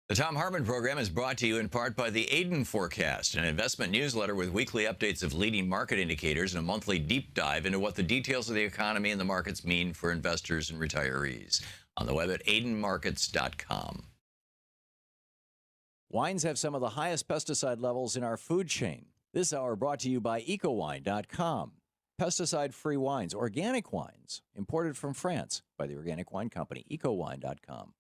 The Thom Hartmann Program is brought to you in part by the Aiden Forecast, an investment newsletter with weekly updates of leading market indicators and a monthly deep dive into what the details of the economy and the markets mean for investors and retirees. On the web at aidenmarkets.com. Wines have some of the highest pesticide levels in our food chain. This hour brought to you by ecowine.com. Pesticide-free wines, organic wines, imported from France by the Organic Wine Company, ecowine.com.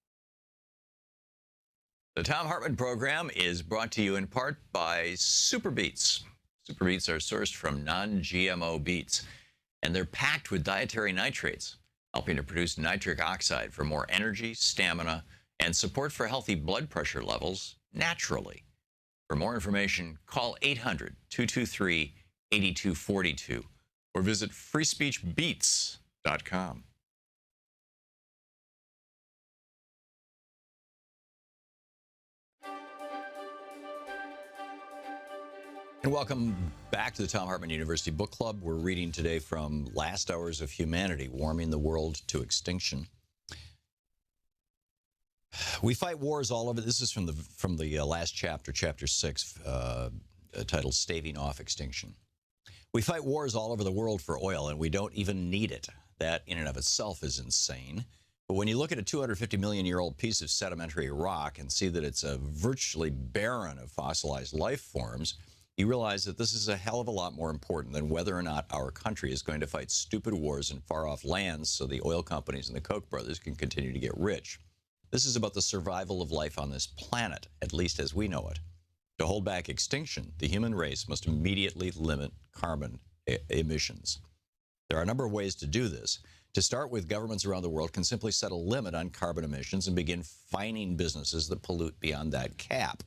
The Thom Hartmann Program is brought to you in part by Super Beets. Super Beets are sourced from non-GMO beets, and they're packed with dietary nitrates, helping to produce nitric oxide for more energy, stamina, and support for healthy blood pressure levels naturally. For more information, call 800-223-8242 or visit freespeechbeets.com. And welcome back to the Thom Hartmann University Book Club. We're reading today from Last Hours of Humanity, Warming the World to Extinction. We fight wars all over. This is from the last chapter, chapter 6, titled Staving Off Extinction. We fight wars all over the world for oil, and we don't even need it. That in and of itself is insane. But when you look at a 250-million-year-old piece of sedimentary rock and see that it's virtually barren of fossilized life forms, you realize that this is a hell of a lot more important than whether or not our country is going to fight stupid wars in far-off lands so the oil companies and the Koch brothers can continue to get rich. This is about the survival of life on this planet, at least as we know it. To hold back extinction, the human race must immediately limit carbon emissions. There are a number of ways to do this. To start with, governments around the world can simply set a limit on carbon emissions and begin fining businesses that pollute beyond that cap.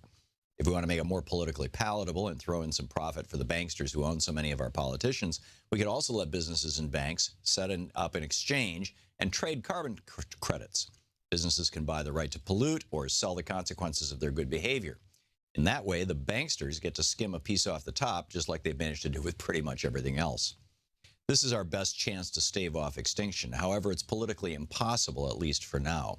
If we want to make it more politically palatable and throw in some profit for the banksters who own so many of our politicians, we could also let businesses and banks set up an exchange and trade carbon credits. Businesses can buy the right to pollute or sell the consequences of their good behavior. In that way, the banksters get to skim a piece off the top, just like they've managed to do with pretty much everything else. This is our best chance to stave off extinction. However, it's politically impossible, at least for now.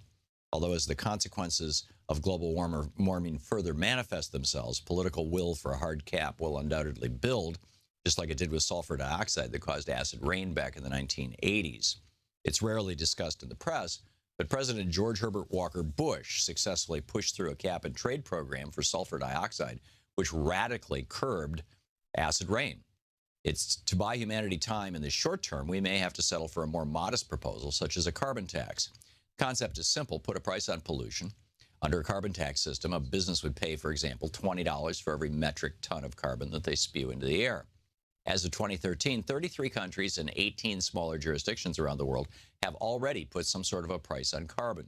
Although as the consequences of global warming further manifest themselves, political will for a hard cap will undoubtedly build, just like it did with sulfur dioxide that caused acid rain back in the 1980s. It's rarely discussed in the press, but President George Herbert Walker Bush successfully pushed through a cap-and-trade program for sulfur dioxide, which radically curbed acid rain. It's to buy humanity time in the short term, we may have to settle for a more modest proposal, such as a carbon tax. The concept is simple. Put a price on pollution. Under a carbon tax system, a business would pay, for example, $20 for every metric ton of carbon that they spew into the air. As of 2013, 33 countries and 18 smaller jurisdictions around the world have already put some sort of a price on carbon.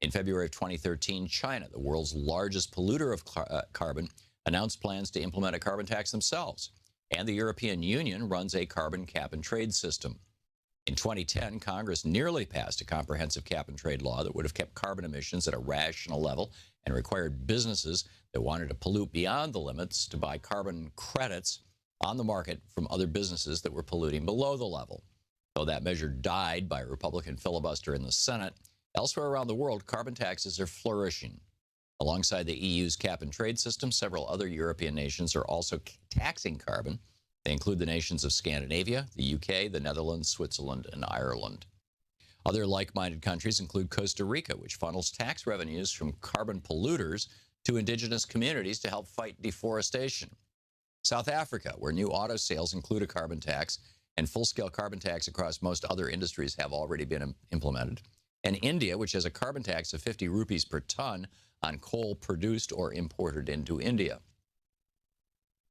In February of 2013, China, the world's largest polluter of carbon, announced plans to implement a carbon tax themselves. And the European Union runs a carbon cap-and-trade system. In 2010, Congress nearly passed a comprehensive cap-and-trade law that would have kept carbon emissions at a rational level and required businesses that wanted to pollute beyond the limits to buy carbon credits on the market from other businesses that were polluting below the level. Though that measure died by a Republican filibuster in the Senate, elsewhere around the world, carbon taxes are flourishing. Alongside the EU's cap-and-trade system, several other European nations are also taxing carbon. They include the nations of Scandinavia, the UK, the Netherlands, Switzerland, and Ireland. Other like-minded countries include Costa Rica, which funnels tax revenues from carbon polluters to indigenous communities to help fight deforestation. South Africa, where new auto sales include a carbon tax, and full-scale carbon tax across most other industries have already been implemented. And India, which has a carbon tax of 50 rupees per ton on coal produced or imported into India.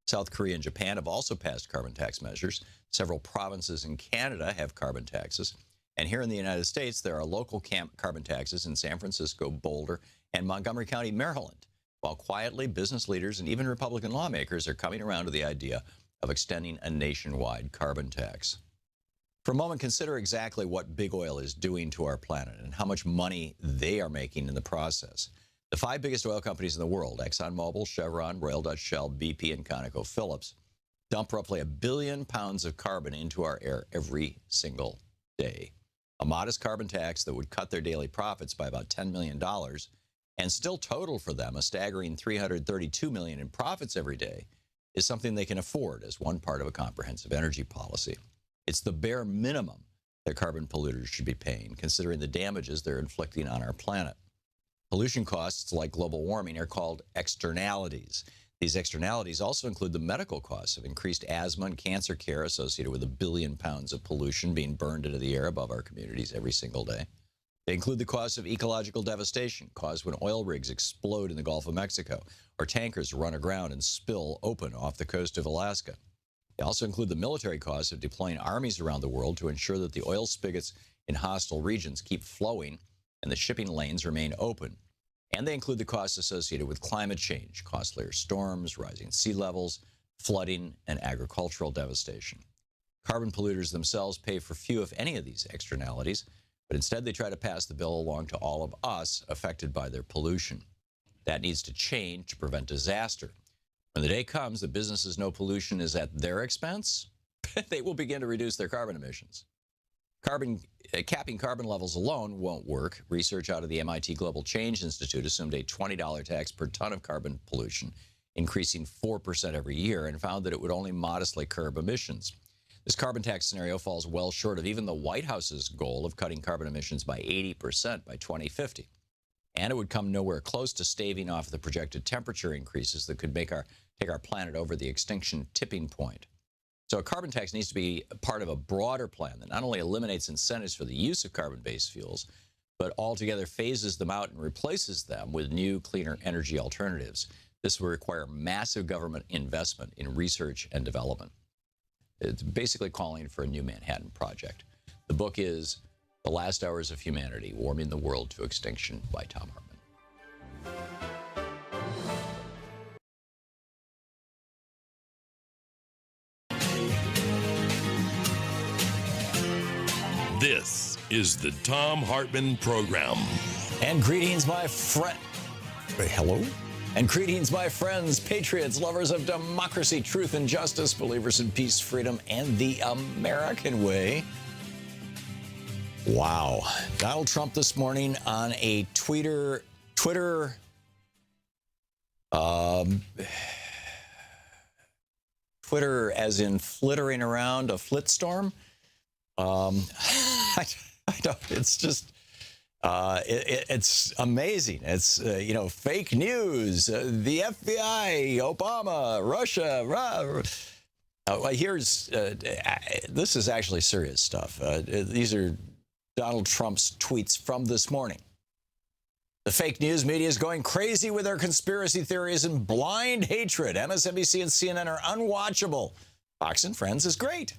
South Korea and Japan have also passed carbon tax measures. Several provinces in Canada have carbon taxes. And here in the United States, there are local carbon taxes in San Francisco, Boulder, and Montgomery County, Maryland. While quietly, business leaders and even Republican lawmakers are coming around to the idea of extending a nationwide carbon tax. For a moment, consider exactly what big oil is doing to our planet and how much money they are making in the process. The 5 biggest oil companies in the world, ExxonMobil, Chevron, Royal Dutch Shell, BP, and ConocoPhillips, dump roughly 1 billion pounds of carbon into our air every single day. A modest carbon tax that would cut their daily profits by about $10 million and still total for them a staggering $332 million in profits every day, is something they can afford as one part of a comprehensive energy policy. It's the bare minimum that carbon polluters should be paying, considering the damages they're inflicting on our planet. Pollution costs, like global warming, are called externalities. These externalities also include the medical costs of increased asthma and cancer care associated with 1 billion pounds of pollution being burned into the air above our communities every single day. They include the costs of ecological devastation caused when oil rigs explode in the Gulf of Mexico or tankers run aground and spill open off the coast of Alaska. They also include the military costs of deploying armies around the world to ensure that the oil spigots in hostile regions keep flowing and the shipping lanes remain open. And they include the costs associated with climate change, costlier storms, rising sea levels, flooding, and agricultural devastation. Carbon polluters themselves pay for few, if any, of these externalities, but instead they try to pass the bill along to all of us affected by their pollution. That needs to change to prevent disaster. When the day comes that businesses know pollution is at their expense, they will begin to reduce their carbon emissions. Capping carbon levels alone won't work. Research out of the MIT Global Change Institute assumed a $20 tax per ton of carbon pollution, increasing 4% every year, and found that it would only modestly curb emissions. This carbon tax scenario falls well short of even the White House's goal of cutting carbon emissions by 80% by 2050. And it would come nowhere close to staving off the projected temperature increases that could take our planet over the extinction tipping point. So a carbon tax needs to be part of a broader plan that not only eliminates incentives for the use of carbon-based fuels, but altogether phases them out and replaces them with new, cleaner energy alternatives. This will require massive government investment in research and development. It's basically calling for a new Manhattan Project. The book is The Last Hours of Humanity, Warming the World to Extinction by Thom Hartmann. This is the Thom Hartmann Program. And greetings, my friend. Hello? And greetings, my friends, patriots, lovers of democracy, truth, and justice, believers in peace, freedom, and the American way. Wow. Donald Trump this morning on a Twitter as in flittering around a flitstorm. I don't, it's just, it's amazing. It's, fake news, the FBI, Obama, Russia. This is actually serious stuff. These are Donald Trump's tweets from this morning. The fake news media is going crazy with their conspiracy theories and blind hatred. MSNBC and CNN are unwatchable. Fox and Friends is great.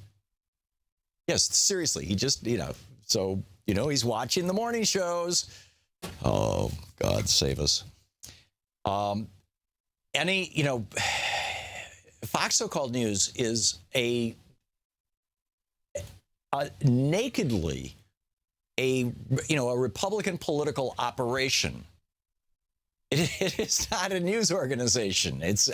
Yes, seriously, he just, he's watching the morning shows. Oh, God save us. Fox so-called news is a nakedly a Republican political operation. It is not a news organization. It's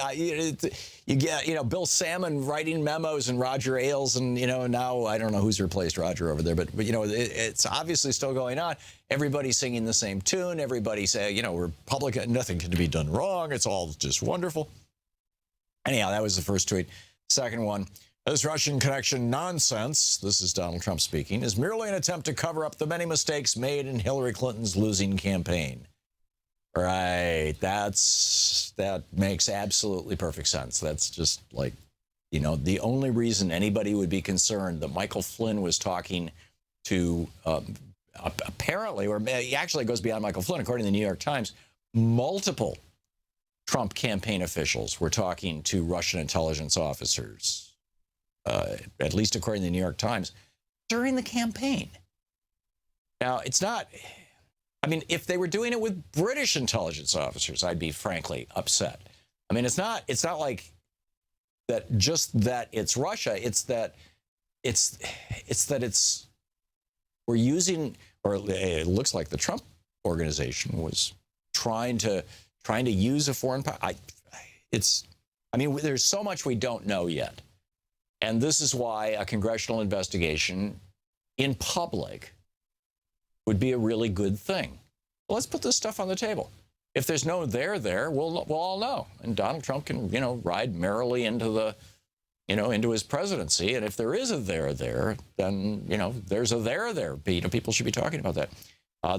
you get Bill Salmon writing memos and Roger Ailes and now I don't know who's replaced Roger over there, but it's obviously still going on. Everybody singing the same tune. Everybody say Republican, nothing can be done wrong. It's all just wonderful. Anyhow, that was the first tweet. Second one. This Russian connection nonsense, this is Donald Trump speaking, is merely an attempt to cover up the many mistakes made in Hillary Clinton's losing campaign. Right, that makes absolutely perfect sense. That's just like, the only reason anybody would be concerned that Michael Flynn was talking to, apparently, or actually it goes beyond Michael Flynn, according to the New York Times, multiple Trump campaign officials were talking to Russian intelligence officers, at least according to the New York Times, during the campaign. Now, it's not... if they were doing it with British intelligence officers, I'd be frankly upset. It's not like that. Just that it's Russia. It's that we're using, or it looks like the Trump organization was trying to use a foreign power. There's so much we don't know yet, and this is why a congressional investigation in public would be a really good thing. Well, let's put this stuff on the table. If there's no there, we'll all know. And Donald Trump can, ride merrily into the, into his presidency. And if there is a there, then, there's a there. People should be talking about that.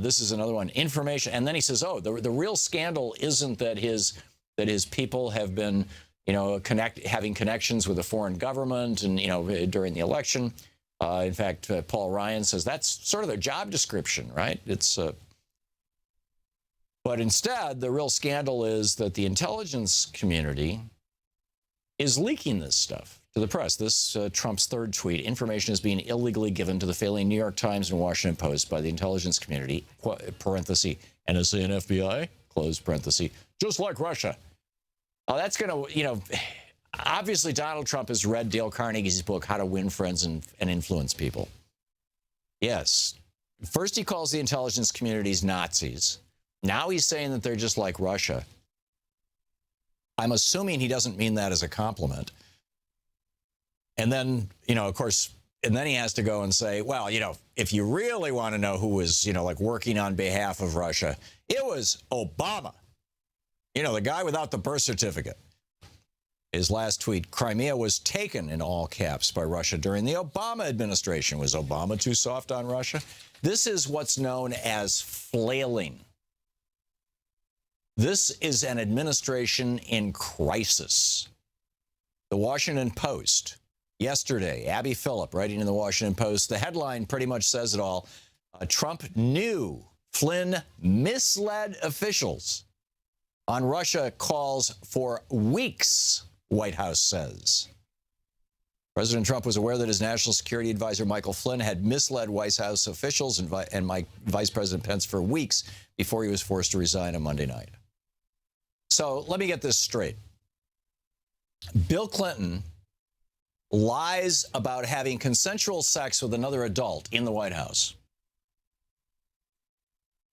This is another one, information. And then he says, oh, the real scandal isn't that his people have been, having connections with a foreign government and, during the election. In fact, Paul Ryan says that's sort of their job description, right? But instead, the real scandal is that the intelligence community is leaking this stuff to the press. This Trump's third tweet, information is being illegally given to the failing New York Times and Washington Post by the intelligence community, parenthesis, NSA and FBI, close parenthesis, just like Russia. That's going to, obviously Donald Trump has read Dale Carnegie's book, How to Win Friends and Influence People. Yes. First he calls the intelligence communities Nazis. Now he's saying that they're just like Russia. I'm assuming he doesn't mean that as a compliment. And then, of course, and then he has to go and say, well, if you really want to know who was, like working on behalf of Russia, it was Obama. The guy without the birth certificate. His last tweet, Crimea was taken in all caps by Russia during the Obama administration. Was Obama too soft on Russia? This is what's known as flailing. This is an administration in crisis. The Washington Post, yesterday, Abby Phillip writing in the Washington Post, the headline pretty much says it all. Trump knew Flynn misled officials on Russia calls for weeks, White House says. President Trump was aware that his national security advisor, Michael Flynn, had misled White House officials and Vice President Pence for weeks before he was forced to resign on Monday night. So let me get this straight. Bill Clinton lies about having consensual sex with another adult in the White House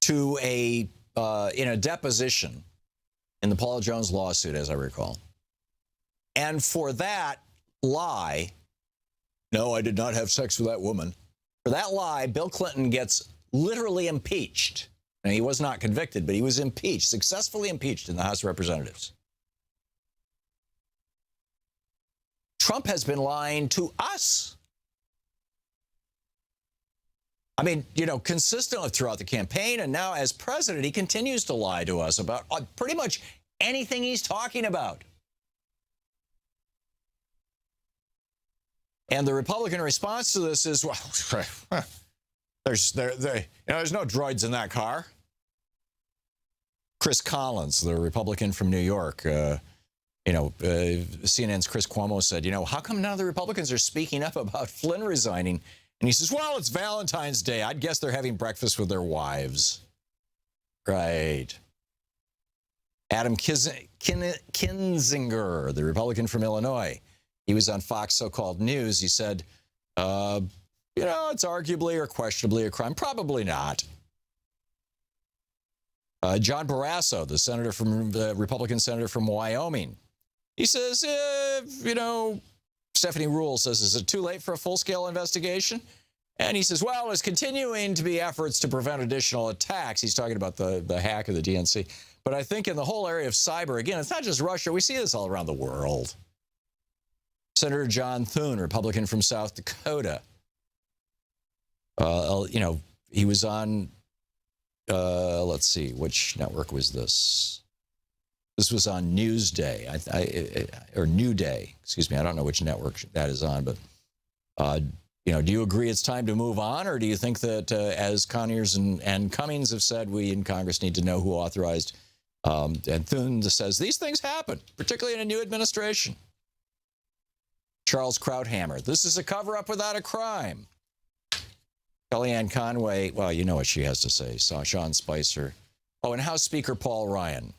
to in a deposition in the Paula Jones lawsuit, as I recall. And for that lie, no, I did not have sex with that woman. For that lie, Bill Clinton gets literally impeached. And he was not convicted, but he was impeached, successfully impeached in the House of Representatives. Trump has been lying to us. I mean, consistently throughout the campaign, and now as president, he continues to lie to us about pretty much anything he's talking about. And the Republican response to this is, well, there's no droids in that car. Chris Collins, the Republican from New York, CNN's Chris Cuomo said, how come none of the Republicans are speaking up about Flynn resigning? And he says, well, it's Valentine's Day. I'd guess they're having breakfast with their wives. Right. Adam Kinzinger, the Republican from Illinois, he was on Fox So-Called News. He said, it's arguably or questionably a crime. Probably not. John Barrasso, the Republican senator from Wyoming, he says, Stephanie Rule says, is it too late for a full-scale investigation? And he says, well, there's continuing to be efforts to prevent additional attacks. He's talking about the hack of the DNC. But I think in the whole area of cyber, again, it's not just Russia. We see this all around the world. Senator John Thune, Republican from South Dakota, he was on, let's see, which network was this? This was on Newsday, or New Day, excuse me. I don't know which network that is on, but, do you agree it's time to move on? Or do you think that, as Conyers and Cummings have said, we in Congress need to know who authorized, and Thune says these things happen, particularly in a new administration. Charles Krauthammer, this is a cover-up without a crime. Kellyanne Conway, well, you know what she has to say. Sean Spicer. Oh, and House Speaker Paul Ryan.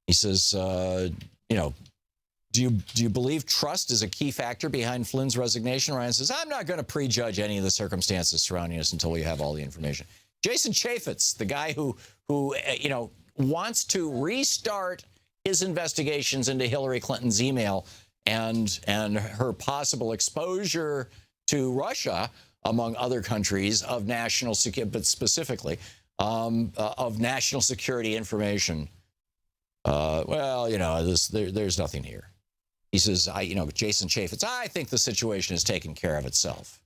He says, do you believe trust is a key factor behind Flynn's resignation? Ryan says, I'm not going to prejudge any of the circumstances surrounding us until we have all the information. Jason Chaffetz, the guy who wants to restart his investigations into Hillary Clinton's email and her possible exposure to Russia, among other countries, of national security, but specifically of national security information. There's nothing here. He says, Jason Chaffetz, I think the situation is taken care of itself.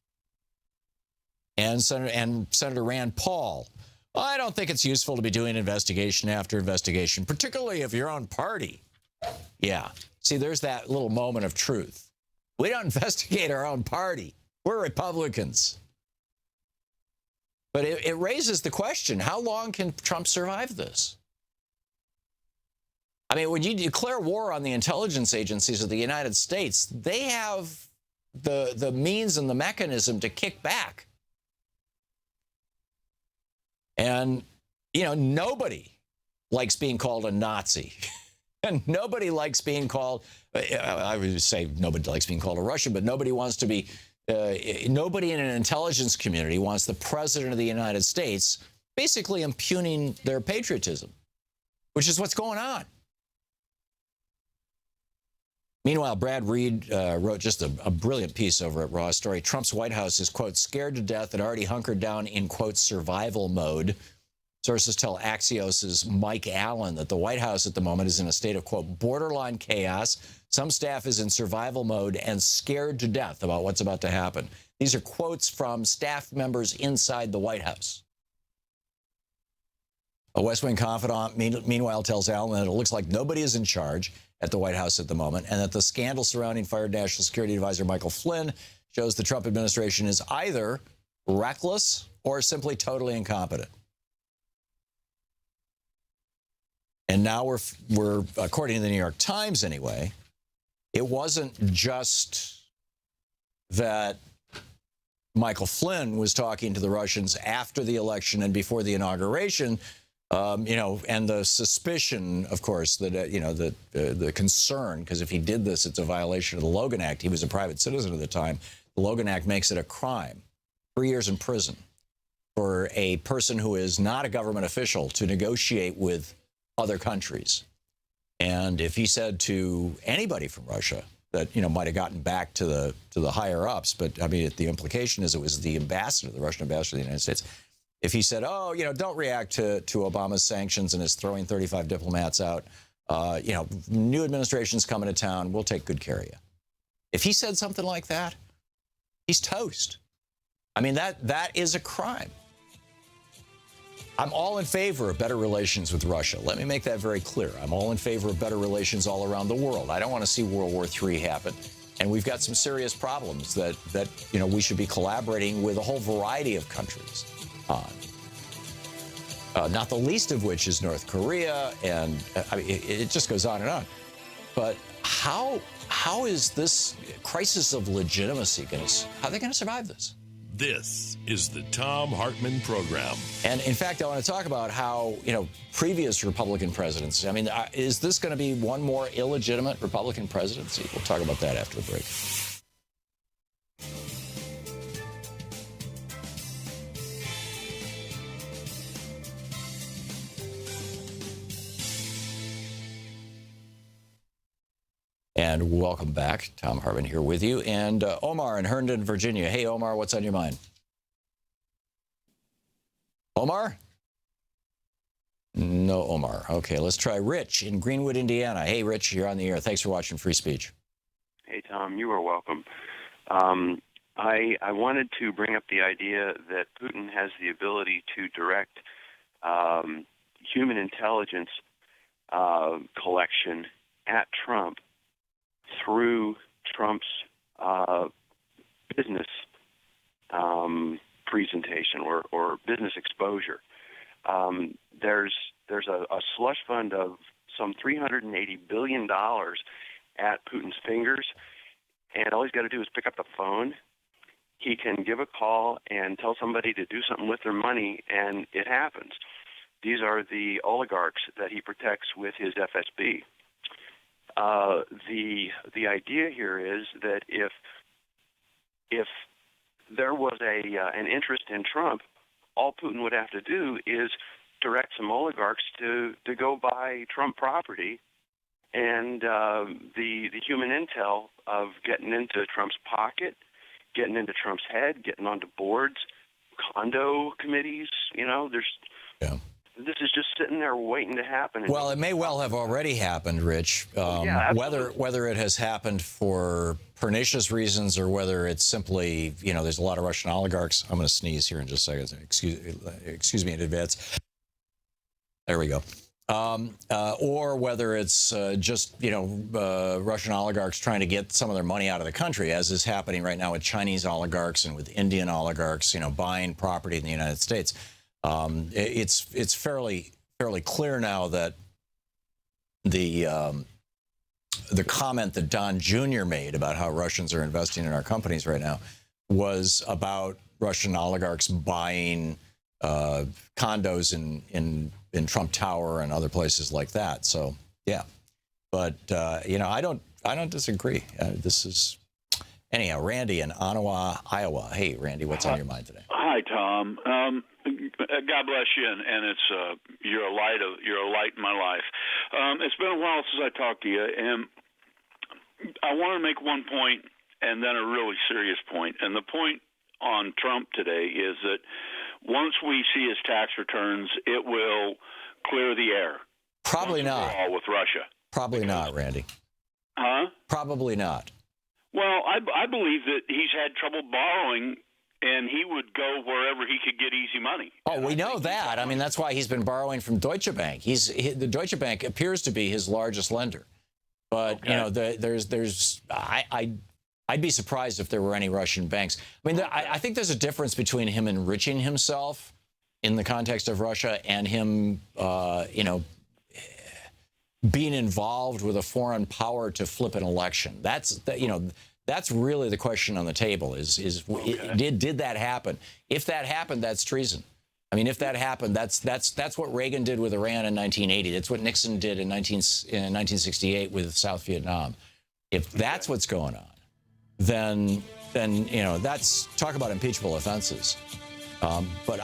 And Senator Rand Paul, I don't think it's useful to be doing investigation after investigation, particularly of your own party. Yeah. See, there's that little moment of truth. We don't investigate our own party. We're Republicans. But it raises the question, how long can Trump survive this? I mean, when you declare war on the intelligence agencies of the United States, they have the means and the mechanism to kick back. And, nobody likes being called a Nazi. And nobody likes being called, I would say nobody likes being called a Russian, but nobody wants to be, nobody in an intelligence community wants the president of the United States basically impugning their patriotism, which is what's going on. Meanwhile, Brad Reed wrote just a brilliant piece over at Raw Story. Trump's White House is, quote, scared to death and already hunkered down in, quote, survival mode. Sources tell Axios' Mike Allen that the White House at the moment is in a state of, quote, borderline chaos. Some staff is in survival mode and scared to death about what's about to happen. These are quotes from staff members inside the White House. A West Wing confidant, meanwhile, tells Allen that it looks like nobody is in charge at the White House at the moment, and that the scandal surrounding fired National Security Advisor Michael Flynn shows the Trump administration is either reckless or simply totally incompetent. And now we're according to the New York Times anyway, it wasn't just that Michael Flynn was talking to the Russians after the election and before the inauguration, and the suspicion, of course, that, the concern, because if he did this, it's a violation of the Logan Act. He was a private citizen at the time. The Logan Act makes it a crime, 3 years in prison, for a person who is not a government official to negotiate with other countries. And if he said to anybody from Russia that, might have gotten back to the higher ups, but I mean, the implication is it was the ambassador, the Russian ambassador to the United States. If he said, don't react to Obama's sanctions and is throwing 35 diplomats out, new administration's coming to town, we'll take good care of you. If he said something like that, he's toast. I mean, that is a crime. I'm all in favor of better relations with Russia. Let me make that very clear. I'm all in favor of better relations all around the world. I don't want to see World War III happen. And we've got some serious problems that we should be collaborating with a whole variety of countries on. Not the least of which is North Korea, and it just goes on and on. But how is this crisis of legitimacy how are they going to survive this? This is the Thom Hartmann Program. And in fact, I want to talk about how, previous Republican presidents, I mean, is this going to be one more illegitimate Republican presidency? We'll talk about that after the break. And welcome back. Thom Hartmann here with you. And Omar in Herndon, Virginia. Hey, Omar, what's on your mind? Omar? No, Omar. Okay, let's try Rich in Greenwood, Indiana. Hey, Rich, you're on the air. Thanks for watching Free Speech. Hey, Tom, you are welcome. I wanted to bring up the idea that Putin has the ability to direct human intelligence collection at Trump through Trump's business presentation or business exposure. There's a slush fund of some $380 billion at Putin's fingers, and all he's got to do is pick up the phone. He can give a call and tell somebody to do something with their money, and it happens. These are the oligarchs that he protects with his FSB. The idea here is that if there was an interest in Trump, all Putin would have to do is direct some oligarchs to go buy Trump property, and the human intel of getting into Trump's pocket, getting into Trump's head, getting onto boards, condo committees, Yeah. This is just sitting there waiting to happen. Well, it may well have already happened, Rich. Yeah, whether it has happened for pernicious reasons or whether it's simply, there's a lot of Russian oligarchs. I'm going to sneeze here in just a second. Excuse me in advance. There we go. Or whether it's just, Russian oligarchs trying to get some of their money out of the country, as is happening right now with Chinese oligarchs and with Indian oligarchs, buying property in the United States. It's fairly clear now that the comment that Don Jr. made about how Russians are investing in our companies right now was about Russian oligarchs buying condos in Trump Tower and other places like that. So yeah, but I don't disagree. This is anyhow. Randy in Ottawa, Iowa. Hey, Randy, what's on your mind today? Hi, Tom. God bless you, and it's you're a light in my life. It's been a while since I talked to you, and I want to make one point and then a really serious point. And the point on Trump today is that once we see his tax returns, it will clear the air. Probably not. With Russia. Probably not, Randy. Huh? Probably not. Well, I believe that he's had trouble borrowing, and he would go wherever he could get easy money. Oh, we know that. I mean, that's why he's been borrowing from Deutsche Bank. The Deutsche Bank appears to be his largest lender. But, I'd be surprised if there were any Russian banks. I mean, I think there's a difference between him enriching himself in the context of Russia and him, being involved with a foreign power to flip an election. That's really the question on the table did that happen? If that happened, that's treason. I mean, if that happened, that's what Reagan did with Iran in 1980. That's what Nixon did in 1968 with South Vietnam. If that's what's going on, then that's talk about impeachable offenses. But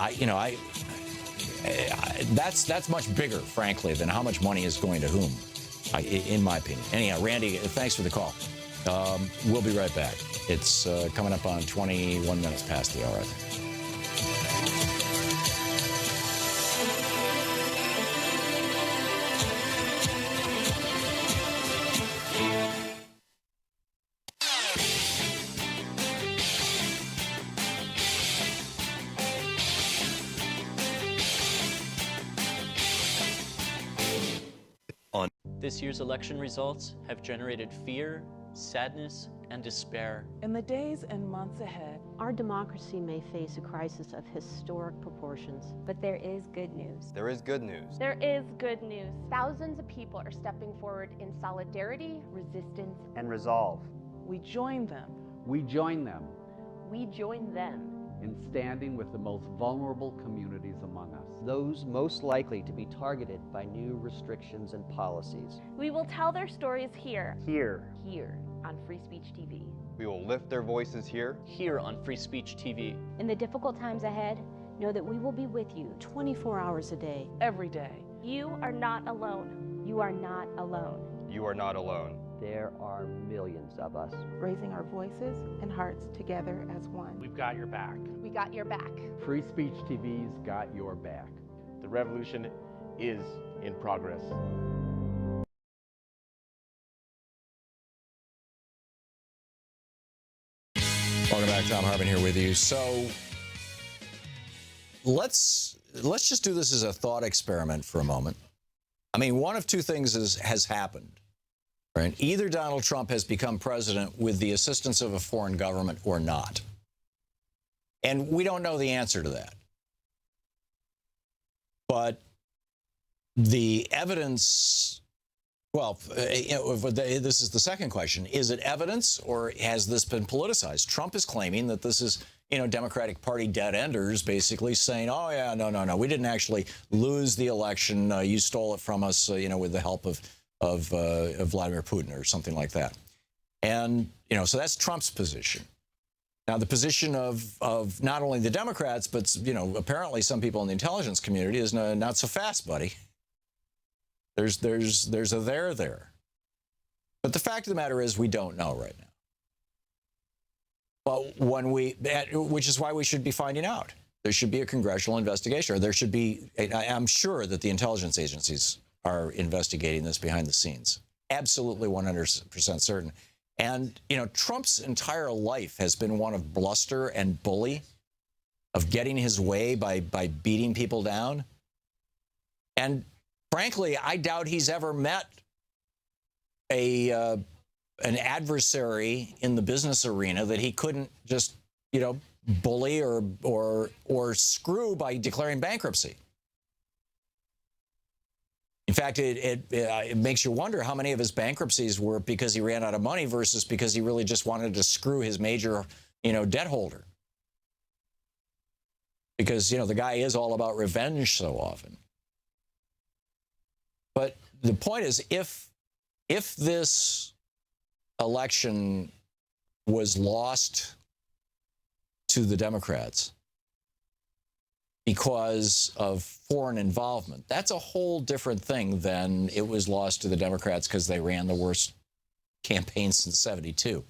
that's much bigger, frankly, than how much money is going to whom, in my opinion. Anyhow, Randy, thanks for the call. We'll be right back. It's coming up on 21 minutes past the hour, I think. This year's election results have generated fear, sadness, and despair. In the days and months ahead, our democracy may face a crisis of historic proportions. But there is good news. There is good news. There is good news. Thousands of people are stepping forward in solidarity, resistance, and resolve. We join them. We join them. We join them. In standing with the most vulnerable communities among us. Those most likely to be targeted by new restrictions and policies. We will tell their stories here. Here on Free Speech TV. We will lift their voices here on Free Speech TV. In the difficult times ahead, know that we will be with you 24 hours a day, every day. You are not alone. You are not alone. You are not alone. There are millions of us raising our voices and hearts together as one. We've got your back. We got your back. Free Speech TV's got your back. The revolution is in progress. Welcome back. Thom Hartmann here with you. So let's just do this as a thought experiment for a moment. I mean, one of two things has happened. Right? Either Donald Trump has become president with the assistance of a foreign government or not. And we don't know the answer to that. But the evidence, this is the second question. Is it evidence or has this been politicized? Trump is claiming that this is, Democratic Party dead-enders basically saying, oh, yeah, no, we didn't actually lose the election. You stole it from us, with the help of Vladimir Putin or something like that. And, so that's Trump's position. Now, the position of not only the Democrats, but, apparently some people in the intelligence community is not so fast, buddy. There's a there. But the fact of the matter is we don't know right now. But which is why we should be finding out. there should be a congressional investigation, or there should be, I'm sure that the intelligence agencies are investigating this behind the scenes. Absolutely 100% certain. And, you know, Trump's entire life has been one of bluster and bully, of getting his way by beating people down. And frankly, I doubt he's ever met an adversary in the business arena that he couldn't just, you know, bully or screw by declaring bankruptcy. In fact, it makes you wonder how many of his bankruptcies were because he ran out of money versus because he really just wanted to screw his major, you know, debt holder. Because, you know, the guy is all about revenge so often. But the point is, if this election was lost to the Democrats because of foreign involvement, that's a whole different thing than it was lost to the Democrats because they ran the worst campaign since '72.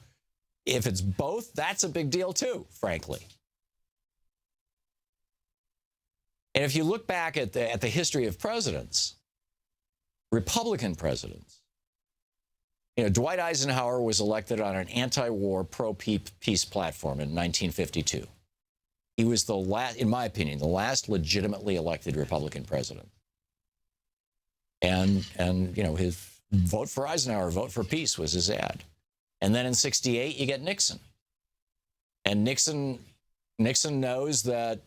If it's both, that's a big deal too, frankly. And if you look back at the history of presidents, Republican presidents, you know, Dwight Eisenhower was elected on an anti-war, pro-peace platform in 1952. He was the last, in my opinion, the last legitimately elected Republican president. And you know, his vote for Eisenhower, vote for peace was his ad. And then in '68, you get Nixon. And Nixon knows that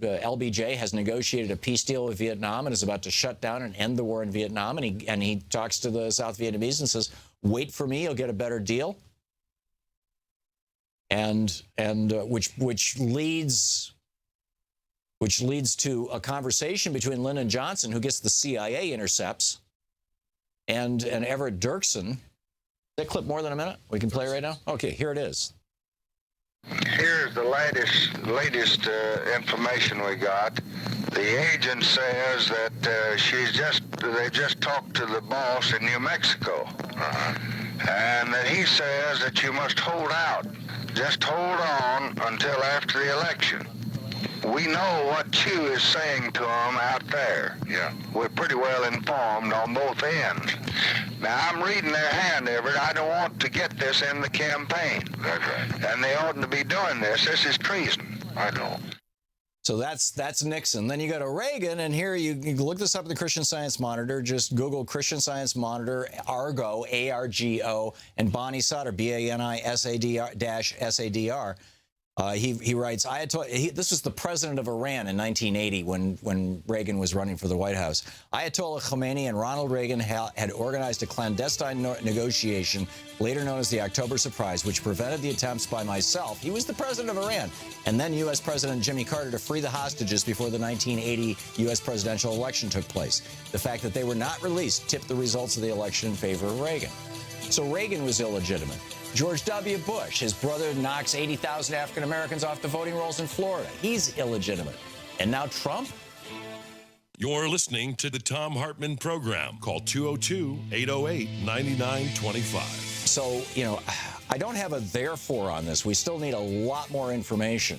LBJ has negotiated a peace deal with Vietnam and is about to shut down and end the war in Vietnam. And he talks to the South Vietnamese and says, "Wait for me, you'll get a better deal." And which leads to a conversation between Lyndon Johnson, who gets the CIA intercepts, and Everett Dirksen. Is that clip more than a minute? We can play right now? Okay, here it is. Here's the latest information we got. The agent says that they just talked to the boss in New Mexico. And that he says that you must hold out. Just hold on until after the election. We know what Chew is saying to them out there. Yeah. We're pretty well informed on both ends. Now, I'm reading their hand, Everett. I don't want to get this in the campaign. That's right. And they oughtn't to be doing this. This is treason. I know. So that's Nixon. Then you go to Reagan, and here you look this up in the Christian Science Monitor. Just Google Christian Science Monitor, Argo, A-R-G-O, and Bonnie Sadr, B-A-N-I-S-A-D-R. He writes, this was the president of Iran in 1980 when Reagan was running for the White House. Ayatollah Khomeini and Ronald Reagan had organized a clandestine negotiation, later known as the October Surprise, which prevented the attempts by myself, he was the president of Iran, and then U.S. President Jimmy Carter to free the hostages before the 1980 U.S. presidential election took place. The fact that they were not released tipped the results of the election in favor of Reagan. So Reagan was illegitimate. George W. Bush, his brother knocks 80,000 African Americans off the voting rolls in Florida. He's illegitimate. And now Trump? You're listening to the Thom Hartmann Program. Call 202-808-9925. So, you know, I don't have a therefore on this. We still need a lot more information.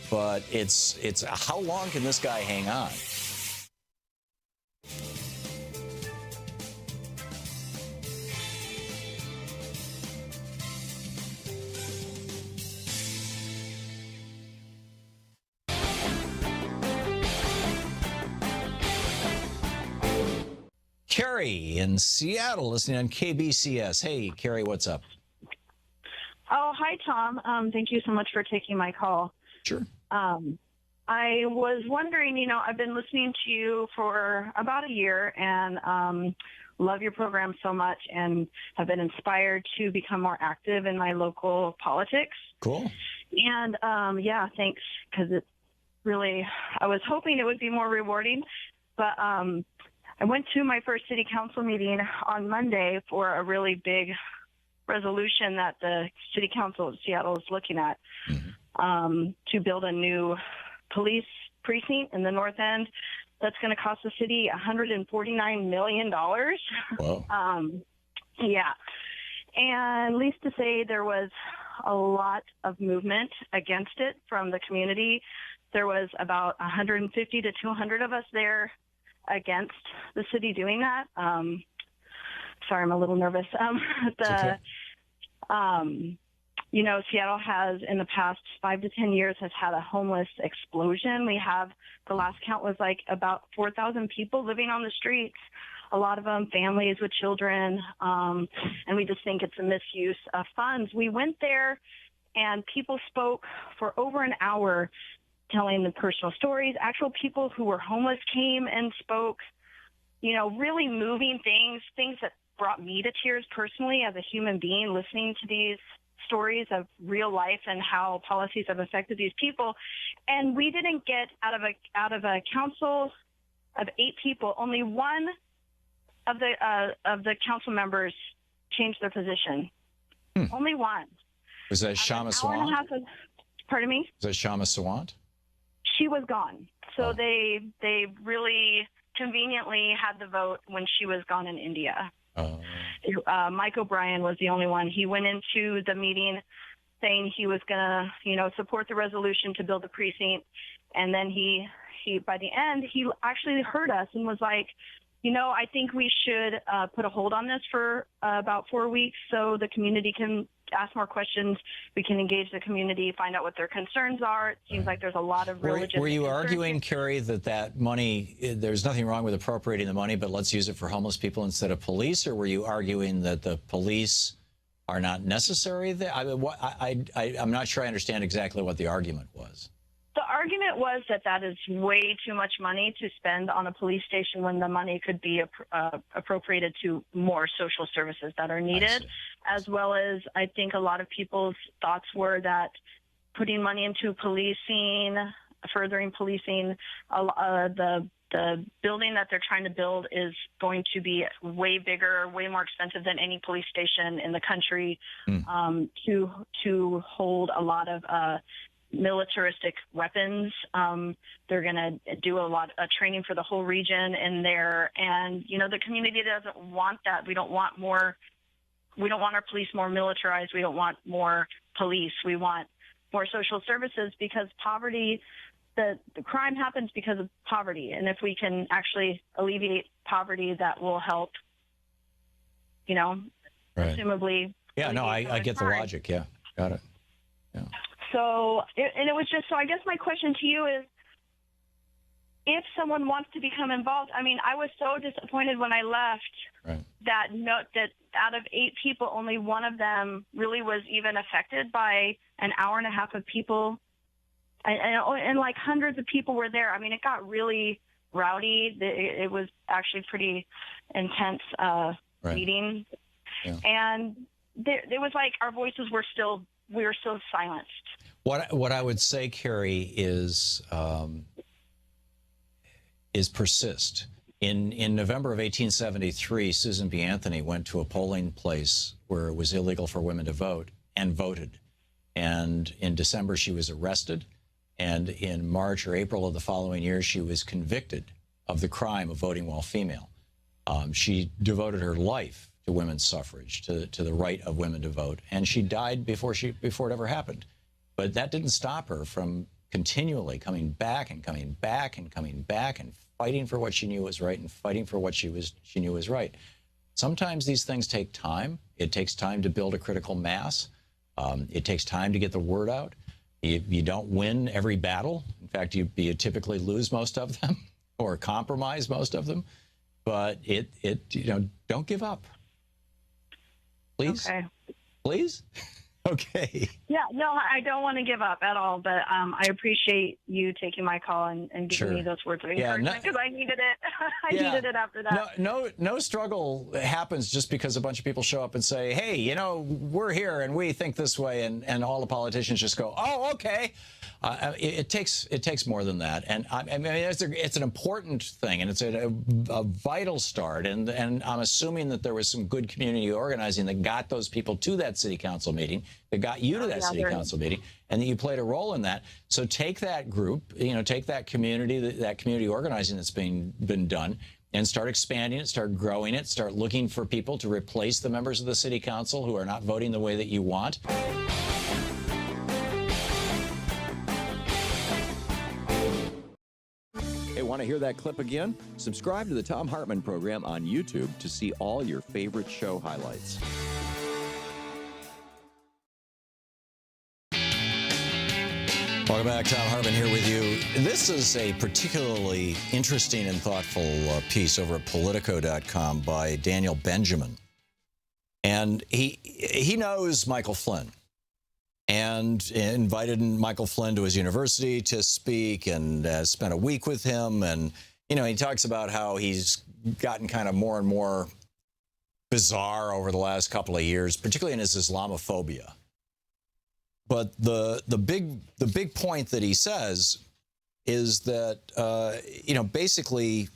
But it's how long can this guy hang on? Carrie in Seattle, listening on KBCS. Hey, Carrie, what's up? Oh, hi, Tom. Thank you so much for taking my call. Sure. I was wondering, you know, I've been listening to you for about a year and love your program so much and have been inspired to become more active in my local politics. Cool. And, yeah, thanks, because it's really, I was hoping it would be more rewarding, but I went to my first city council meeting on Monday for a really big resolution that the city council of Seattle is looking at to build a new police precinct in the North End. That's going to cost the city $149 million. Wow. Yeah. And at least to say there was a lot of movement against it from the community. There was about 150 to 200 of us there against the city doing that. Sorry, I'm a little nervous. You know, Seattle has, in the past 5 to 10 years, has had a homeless explosion. We have, the last count was like about 4,000 people living on the streets, a lot of them families with children, and we just think it's a misuse of funds. We went there, and people spoke for over an hour telling the personal stories. Actual people who were homeless came and spoke, you know, really moving things that brought me to tears personally as a human being, listening to these stories of real life and how policies have affected these people. And we didn't get out of a council of 8 people, only one of the council members changed their position. Only one. Was that Shama Sawant? Pardon me? Was that Shama Sawant? She was gone. So they really conveniently had the vote when she was gone in India. Mike O'Brien was the only one. He went into the meeting saying he was going to, you know, support the resolution to build the precinct. And then he by the end, he actually heard us and was like, you know, I think we should put a hold on this for about 4 weeks so the community can ask more questions. We can engage the community, find out what their concerns are. It seems like there's a lot of religious. Were you arguing, Carrie, that money, there's nothing wrong with appropriating the money, but let's use it for homeless people instead of police? Or were you arguing that the police are not necessary there? I'm not sure I understand exactly what the argument was. The argument was that is way too much money to spend on a police station when the money could be appropriated to more social services that are needed, as well as I think a lot of people's thoughts were that putting money into policing, furthering policing, the building that they're trying to build is going to be way bigger, way more expensive than any police station in the country to hold a lot of militaristic weapons. They're going to do a lot of training for the whole region in there. And, you know, the community doesn't want that. We don't want our police more militarized. We don't want more police. We want more social services because poverty, the crime happens because of poverty. And if we can actually alleviate poverty, that will help, you know, assumably. Yeah, no, I get the logic. Yeah, got it. Yeah. So, and it was just, so I guess my question to you is, if someone wants to become involved, I mean, I was so disappointed when I left that out of 8 people, only one of them really was even affected by an hour and a half of people. And like hundreds of people were there. I mean, it got really rowdy. It was actually pretty intense meeting. Yeah. And it was like our voices were still, we were still silenced. What I would say, Carrie, is persist. In November of 1873, Susan B. Anthony went to a polling place where it was illegal for women to vote and voted. And in December, she was arrested. And in March or April of the following year, she was convicted of the crime of voting while female. She devoted her life to women's suffrage, to the right of women to vote. And she died before it ever happened. But that didn't stop her from continually coming back and coming back and coming back and fighting for what she knew was right and fighting for what she knew was right. Sometimes these things take time. It takes time to build a critical mass. It takes time to get the word out. You don't win every battle. In fact, you typically lose most of them or compromise most of them. But don't give up. Please. Okay. Please. Okay. Yeah, no, I don't want to give up at all, but I appreciate you taking my call and giving me those words of encouragement because I needed it. I needed it after that. No struggle happens just because a bunch of people show up and say, hey, you know, we're here and we think this way, and all the politicians just go, oh, okay. It takes more than that, and I mean it's an important thing, and it's a vital start, and I'm assuming that there was some good community organizing that got those people to that city council meeting, that got you to that city council meeting, and that you played a role in that. So take that group, take that community organizing that's been done, and start expanding it, start growing it, start looking for people to replace the members of the city council who are not voting the way that you want. Want to hear that clip again? Subscribe to the Thom Hartmann Program on YouTube to see all your favorite show highlights. Welcome back. Thom Hartmann here with you. This is a particularly interesting and thoughtful piece over at Politico.com by Daniel Benjamin. And he knows Michael Flynn and invited Michael Flynn to his university to speak and spent a week with him. And, you know, he talks about how he's gotten kind of more and more bizarre over the last couple of years, particularly in his Islamophobia. But the big point that he says is that, you know, basically,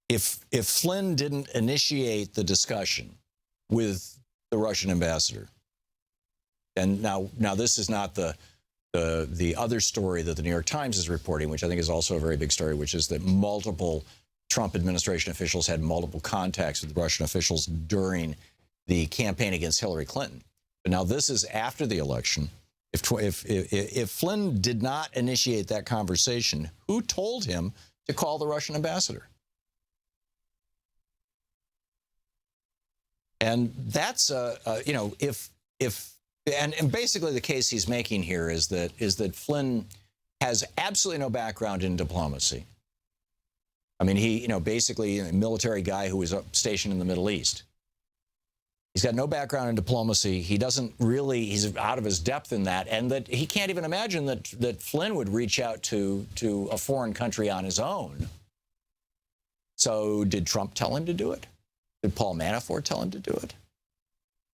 if Flynn didn't initiate the discussion with the Russian ambassador, and now this is not the other story that the New York Times is reporting, which I think is also a very big story, which is that multiple Trump administration officials had multiple contacts with Russian officials during the campaign against Hillary Clinton. But now this is after the election. If Flynn did not initiate that conversation, who told him to call the Russian ambassador? And that's you know, and basically the case he's making here is that Flynn has absolutely no background in diplomacy. I mean, he, you know, basically a military guy who was stationed in the Middle East. He's got no background in diplomacy. He doesn't really, he's out of his depth in that, and that he can't even imagine that Flynn would reach out to a foreign country on his own. So did Trump tell him to do it? Did Paul Manafort tell him to do it?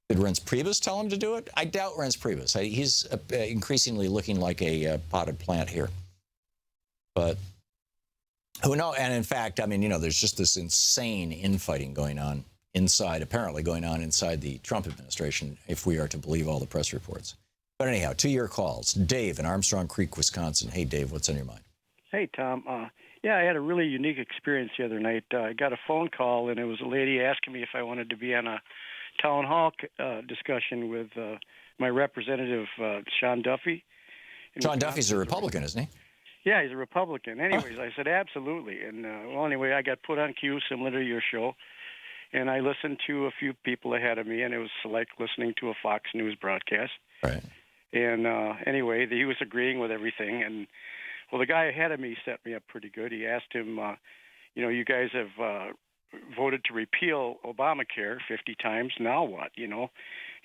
Did Reince Priebus tell him to do it? I doubt Reince Priebus. He's increasingly looking like a potted plant here. But who knows? And in fact, I mean, you know, there's just this insane infighting going on apparently going on inside the Trump administration, if we are to believe all the press reports. But anyhow, to your calls. Dave in Armstrong Creek, Wisconsin. Hey, Dave, what's on your mind? Hey, Tom. Yeah, I had a really unique experience the other night. I got a phone call, and it was a lady asking me if I wanted to be on a town hall discussion with my representative, Sean Duffy. Sean Duffy's a Republican, isn't he? Yeah, he's a Republican. Anyways, I said, absolutely. And, well, anyway, I got put on cue, similar to your show. And I listened to a few people ahead of me, and it was like listening to a Fox News broadcast. Right. And anyway, he was agreeing with everything. And, well, the guy ahead of me set me up pretty good. He asked him, you know, you guys have voted to repeal Obamacare 50 times. Now what? You know,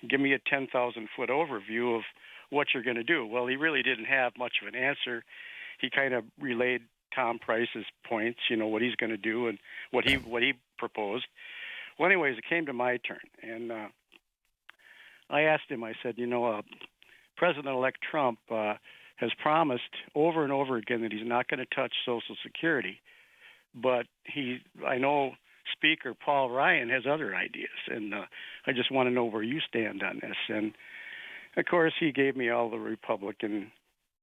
give me a 10,000-foot overview of what you're going to do. Well, he really didn't have much of an answer. He kind of relayed Tom Price's points, you know, what he's going to do and what he proposed. Well, anyways, it came to my turn, and I asked him, I said, you know, President-elect Trump has promised over and over again that he's not going to touch Social Security, but I know Speaker Paul Ryan has other ideas, and I just want to know where you stand on this. And, of course, he gave me all the Republican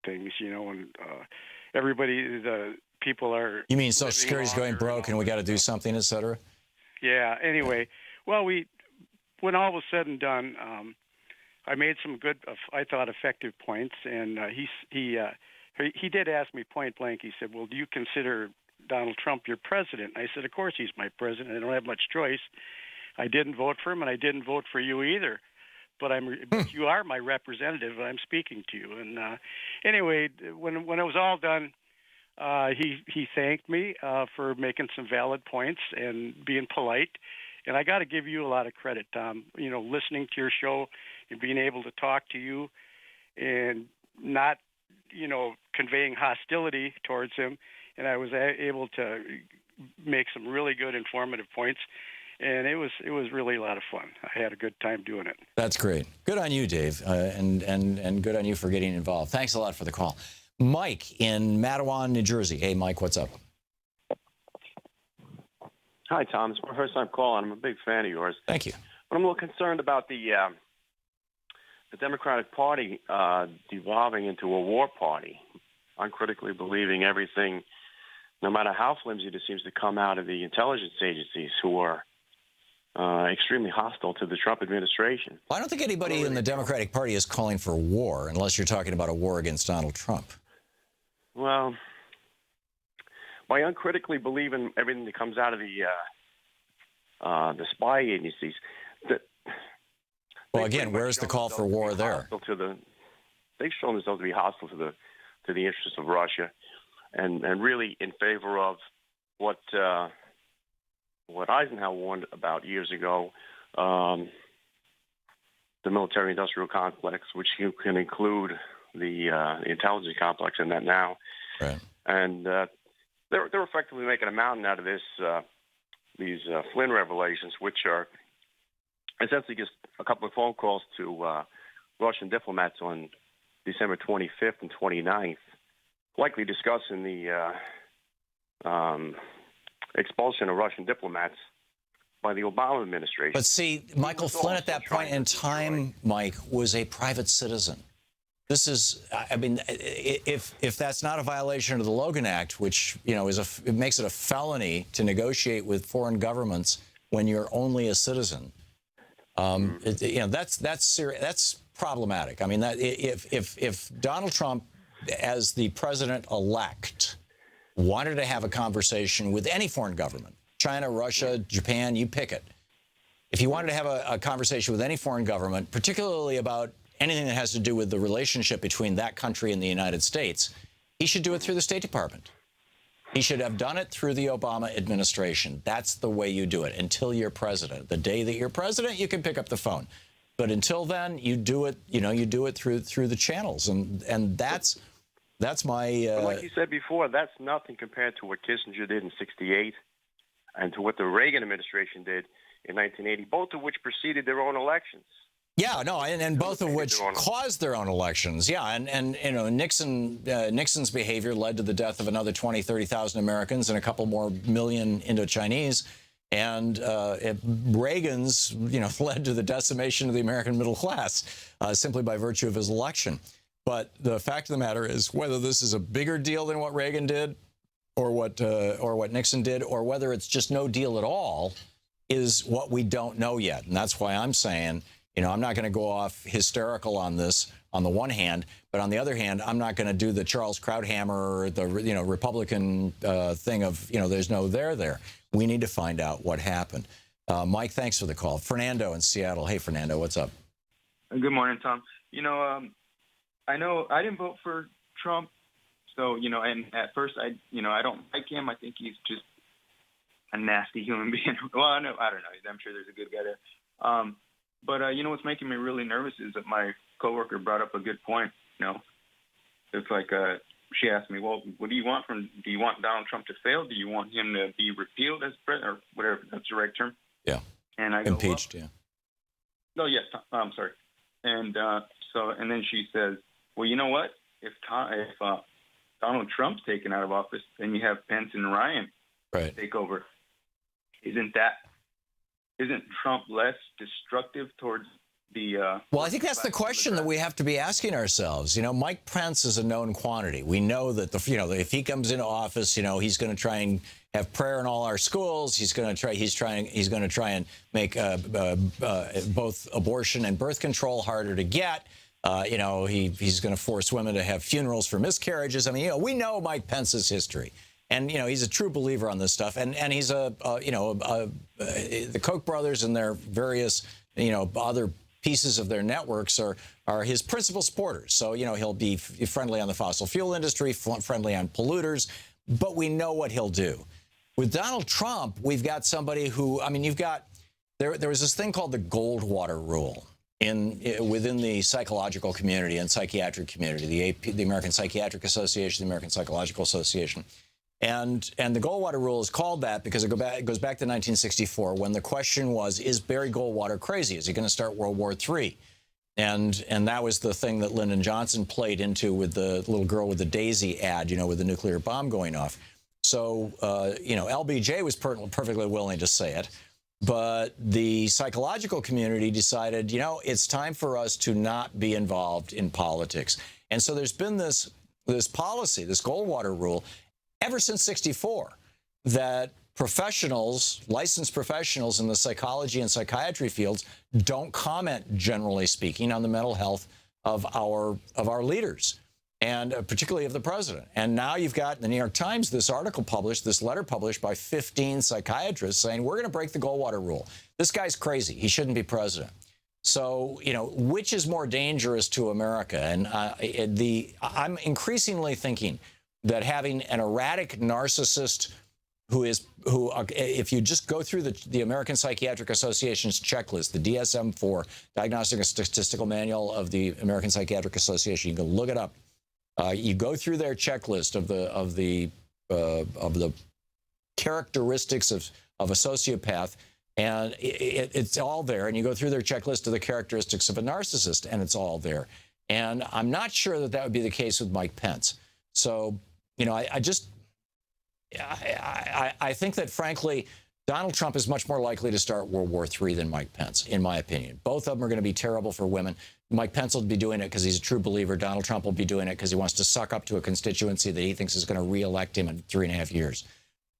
things, you know, and the people are... You mean Social Security's going broke and we got to do something, et cetera? Yeah, anyway, well, when all was said and done, I made some good, I thought, effective points, and he did ask me point blank. He said, well, do you consider Donald Trump your president? I said, of course he's my president. I don't have much choice. I didn't vote for him, and I didn't vote for you either. But you are my representative, and I'm speaking to you. And anyway, when it was all done, he thanked me for making some valid points and being polite. And I got to give you a lot of credit, Tom. You know, listening to your show and being able to talk to you and not, you know, conveying hostility towards him. And I was able to make some really good informative points. And it was really a lot of fun. I had a good time doing it. That's great. Good on you, Dave, and good on you for getting involved. Thanks a lot for the call. Mike in Matawan, New Jersey. Hey, Mike, what's up? Hi, Tom. It's my first time calling. I'm a big fan of yours. Thank you. But I'm a little concerned about the Democratic Party devolving into a war party, uncritically believing everything, no matter how flimsy it seems to come out of the intelligence agencies who are extremely hostile to the Trump administration. Well, I don't think anybody in the Democratic Party is calling for war, unless you're talking about a war against Donald Trump. Well, by uncritically believing everything that comes out of the spy agencies. Well, again, where's the call for war there? They've shown themselves to be hostile to the interests of Russia, and really in favor of what Eisenhower warned about years ago, the military-industrial complex, which you can include the intelligence complex in that now. Right. And they're effectively making a mountain out of these Flynn revelations, which are essentially just a couple of phone calls to Russian diplomats on December 25th and 29th, likely discussing the expulsion of Russian diplomats by the Obama administration. But see, Michael Flynn at that point in time, Mike, was a private citizen. This is, I mean, if that's not a violation of the Logan Act, which, you know, it makes it a felony to negotiate with foreign governments when you're only a citizen, you know, that's problematic. I mean, that if Donald Trump, as the president-elect, wanted to have a conversation with any foreign government, China, Russia, Japan, you pick it. If he wanted to have a conversation with any foreign government, particularly about anything that has to do with the relationship between that country and the United States, he should do it through the State Department. He should have done it through the Obama administration. That's the way you do it until you're president. The day that you're president, you can pick up the phone. But until then, you do it, you know, you do it through the channels. And that's my... But like you said before, that's nothing compared to what Kissinger did in '68 and to what the Reagan administration did in 1980, both of which preceded their own elections. Yeah, no, and both of which caused their own elections. Yeah, and you know, Nixon's behavior led to the death of another 20, 30,000 Americans and a couple more million Indo-Chinese. And Reagan's, you know, led to the decimation of the American middle class simply by virtue of his election. But the fact of the matter is, whether this is a bigger deal than what Reagan did, or what Nixon did, or whether it's just no deal at all, is what we don't know yet. And that's why I'm saying, you know, I'm not going to go off hysterical on this on the one hand, but on the other hand, I'm not going to do the Charles Krauthammer or the, you know, Republican thing of, you know, there's no there. We need to find out what happened. Mike, thanks for the call. Fernando in Seattle. Hey, Fernando, what's up? Good morning, Tom. You know, I know I didn't vote for Trump, so, you know, and at first I don't like him. I think he's just a nasty human being. Well, I don't know. I'm sure there's a good guy there. But you know, what's making me really nervous is that my coworker brought up a good point. You know, it's like she asked me, well, what do you want do you want Donald Trump to fail? Do you want him to be repealed as president, or whatever, that's the right term? Yeah. And I go, impeached, well, yeah. No, yes, I'm sorry. And and then she says, well, you know what? If Donald Trump's taken out of office, then you have Pence and Ryan take over. Isn't Trump less destructive towards the... well, I think that's the question that we have to be asking ourselves. You know, Mike Pence is a known quantity. We know that, if he comes into office, you know, he's going to try and have prayer in all our schools. He's going to try and make both abortion and birth control harder to get. You know, he's going to force women to have funerals for miscarriages. I mean, you know, we know Mike Pence's history. And, you know, he's a true believer on this stuff. And he's the Koch brothers and their various, you know, other pieces of their networks are his principal supporters. So, you know, he'll be friendly on the fossil fuel industry, friendly on polluters, but we know what he'll do. With Donald Trump, we've got somebody who, I mean, there was this thing called the Goldwater Rule within the psychological community and psychiatric community, the American Psychiatric Association, the American Psychological Association. And the Goldwater Rule is called that because it goes back to 1964 when the question was, is Barry Goldwater crazy? Is he going to start World War III? And that was the thing that Lyndon Johnson played into with the little girl with the daisy ad, you know, with the nuclear bomb going off. So, you know, LBJ was perfectly willing to say it. But the psychological community decided, you know, it's time for us to not be involved in politics. And so there's been this policy, this Goldwater Rule, ever since '64, that professionals, licensed professionals in the psychology and psychiatry fields, don't comment, generally speaking, on the mental health of our leaders. and particularly of the president. And now you've got in the New York Times this article published, this letter published by 15 psychiatrists saying, we're going to break the Goldwater rule. This guy's crazy. He shouldn't be president. So, you know, which is more dangerous to America? And I'm increasingly thinking that having an erratic narcissist who, if you just go through the American Psychiatric Association's checklist, the DSM-4, Diagnostic and Statistical Manual of the American Psychiatric Association, you can look it up. You go through their checklist of the characteristics of a sociopath, and it's all there. And you go through their checklist of the characteristics of a narcissist, and it's all there. And I'm not sure that that would be the case with Mike Pence. So, you know, I think that, frankly, Donald Trump is much more likely to start World War III than Mike Pence, in my opinion. Both of them are going to be terrible for women. Mike Pence will be doing it because he's a true believer. Donald Trump will be doing it because he wants to suck up to a constituency that he thinks is going to reelect him in 3.5 years.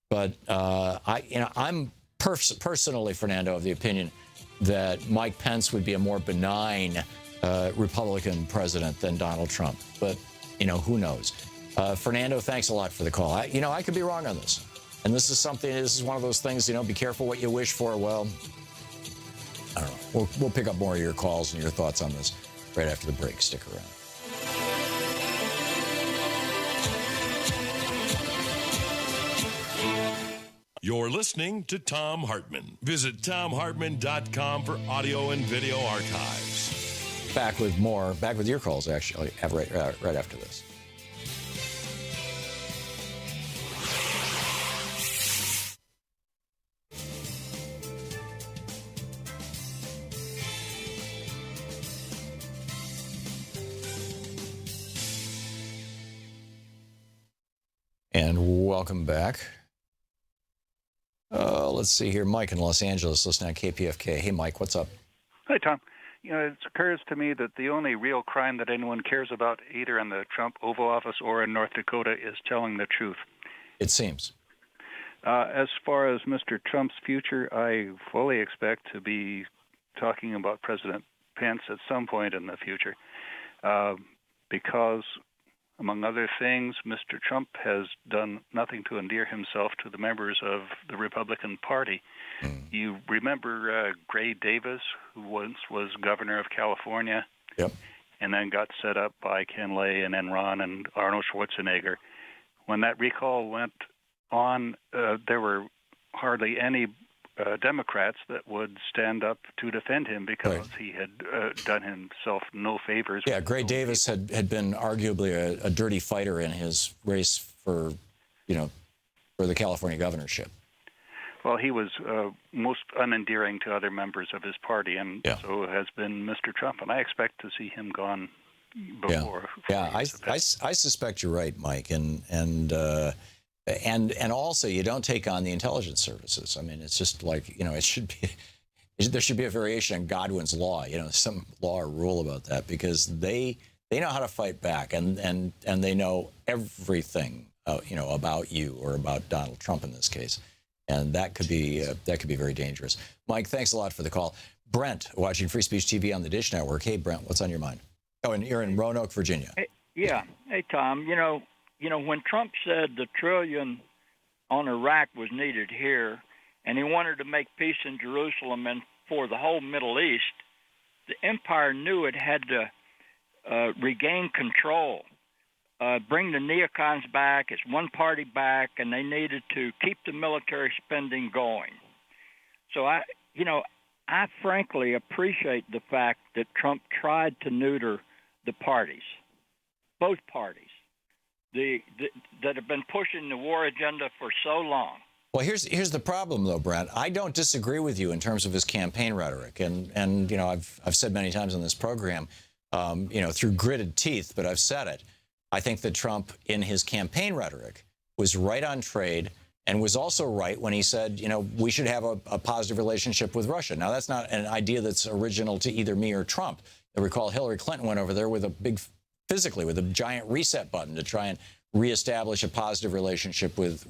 But I'm personally, Fernando, of the opinion that Mike Pence would be a more benign Republican president than Donald Trump. But, you know, who knows? Fernando, thanks a lot for the call. I could be wrong on this. And this is one of those things, you know, be careful what you wish for. Well, I don't know. We'll pick up more of your calls and your thoughts on this right after the break. Stick around. You're listening to Thom Hartmann. Visit thomhartmann.com for audio and video archives. Back with more. Back with your calls, actually, right after this. And welcome back. Let's see here. Mike in Los Angeles, listening on KPFK. Hey, Mike, what's up? Hi, Tom. You know, it occurs to me that the only real crime that anyone cares about, either in the Trump Oval Office or in North Dakota, is telling the truth. It seems. As far as Mr. Trump's future, I fully expect to be talking about President Pence at some point in the future, because, among other things, Mr. Trump has done nothing to endear himself to the members of the Republican Party. You remember Gray Davis, who once was governor of California, yep, and then got set up by Ken Lay and Enron and Arnold Schwarzenegger. When that recall went on, there were hardly any Democrats that would stand up to defend him because he had done himself no favors. Yeah, Gray Davis had been arguably a dirty fighter in his race for the California governorship. Well, he was most unendearing to other members of his party, and so has been Mr. Trump. And I expect to see him gone before. Yeah, I suspect you're right, Mike, and also you don't take on the intelligence services. I mean, it's just like, it should be. There should be a variation on Godwin's law, some law or rule about that, because they know how to fight back, and they know everything, about you or about Donald Trump in this case. And that could be very dangerous. Mike, thanks a lot for the call. Brent, watching Free Speech TV on the Dish Network. Hey, Brent, what's on your mind? Oh, and you're in Roanoke, Virginia. Hey, Tom. When Trump said the $1 trillion on Iraq was needed here, and he wanted to make peace in Jerusalem and for the whole Middle East, the empire knew it had to regain control. Bring the neocons back, it's one party back, and they needed to keep the military spending going. So I frankly appreciate the fact that Trump tried to neuter the parties, both parties, that have been pushing the war agenda for so long. Well, here's the problem, though, Brent. I don't disagree with you in terms of his campaign rhetoric, and I've said many times on this program, through gritted teeth, but I've said it. I think that Trump, in his campaign rhetoric, was right on trade and was also right when he said, we should have a positive relationship with Russia. Now, that's not an idea that's original to either me or Trump. I recall Hillary Clinton went over there with a giant reset button to try and reestablish a positive relationship with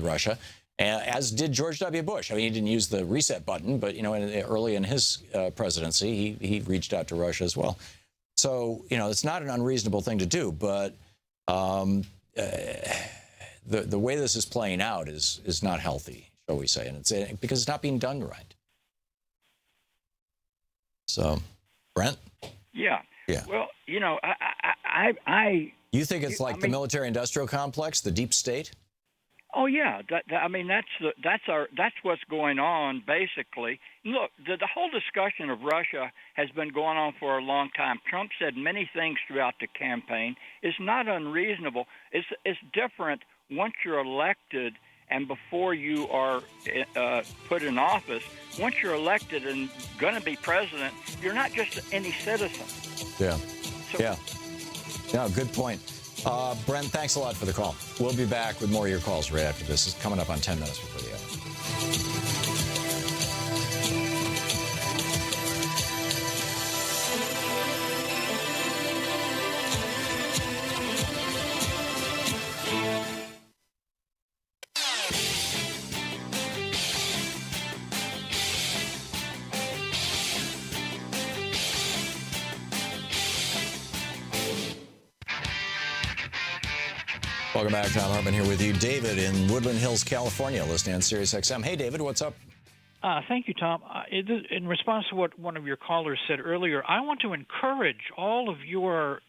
Russia, as did George W. Bush. I mean, he didn't use the reset button, but early in his presidency, he reached out to Russia as well. So, you know, it's not an unreasonable thing to do, but the way this is playing out is not healthy, shall we say, and it's because it's not being done right. So, Brent? Yeah. Yeah. Well, you know, You think it's like the military-industrial complex, the deep state? Oh yeah, I mean that's what's going on basically. Look, the whole discussion of Russia has been going on for a long time. Trump said many things throughout the campaign. It's not unreasonable. It's different once you're elected and before you are put in office. Once you're elected and going to be president, you're not just any citizen. Yeah. Yeah. No, good point. Brent, thanks a lot for the call. We'll be back with more of your calls right after this. It's coming up on 10 minutes before the hour. Welcome back. Thom Hartmann here with you. David in Woodland Hills, California, listening on Sirius XM. Hey, David, what's up? Thank you, Tom. In response to what one of your callers said earlier, I want to encourage all of your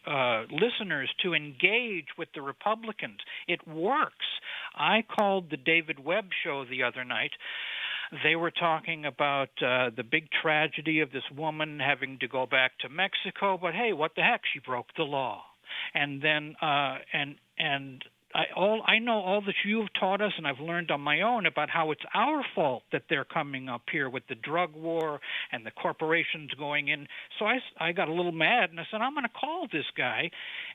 listeners to engage with the Republicans. It works. I called the David Webb show the other night. They were talking about the big tragedy of this woman having to go back to Mexico, but hey, what the heck? She broke the law. And then I know all that you've taught us, and I've learned on my own about how it's our fault that they're coming up here with the drug war and the corporations going in. So I got a little mad, and I said, I'm going to call this guy.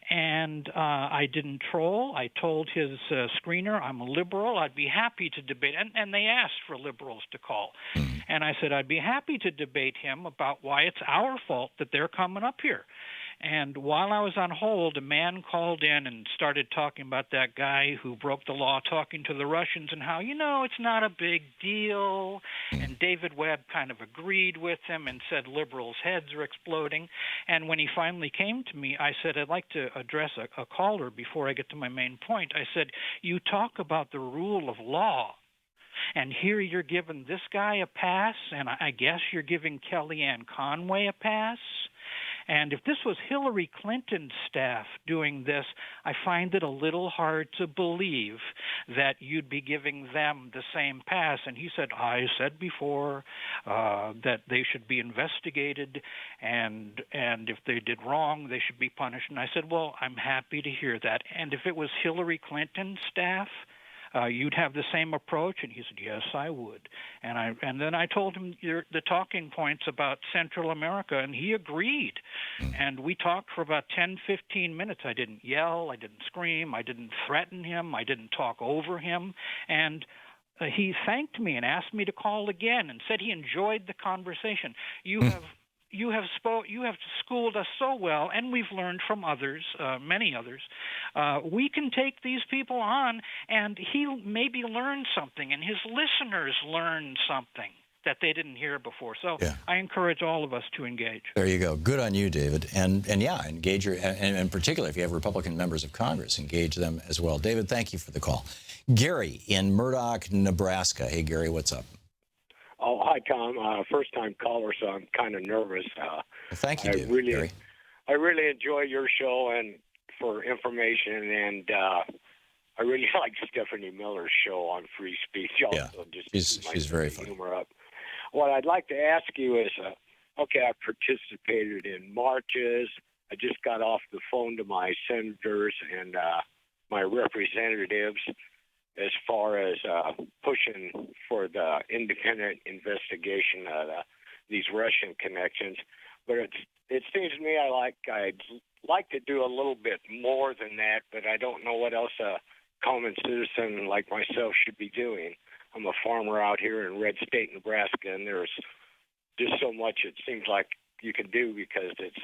And I didn't troll. I told his screener, I'm a liberal. I'd be happy to debate. And they asked for liberals to call. And I said, I'd be happy to debate him about why it's our fault that they're coming up here. And while I was on hold, a man called in and started talking about that guy who broke the law, talking to the Russians and how, it's not a big deal. And David Webb kind of agreed with him and said liberals' heads are exploding. And when he finally came to me, I said, I'd like to address a caller before I get to my main point. I said, you talk about the rule of law. And here you're giving this guy a pass, and I guess you're giving Kellyanne Conway a pass. And if this was Hillary Clinton's staff doing this, I find it a little hard to believe that you'd be giving them the same pass. And he said, I said before that they should be investigated, and if they did wrong, they should be punished. And I said, well, I'm happy to hear that. And if it was Hillary Clinton's staff, you'd have the same approach? And he said, yes, I would. And then I told him the talking points about Central America, and he agreed. And we talked for about 10, 15 minutes. I didn't yell. I didn't scream. I didn't threaten him. I didn't talk over him. And he thanked me and asked me to call again and said he enjoyed the conversation. You have schooled us so well, and we've learned from others, many others. We can take these people on, and he'll maybe learn something, and his listeners learn something that they didn't hear before. So I encourage all of us to engage. There you go. Good on you, David. And yeah, engage and in particular, if you have Republican members of Congress, engage them as well. David, thank you for the call. Gary in Murdoch, Nebraska. Hey, Gary, what's up? Oh, hi, Tom. First-time caller, so I'm kind of nervous. Thank you, Gary. I really enjoy your show and for information, and I really like Stephanie Miller's show on free speech. Also, she's very funny. Humor up. What I'd like to ask you is, okay, I participated in marches. I just got off the phone to my senators and my representatives as far as pushing for the independent investigation of these Russian connections. But it seems to me I'd like to do a little bit more than that, but I don't know what else a common citizen like myself should be doing. I'm a farmer out here in Red State, Nebraska, and there's just so much it seems like you can do because it's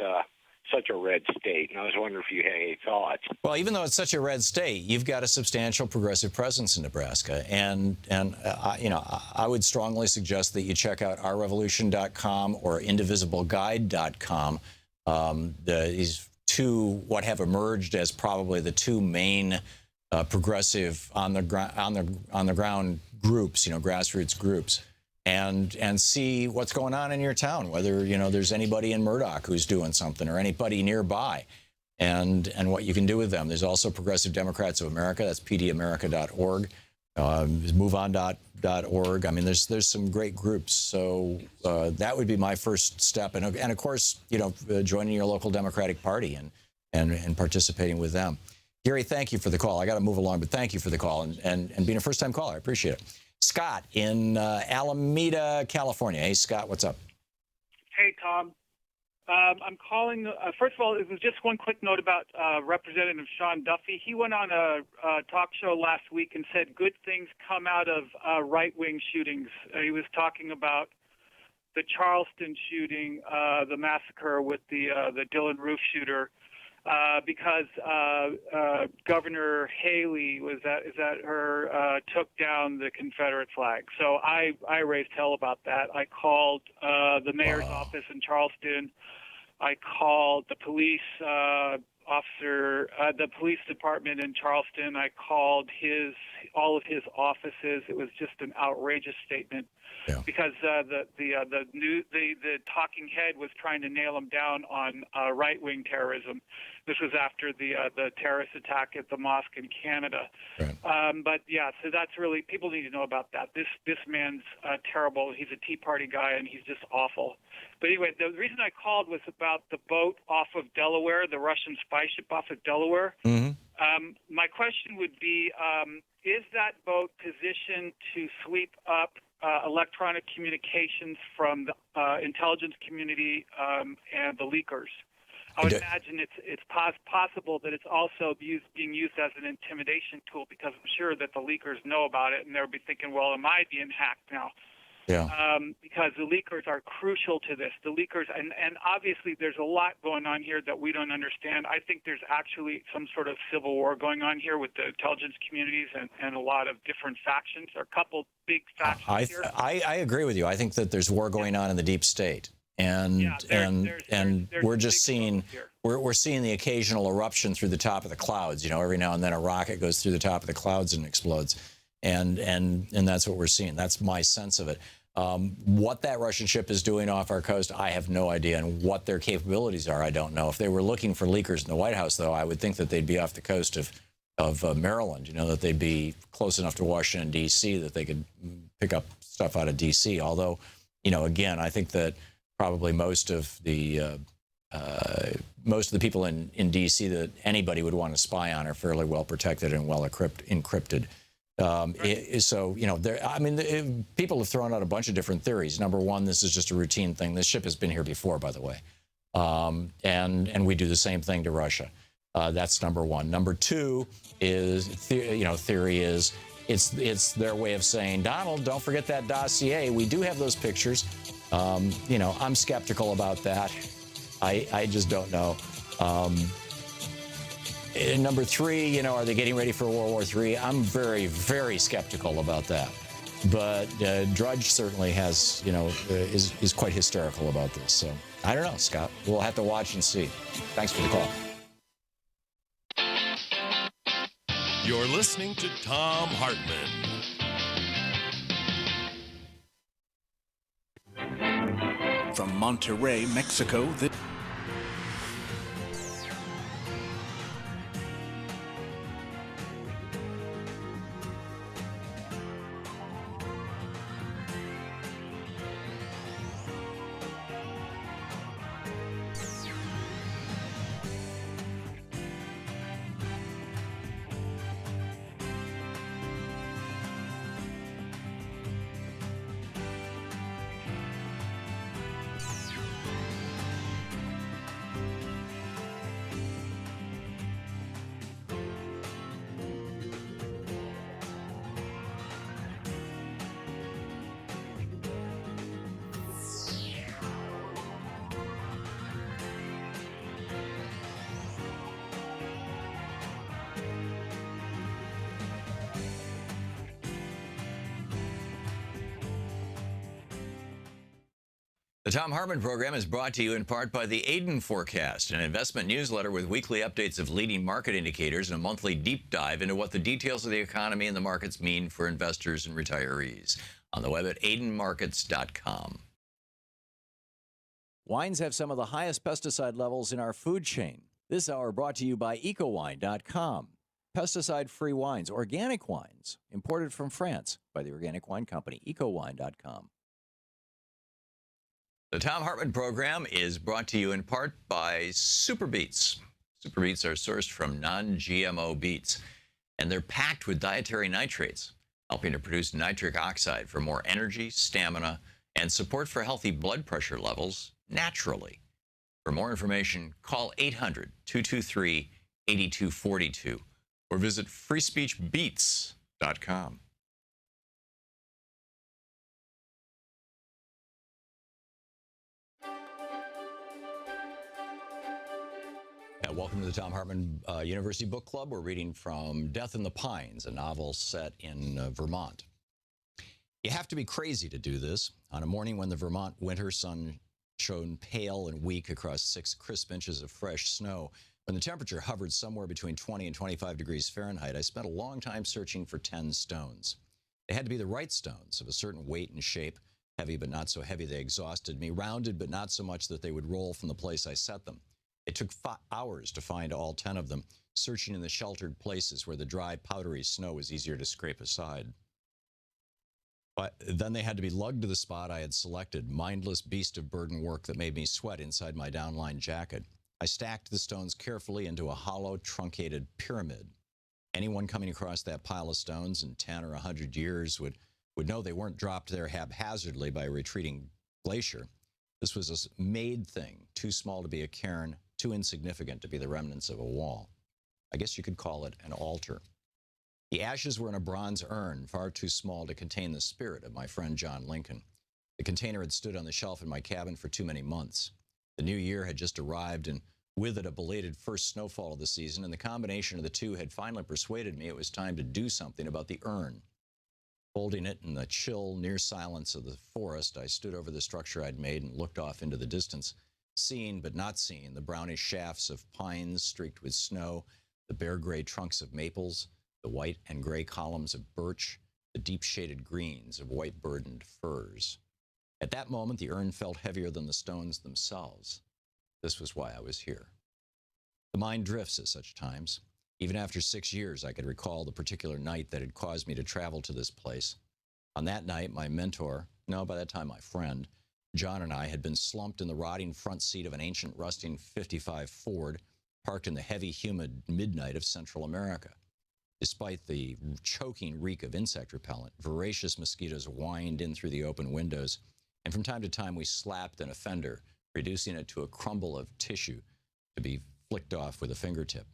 such a red state. And I was wondering if you had any thoughts. Well, even though it's such a red state, you've got a substantial progressive presence in Nebraska. And I would strongly suggest that you check out ourrevolution.com or indivisibleguide.com These two, what have emerged as probably the two main progressive on the ground groups, grassroots groups, and see what's going on in your town, whether there's anybody in Murdoch who's doing something or anybody nearby, and what you can do with them. There's also Progressive Democrats of America. That's pdamerica.org. MoveOn.org. I mean, there's some great groups. So that would be my first step, and of course, joining your local Democratic Party and participating with them. Gary, thank you for the call. I got to move along, but thank you for the call and being a first-time caller. I appreciate it. Scott in Alameda, California. Hey, Scott, what's up? Hey, Tom. I'm calling. First of all, it was just one quick note about Representative Sean Duffy. He went on a talk show last week and said good things come out of right-wing shootings. He was talking about the Charleston shooting, the massacre with the Dylan Roof shooter, because Governor Haley took down the Confederate flag. So I raised hell about that. I called the mayor's office in Charleston. I called the police officer, the police department in Charleston. I called all of his offices. It was just an outrageous statement, because the talking head was trying to nail him down on right-wing terrorism. This was after the terrorist attack at the mosque in Canada. Right. But yeah, so that's really, people need to know about that. This man's terrible. He's a Tea Party guy, and he's just awful. But anyway, the reason I called was about the boat off of Delaware, the Russian spy ship off of Delaware. Mm-hmm. My question would be, is that boat positioned to sweep up electronic communications from the intelligence community and the leakers? I would imagine it's possible that it's also being used as an intimidation tool, because I'm sure that the leakers know about it, and they'll be thinking, well, am I being hacked now? Yeah. Because the leakers are crucial to this. The leakers, and obviously there's a lot going on here that we don't understand. I think there's actually some sort of civil war going on here with the intelligence communities and a lot of different factions. There are a couple big factions here. I agree with you. I think that there's war going on in the deep state. And we're just seeing we're seeing the occasional eruption through the top of the clouds. Every now and then a rocket goes through the top of the clouds and explodes, and that's what we're seeing. That's my sense of it. What that Russian ship is doing off our coast, I have no idea, and what their capabilities are, I don't know. If they were looking for leakers in the White House, though, I would think that they'd be off the coast of Maryland. That they'd be close enough to Washington D.C. that they could pick up stuff out of D.C. Although, again, I think that probably most of the people in D.C. that anybody would want to spy on are fairly well protected and well encrypted. People have thrown out a bunch of different theories. Number one, this is just a routine thing. This ship has been here before, by the way, and we do the same thing to Russia. That's number one. Number two is theory is it's their way of saying, Donald, don't forget that dossier. We do have those pictures. I'm skeptical about that. I just don't know. And number three, are they getting ready for World War III? I'm very, very skeptical about that. But Drudge certainly has, is quite hysterical about this. So I don't know, Scott. We'll have to watch and see. Thanks for the call. You're listening to Thom Hartmann. From Monterrey, Mexico, The Thom Hartmann Program is brought to you in part by the Aiden Forecast, an investment newsletter with weekly updates of leading market indicators and a monthly deep dive into what the details of the economy and the markets mean for investors and retirees. On the web at aidenmarkets.com. Wines have some of the highest pesticide levels in our food chain. This hour brought to you by ecowine.com. Pesticide-free wines, organic wines, imported from France by the Organic Wine Company, ecowine.com. The Thom Hartmann Program is brought to you in part by Super Beets. Super Beets are sourced from non-GMO beets, and they're packed with dietary nitrates, helping to produce nitric oxide for more energy, stamina, and support for healthy blood pressure levels naturally. For more information, call 800-223-8242 or visit freespeechbeets.com. Welcome to the Thom Hartmann University Book Club. We're reading from Death in the Pines, a novel set in Vermont. You have to be crazy to do this. On a morning when the Vermont winter sun shone pale and weak across 6 crisp inches of fresh snow, when the temperature hovered somewhere between 20 and 25 degrees Fahrenheit, I spent a long time searching for 10 stones. They had to be the right stones, of a certain weight and shape, heavy but not so heavy they exhausted me, rounded but not so much that they would roll from the place I set them. It took hours to find all 10 of them, searching in the sheltered places where the dry, powdery snow was easier to scrape aside. But then they had to be lugged to the spot I had selected, mindless beast of burden work that made me sweat inside my downline jacket. I stacked the stones carefully into a hollow, truncated pyramid. Anyone coming across that pile of stones in 10 or 100 years would know they weren't dropped there haphazardly by a retreating glacier. This was a made thing, too small to be a cairn, too insignificant to be the remnants of a wall. I guess you could call it an altar. The ashes were in a bronze urn, far too small to contain the spirit of my friend John Lincoln. The container had stood on the shelf in my cabin for too many months. The new year had just arrived, and with it a belated first snowfall of the season, and the combination of the two had finally persuaded me it was time to do something about the urn. Holding it in the chill, near silence of the forest, I stood over the structure I'd made and looked off into the distance, seeing but not seeing the brownish shafts of pines streaked with snow, the bare gray trunks of maples, the white and gray columns of birch, the deep shaded greens of white burdened firs. At that moment, the urn felt heavier than the stones themselves. This was why I was here. The mind drifts at such times. Even after 6 years, I could recall the particular night that had caused me to travel to this place. On that night, my mentor, no, by that time my friend, John and I had been slumped in the rotting front seat of an ancient rusting 55 Ford parked in the heavy, humid midnight of Central America. Despite the choking reek of insect repellent, voracious mosquitoes whined in through the open windows, and from time to time we slapped an offender, reducing it to a crumble of tissue to be flicked off with a fingertip.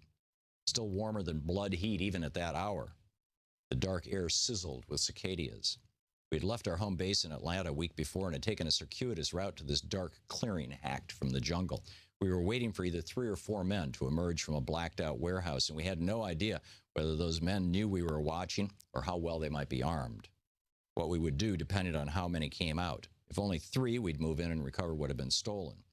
Still warmer than blood heat even at that hour. The dark air sizzled with cicadas. We had left our home base in Atlanta a week before and had taken a circuitous route to this dark clearing hacked from the jungle. We were waiting for either 3 or 4 men to emerge from a blacked-out warehouse, and we had no idea whether those men knew we were watching or how well they might be armed. What we would do depended on how many came out. If only 3, we'd move in and recover what had been stolen.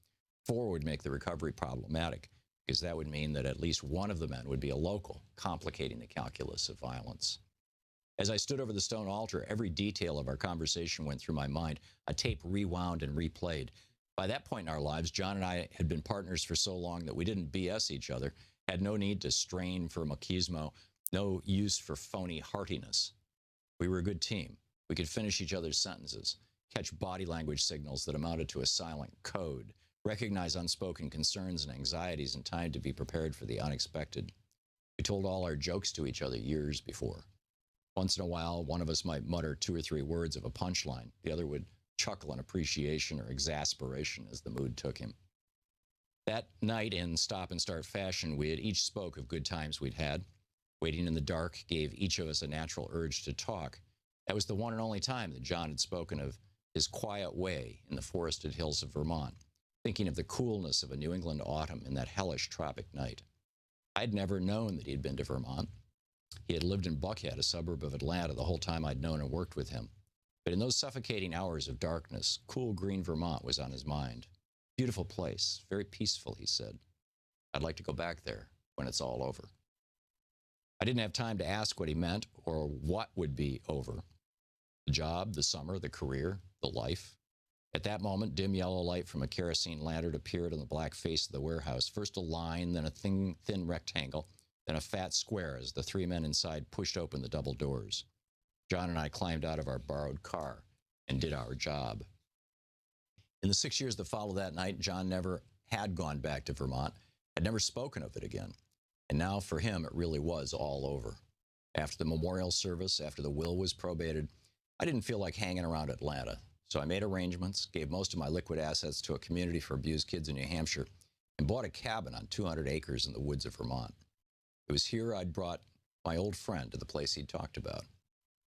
4 would make the recovery problematic, because that would mean that at least one of the men would be a local, complicating the calculus of violence. As I stood over the stone altar, every detail of our conversation went through my mind. A tape rewound and replayed. By that point in our lives, John and I had been partners for so long that we didn't BS each other, had no need to strain for machismo, no use for phony heartiness. We were a good team. We could finish each other's sentences, catch body language signals that amounted to a silent code, recognize unspoken concerns and anxieties in time to be prepared for the unexpected. We told all our jokes to each other years before. Once in a while, one of us might mutter 2 or 3 words of a punchline. The other would chuckle in appreciation or exasperation as the mood took him. That night, in stop-and-start fashion, we had each spoke of good times we'd had. Waiting in the dark gave each of us a natural urge to talk. That was the one and only time that John had spoken of his quiet way in the forested hills of Vermont, thinking of the coolness of a New England autumn in that hellish tropic night. I'd never known that he'd been to Vermont. He had lived in Buckhead, a suburb of Atlanta, the whole time I'd known and worked with him. But in those suffocating hours of darkness, cool green Vermont was on his mind. Beautiful place, very peaceful, he said. I'd like to go back there when it's all over. I didn't have time to ask what he meant or what would be over. The job, the summer, the career, the life. At that moment, dim yellow light from a kerosene lantern appeared on the black face of the warehouse. First a line, then a thin rectangle, then a fat square as the three men inside pushed open the double doors. John and I climbed out of our borrowed car and did our job. In the 6 years that followed that night, John never had gone back to Vermont, had never spoken of it again. And now for him, it really was all over. After the memorial service, after the will was probated, I didn't feel like hanging around Atlanta. So I made arrangements, gave most of my liquid assets to a community for abused kids in New Hampshire, and bought a cabin on 200 acres in the woods of Vermont. It was here I'd brought my old friend to the place he'd talked about.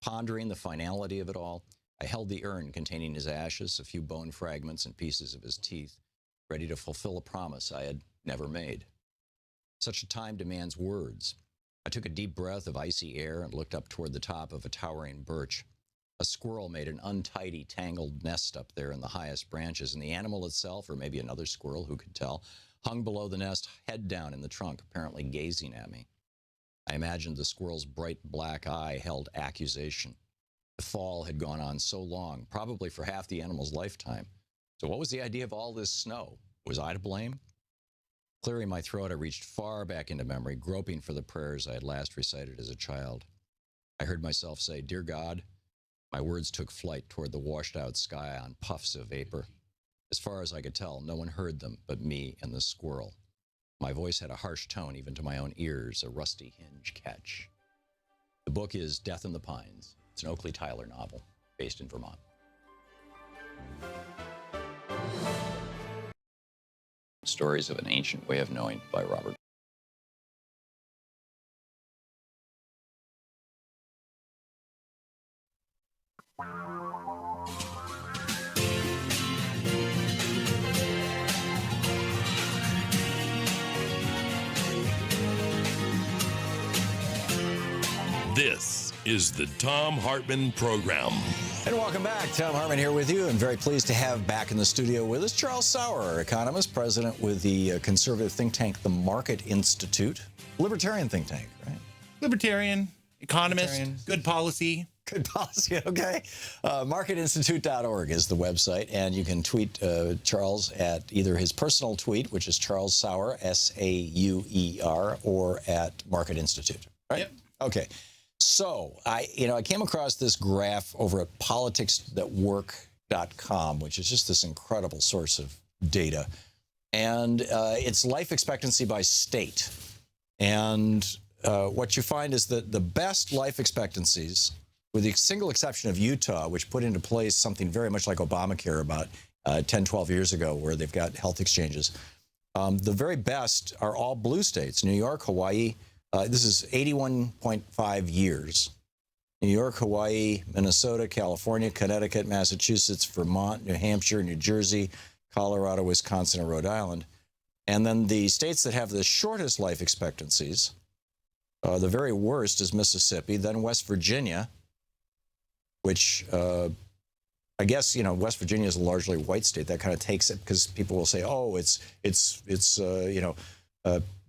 Pondering the finality of it all, I held the urn containing his ashes, a few bone fragments and pieces of his teeth, ready to fulfill a promise I had never made. Such a time demands words. I took a deep breath of icy air and looked up toward the top of a towering birch. A squirrel made an untidy, tangled nest up there in the highest branches, and the animal itself, or maybe another squirrel, who could tell, hung below the nest, head down in the trunk, apparently gazing at me. I imagined the squirrel's bright black eye held accusation. The fall had gone on so long, probably for half the animal's lifetime. So what was the idea of all this snow? Was I to blame? Clearing my throat, I reached far back into memory, groping for the prayers I had last recited as a child. I heard myself say, "Dear God." My words took flight toward the washed-out sky on puffs of vapor. As far as I could tell, no one heard them but me and the squirrel. My voice had a harsh tone even to my own ears, a rusty hinge catch. The book is Death in the Pines. It's an Oakley Tyler novel based in Vermont. Stories of an Ancient Way of Knowing by Robert. This is the Thom Hartmann Program. And welcome back. Thom Hartmann here with you, and very pleased to have back in the studio with us Charles Sauer, economist, president with the conservative think tank, the Market Institute. Libertarian think tank, right? Libertarian, economist, good policy. Good policy, okay. Marketinstitute.org is the website, and you can tweet Charles at either his personal tweet, which is Charles Sauer, S-A-U-E-R, or at Market Institute, right? Yep. Okay. So I came across this graph over at politics.work.com, which is just this incredible source of data. And it's life expectancy by state. And what you find is that the best life expectancies, with the single exception of Utah, which put into place something very much like Obamacare about 10, 12 years ago, where they've got health exchanges, the very best are all blue states, New York, Hawaii. This is 81.5 years. New York, Hawaii, Minnesota, California, Connecticut, Massachusetts, Vermont, New Hampshire, New Jersey, Colorado, Wisconsin, and Rhode Island. And then the states that have the shortest life expectancies, the very worst is Mississippi, then West Virginia, which I guess, West Virginia is a largely white state. That kind of takes it because people will say, oh, it's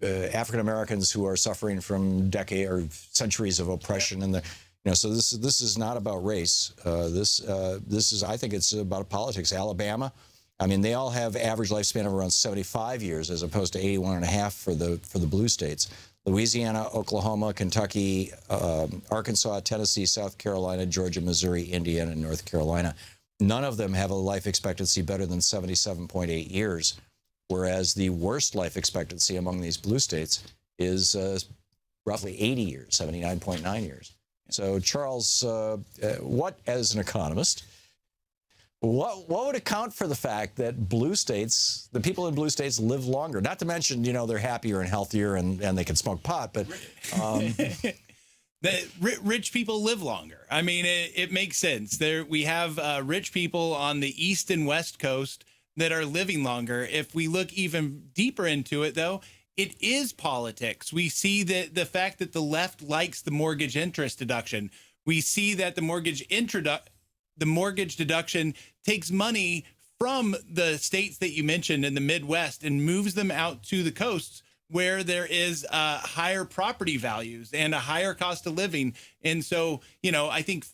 African Americans who are suffering from decades or centuries of oppression, and so this is not about race. This is, I think, it's about politics. Alabama, I mean, they all have average lifespan of around 75 years, as opposed to 81.5 for the blue states. Louisiana, Oklahoma, Kentucky, Arkansas, Tennessee, South Carolina, Georgia, Missouri, Indiana, and North Carolina. None of them have a life expectancy better than 77.8 years. Whereas the worst life expectancy among these blue states is roughly 80 years, 79.9 years. So, Charles, what, as an economist, what would account for the fact that blue states, the people in blue states live longer? Not to mention, they're happier and healthier and they can smoke pot, but... Rich people live longer. I mean, it makes sense. We have rich people on the East and West Coast that are living longer. If we look even deeper into it, though, it is politics. We see that the fact that the left likes the mortgage interest deduction. We see that the mortgage the mortgage deduction takes money from the states that you mentioned in the Midwest and moves them out to the coasts where there is higher property values and a higher cost of living. And so, you know, I think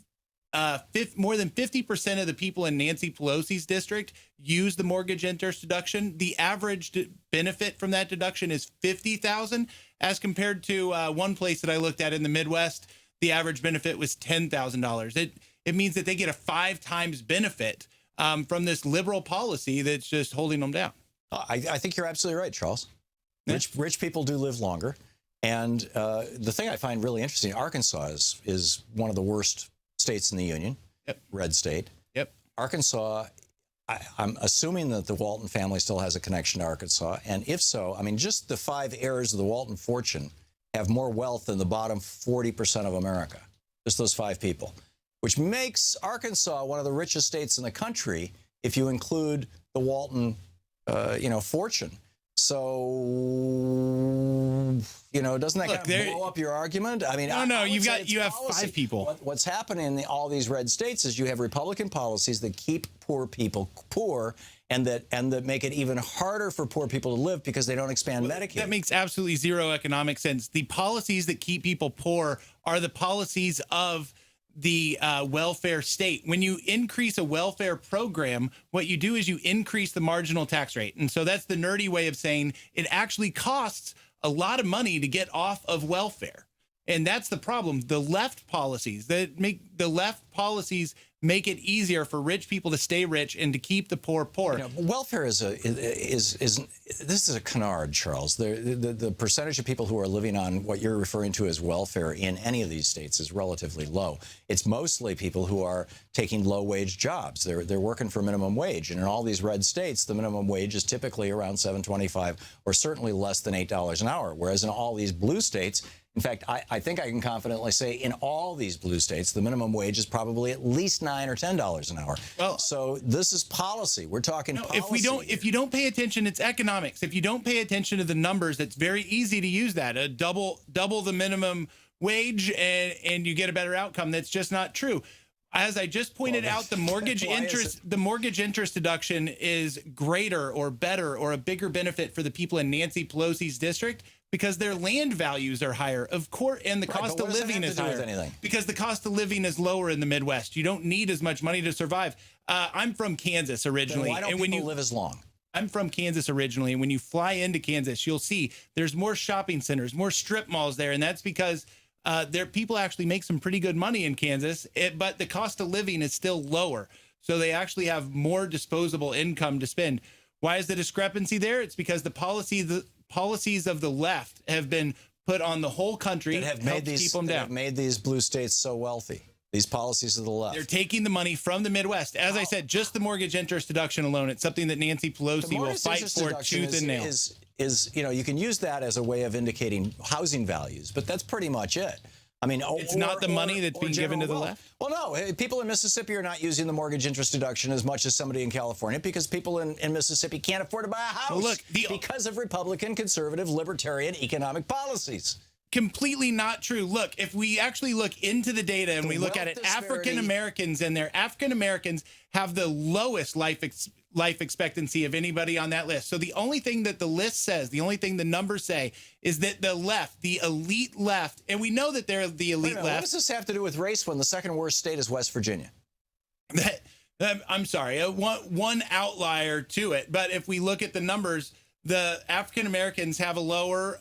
more than 50% of the people in Nancy Pelosi's district use the mortgage interest deduction. The average benefit from that deduction is $50,000, as compared to one place that I looked at in the Midwest, the average benefit was $10,000. It means that they get a 5 times benefit from this liberal policy that's just holding them down. I think you're absolutely right, Charles. Yeah. Rich people do live longer. And the thing I find really interesting, Arkansas is one of the worst states in the union. Yep. Red state. Yep. Arkansas, I'm assuming that the Walton family still has a connection to Arkansas. And if so, I mean, just the 5 heirs of the Walton fortune have more wealth than the bottom 40% of America. Just those 5 people, which makes Arkansas one of the richest states in the country if you include the Walton, fortune. So, doesn't that kind of blow up your argument? I mean, no, you have 5 people. What's happening in all these red states is you have Republican policies that keep poor people poor, and that make it even harder for poor people to live because they don't expand Medicaid. That makes absolutely zero economic sense. The policies that keep people poor are the policies of the welfare state. When you increase a welfare program, what you do is you increase the marginal tax rate. And so that's the nerdy way of saying it actually costs a lot of money to get off of welfare. And that's the problem. The left policies make it easier for rich people to stay rich and to keep the poor poor. Welfare is a canard, Charles. The percentage of people who are living on what you're referring to as welfare in any of these states is relatively low. It's mostly people who are taking low-wage jobs. They're working for minimum wage, and in all these red states, the minimum wage is typically around $7.25 or certainly less than $8 an hour. Whereas in all these blue states, in fact, I think I can confidently say in all these blue states, the minimum wage is probably at least $9 or $10 an hour. Well, so this is policy. We're talking policy. If you don't pay attention, it's economics. If you don't pay attention to the numbers, it's very easy to use that. Double the minimum wage and you get a better outcome. That's just not true. As I just pointed out, the mortgage interest deduction is greater or better or a bigger benefit for the people in Nancy Pelosi's district because their land values are higher, of course, and the cost of living is higher. Because the cost of living is lower in the Midwest. You don't need as much money to survive. I'm from Kansas originally. Then why don't people live as long? I'm from Kansas originally, and when you fly into Kansas, you'll see there's more shopping centers, more strip malls there, and that's because people actually make some pretty good money in Kansas, but the cost of living is still lower. So they actually have more disposable income to spend. Why is the discrepancy there? It's because the policies of the left have been put on the whole country that have made these blue states so wealthy. These policies of the left. They're taking the money from the Midwest. As I said, just the mortgage interest deduction alone, it's something that Nancy Pelosi will fight for tooth and nail. You can use that as a way of indicating housing values, but that's pretty much it. I mean, it's not the money that's being given to the left? Well, no. People in Mississippi are not using the mortgage interest deduction as much as somebody in California because people in Mississippi can't afford to buy a house because of Republican, conservative, libertarian economic policies. Completely not true. Look, if we actually look into the data and we look at it, African Americans have the lowest life expectancy of anybody on that list. So the only thing that the list says, the only thing the numbers say is that the left, the elite left, and we know that they're the elite left. What does this have to do with race when the second worst state is West Virginia? I'm sorry, one outlier to it. But if we look at the numbers, the African Americans have a lower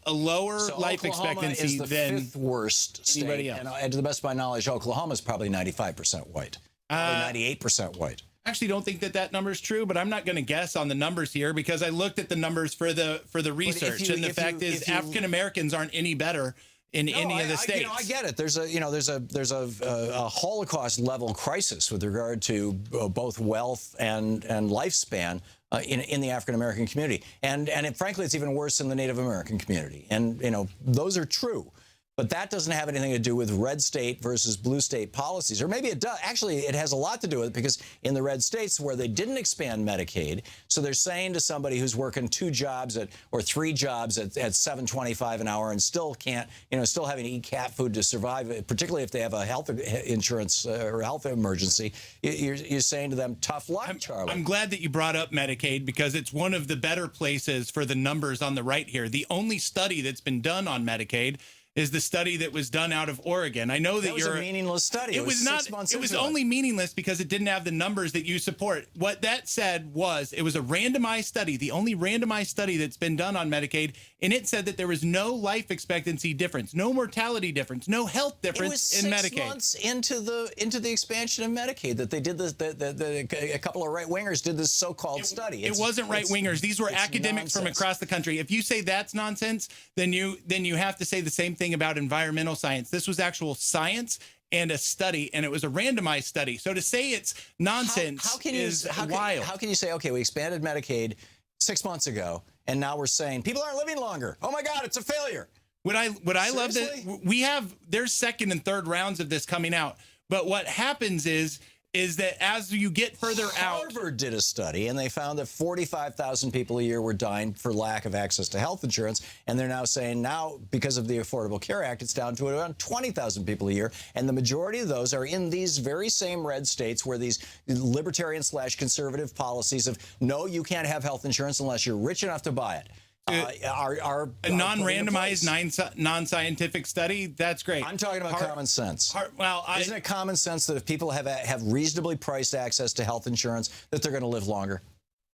life expectancy than fifth worst state. And to the best of my knowledge, Oklahoma is probably 95% white, probably 98% white. I actually don't think that number is true, but I'm not going to guess on the numbers here because I looked at the numbers for the research, and the fact is African Americans aren't any better in any of the states. I get it. There's a Holocaust level crisis with regard to both wealth and lifespan in the African American community, and frankly, it's even worse in the Native American community. And those are true. But that doesn't have anything to do with red state versus blue state policies. Or maybe it does. Actually, it has a lot to do with it, because in the red states where they didn't expand Medicaid, so they're saying to somebody who's working 2 jobs or 3 jobs at $7.25 an hour and still can't, still having to eat cat food to survive, particularly if they have a health insurance or health emergency, you're saying to them, tough luck, Charlie. I'm glad that you brought up Medicaid, because it's one of the better places for the numbers on the right here. The only study that's been done on Medicaid is the study that was done out of Oregon. I know that was a meaningless study. It was not. 6 months It was into only meaningless because it didn't have the numbers that you support. What that said was it was a randomized study, the only randomized study that's been done on Medicaid, and it said that there was no life expectancy difference, no mortality difference, no health difference in Medicaid. It was 6 months into the expansion of Medicaid that they did this. A couple of right wingers did this so-called study. It wasn't right wingers. These were academics from across the country. If you say that's nonsense, then you have to say the same thing about environmental science. This was actual science and a study, and it was a randomized study. So to say it's nonsense is wild. How can you say, okay, we expanded Medicaid 6 months ago, and now we're saying people aren't living longer? Oh my God, it's a failure. What I love that there's second and third rounds of this coming out, but what happens is that as you get further out... Harvard did a study, and they found that 45,000 people a year were dying for lack of access to health insurance, and they're now saying because of the Affordable Care Act, it's down to around 20,000 people a year, and the majority of those are in these very same red states where these libertarian/conservative policies of, no, you can't have health insurance unless you're rich enough to buy it. A non-randomized, non-scientific study, that's great. I'm talking about common sense. Isn't it common sense that if people have reasonably priced access to health insurance, that they're going to live longer?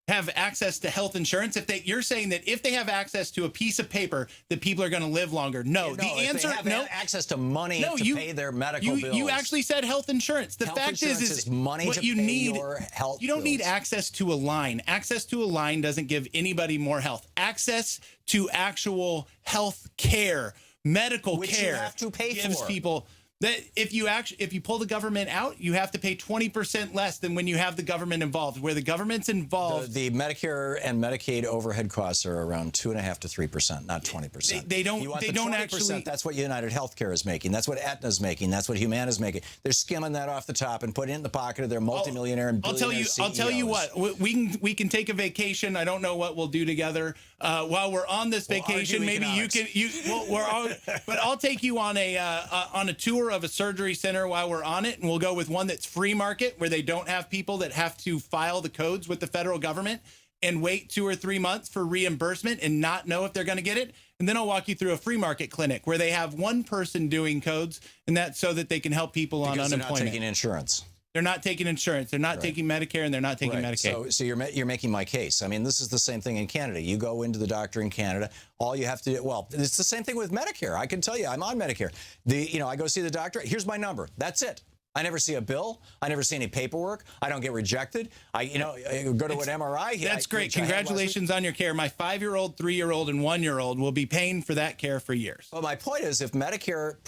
Have access to health insurance? You're saying that if they have access to a piece of paper, that people are going to live longer. No, the answer, if they have access to money to pay their medical bills. You actually said health insurance. The fact is money what to you pay need. Your health you don't need bills. access to a line. Access to a line doesn't give anybody more health. Access to actual health care, medical Which care, you have to pay gives for. people. That if you pull the government out, you have to pay 20% less than when you have the government involved. Where the government's involved, the Medicare and Medicaid overhead costs are around 2.5% to 3%, not 20%. They don't. They don't 20%, actually. That's what United Healthcare is making. That's what Aetna's making. That's what Humana's making. They're skimming that off the top and putting it in the pocket of their multimillionaire and billionaire CEOs. I'll tell you what. We can take a vacation. I don't know what we'll do together while we're on this vacation. Maybe economics. But I'll take you on a tour of a surgery center while we're on it, and we'll go with one that's free market, where they don't have people that have to file the codes with the federal government and wait 2 or 3 months for reimbursement and not know if they're going to get it. And then I'll walk you through a free market clinic where they have one person doing codes, and that's so that they can help people on unemployment. They're not taking insurance. They're not taking insurance. They're not taking Medicare, and they're not taking Medicaid. So you're making my case. I mean, this is the same thing in Canada. You go into the doctor in Canada, all you have to do, well, it's the same thing with Medicare. I can tell you, I'm on Medicare. I go see the doctor. Here's my number. That's it. I never see a bill. I never see any paperwork. I don't get rejected. I go to an MRI. That's great. Congratulations on your care. My 5-year-old, 3-year-old, and 1-year-old will be paying for that care for years. Well, my point is, if Medicare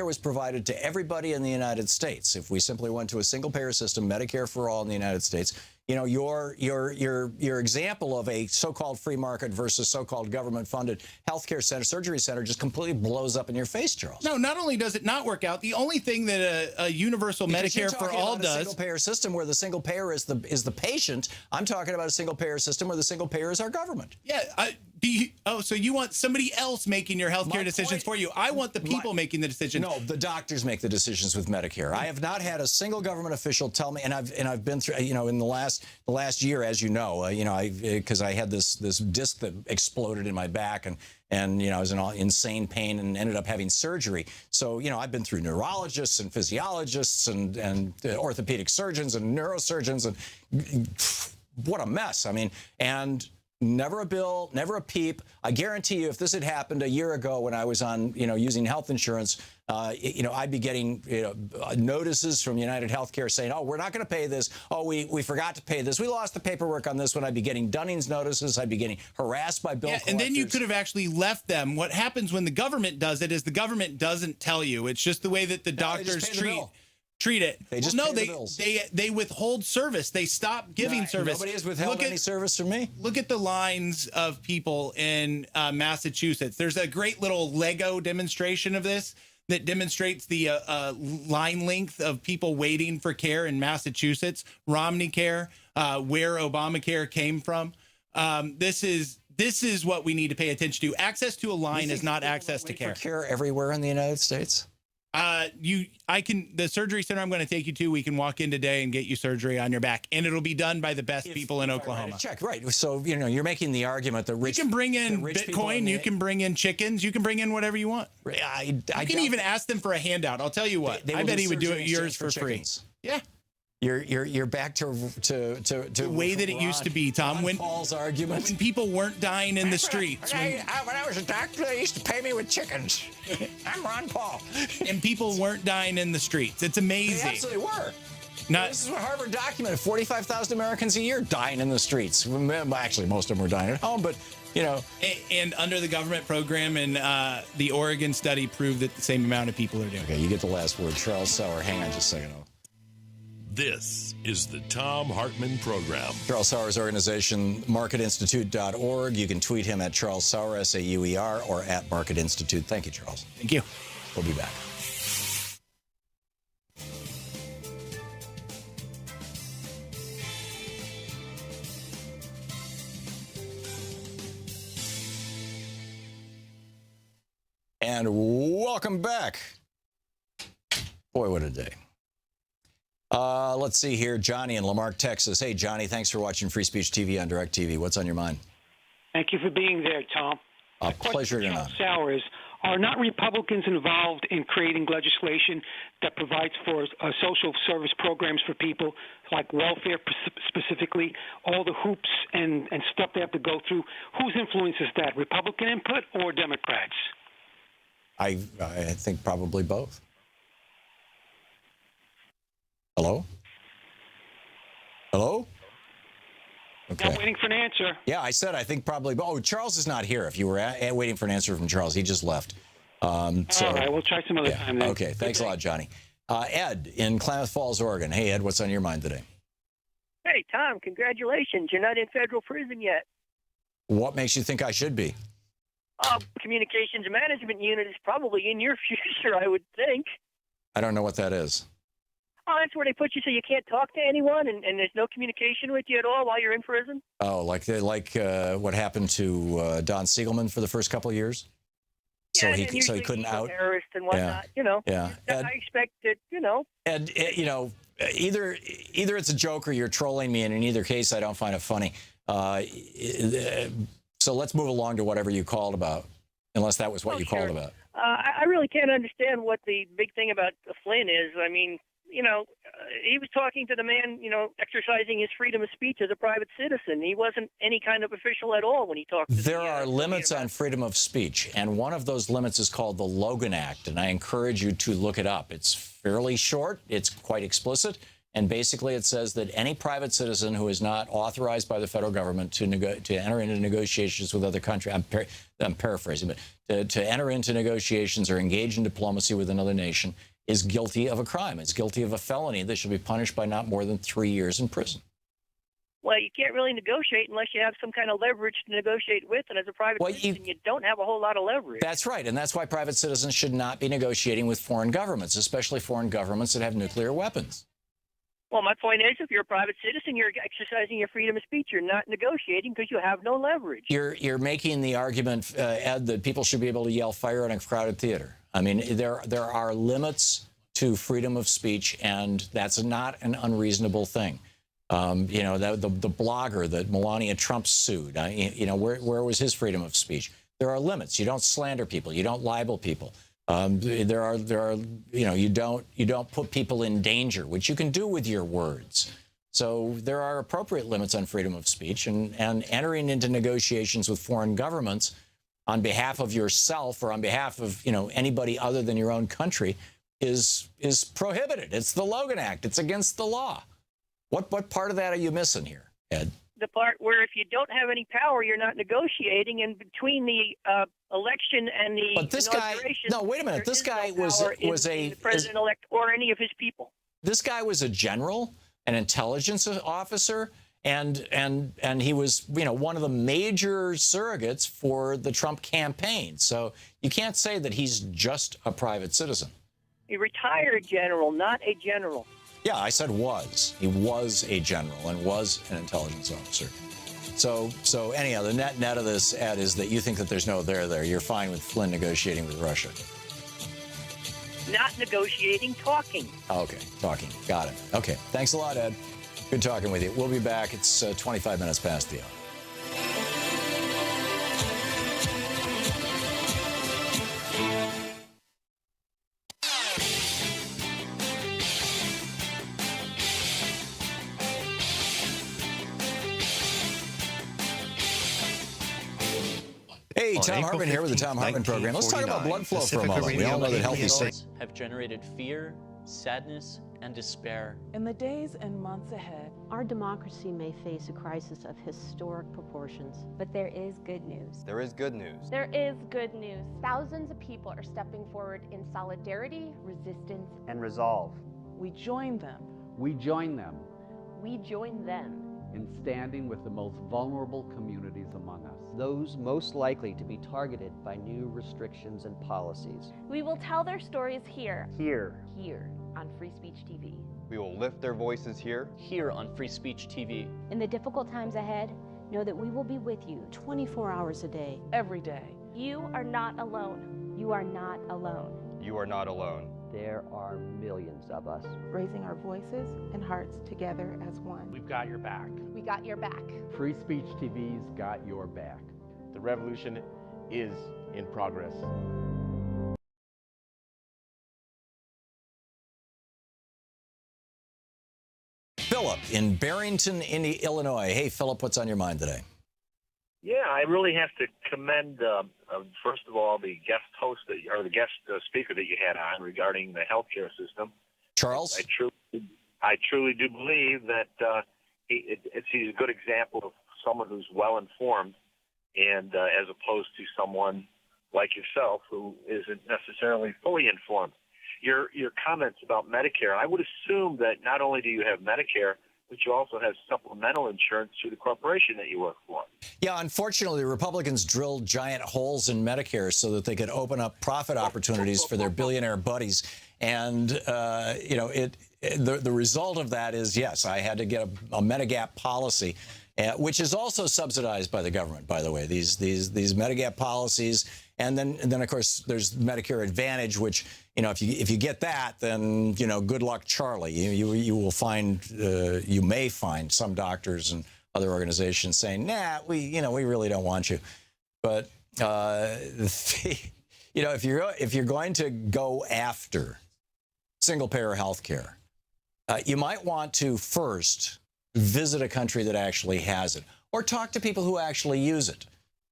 was provided to everybody in the United States, if we simply went to a single-payer system, Medicare for all in the United States, your example of a so-called free market versus so-called government-funded healthcare center, surgery center, just completely blows up in your face, Charles. No, not only does it not work out, the only thing that a universal Medicare for all does. A single-payer system where the single payer is the patient. I'm talking about a single-payer system where the single payer is our government. Yeah. So you want somebody else making your healthcare decisions for you? I want the people making the decisions. No, the doctors make the decisions with Medicare. I have not had a single government official tell me, and I've been through, in the last year, as you know, because I had this disc that exploded in my back, and I was in insane pain and ended up having surgery. So I've been through neurologists and physiologists and orthopedic surgeons and neurosurgeons, and what a mess. I mean, and never a bill, never a peep. I guarantee you, if this had happened a year ago when I was on, using health insurance, I'd be getting, notices from United Healthcare saying, oh, we're not going to pay this. Oh, we forgot to pay this. We lost the paperwork on this one. I'd be getting Dunning's notices. I'd be getting harassed by bill collectors. And then you could have actually left them. What happens when the government does it is the government doesn't tell you. It's just the way that the doctors treat. treat it. They just no, pay the bills. they withhold service. They stop giving service. Nobody has withheld any service from me. Look at the lines of people in Massachusetts. There's a great little Lego demonstration of this that demonstrates the line length of people waiting for care in Massachusetts. Romney Care, where Obamacare came from. This is what we need to pay attention to. Access to a line is not access to care. Care everywhere in the United States. The surgery center I'm going to take you to, we can walk in today and get you surgery on your back, and it'll be done by the best people in Oklahoma. Check, right. So, you're making the argument that you can bring in Bitcoin, you can bring in chickens, you can bring in whatever you want. You can even ask them for a handout. I'll tell you what, I bet he would do it yours for free. Yeah. You're back to the way that it used to be, Tom. When Paul's argument, when people weren't dying in the streets. When I was a doctor, they used to pay me with chickens. I'm Ron Paul. And people weren't dying in the streets. It's amazing. They absolutely were. This is what Harvard documented. 45,000 Americans a year dying in the streets. Actually, most of them were dying at home, but And under the government program, and the Oregon study proved that the same amount of people are doing. Okay, you get the last word. Charles Sauer, hang on just a second. This is the Thom Hartmann Program. Charles Sauer's organization, marketinstitute.org. You can tweet him at Charles Sauer, Sauer, or at Market Institute. Thank you, Charles. Thank you. We'll be back. And welcome back. Boy, what a day. Let's see here. Johnny in Lamarck, Texas. Hey, Johnny, thanks for watching Free Speech TV on DirecTV. What's on your mind? Thank you for being there, Tom. A pleasure to know. Sours, are not Republicans involved in creating legislation that provides for social service programs for people, like welfare specifically, all the hoops and stuff they have to go through? Whose influence is that, Republican input or Democrats? I think probably both. Hello? Hello? Okay. I'm waiting for an answer. Yeah, I said I think probably. Oh, Charles is not here. If you were waiting for an answer from Charles, he just left. All right, we'll try some other time then. Okay, thanks a lot, Johnny. Ed in Klamath Falls, Oregon. Hey, Ed, what's on your mind today? Hey, Tom, congratulations. You're not in federal prison yet. What makes you think I should be? Communications management unit is probably in your future, I would think. I don't know what that is. Oh, that's where they put you so you can't talk to anyone and there's no communication with you at all while you're in prison? Oh, like what happened to Don Siegelman for the first couple of years? Yeah, so he couldn't out terrorist and whatnot. Yeah. Ed, I expect that. Ed, either it's a joke or you're trolling me, and in either case, I don't find it funny. So let's move along to whatever you called about, unless that was what you called about. I really can't understand what the big thing about Flynn is. I mean, he was talking to the man, exercising his freedom of speech as a private citizen. He wasn't any kind of official at all when he talked to There are limits on freedom of speech, and one of those limits is called the Logan Act, and I encourage you to look it up. It's fairly short. It's quite explicit, and basically it says that any private citizen who is not authorized by the federal government to enter into negotiations with other countries, I'm paraphrasing, but to enter into negotiations or engage in diplomacy with another nation is guilty of a crime. It's guilty of a felony that should be punished by not more than 3 years in prison. Well, you can't really negotiate unless you have some kind of leverage to negotiate with, and as a private citizen, you don't have a whole lot of leverage. That's right, and that's why private citizens should not be negotiating with foreign governments, especially foreign governments that have nuclear weapons. Well, my point is, if you're a private citizen, you're exercising your freedom of speech. You're not negotiating because you have no leverage. You're making the argument, Ed, that people should be able to yell fire in a crowded theater. I mean, there are limits to freedom of speech, and that's not an unreasonable thing. The blogger that Melania Trump sued, where was his freedom of speech? There are limits. You don't slander people. You don't libel people. You don't put people in danger, which you can do with your words. So there are appropriate limits on freedom of speech, and entering into negotiations with foreign governments on behalf of yourself or on behalf of anybody other than your own country is prohibited. It's the Logan Act. It's against the law. What part of that are you missing here, Ed? The part where if you don't have any power, you're not negotiating, and between the election and the but this guy, no, wait a minute. This guy was the president-elect or any of his people. This guy was a general, an intelligence officer, and he was, one of the major surrogates for the Trump campaign. So you can't say that he's just a private citizen. A retired general, not a general. Yeah, I said was. He was a general and was an intelligence officer. So anyhow, the net of this, Ed, is that you think that there's no there. You're fine with Flynn negotiating with Russia. Not negotiating, talking. Okay, talking. Got it. Okay, thanks a lot, Ed. Good talking with you. We'll be back. It's 25 minutes past the hour. Hey, Thom Hartmann here with the Thom Hartmann Program. Let's talk about blood flow for a moment. We all know that healthy cells have generated fear, sadness, and despair. In the days and months ahead, our democracy may face a crisis of historic proportions. But there is good news. There is good news. There is good news. Thousands of people are stepping forward in solidarity, resistance, and resolve. We join them. We join them. We join them in standing with the most vulnerable communities among us. Those most likely to be targeted by new restrictions and policies. We will tell their stories here. Here on Free Speech TV. We will lift their voices here on Free Speech TV. In the difficult times ahead, know that we will be with you 24 hours a day, every day. You are not alone. You are not alone. You are not alone. There are millions of us raising our voices and hearts together as one. We've got your back. We got your back. Free Speech TV's got your back. The revolution is in progress. Philip in Barrington, Illinois. Hey, Philip, what's on your mind today? Yeah, I really have to commend, first of all, the guest host or the guest speaker that you had on regarding the healthcare system. Charles? I truly do believe that he's a good example of someone who's well informed, and as opposed to someone like yourself who isn't necessarily fully informed. Your comments about Medicare, I would assume that not only do you have Medicare, but you also have supplemental insurance through the corporation that you work for. Yeah, unfortunately, Republicans drilled giant holes in Medicare so that they could open up profit opportunities for their billionaire buddies. And, the result of that is, yes, I had to get a Medigap policy, which is also subsidized by the government, by the way, these Medigap policies. And then, of course, there's Medicare Advantage, which, if you get that, then, good luck, Charlie. You will find, you may find some doctors and other organizations saying, nah, we really don't want you. But, if you're going to go after single-payer health care, you might want to first visit a country that actually has it, or talk to people who actually use it.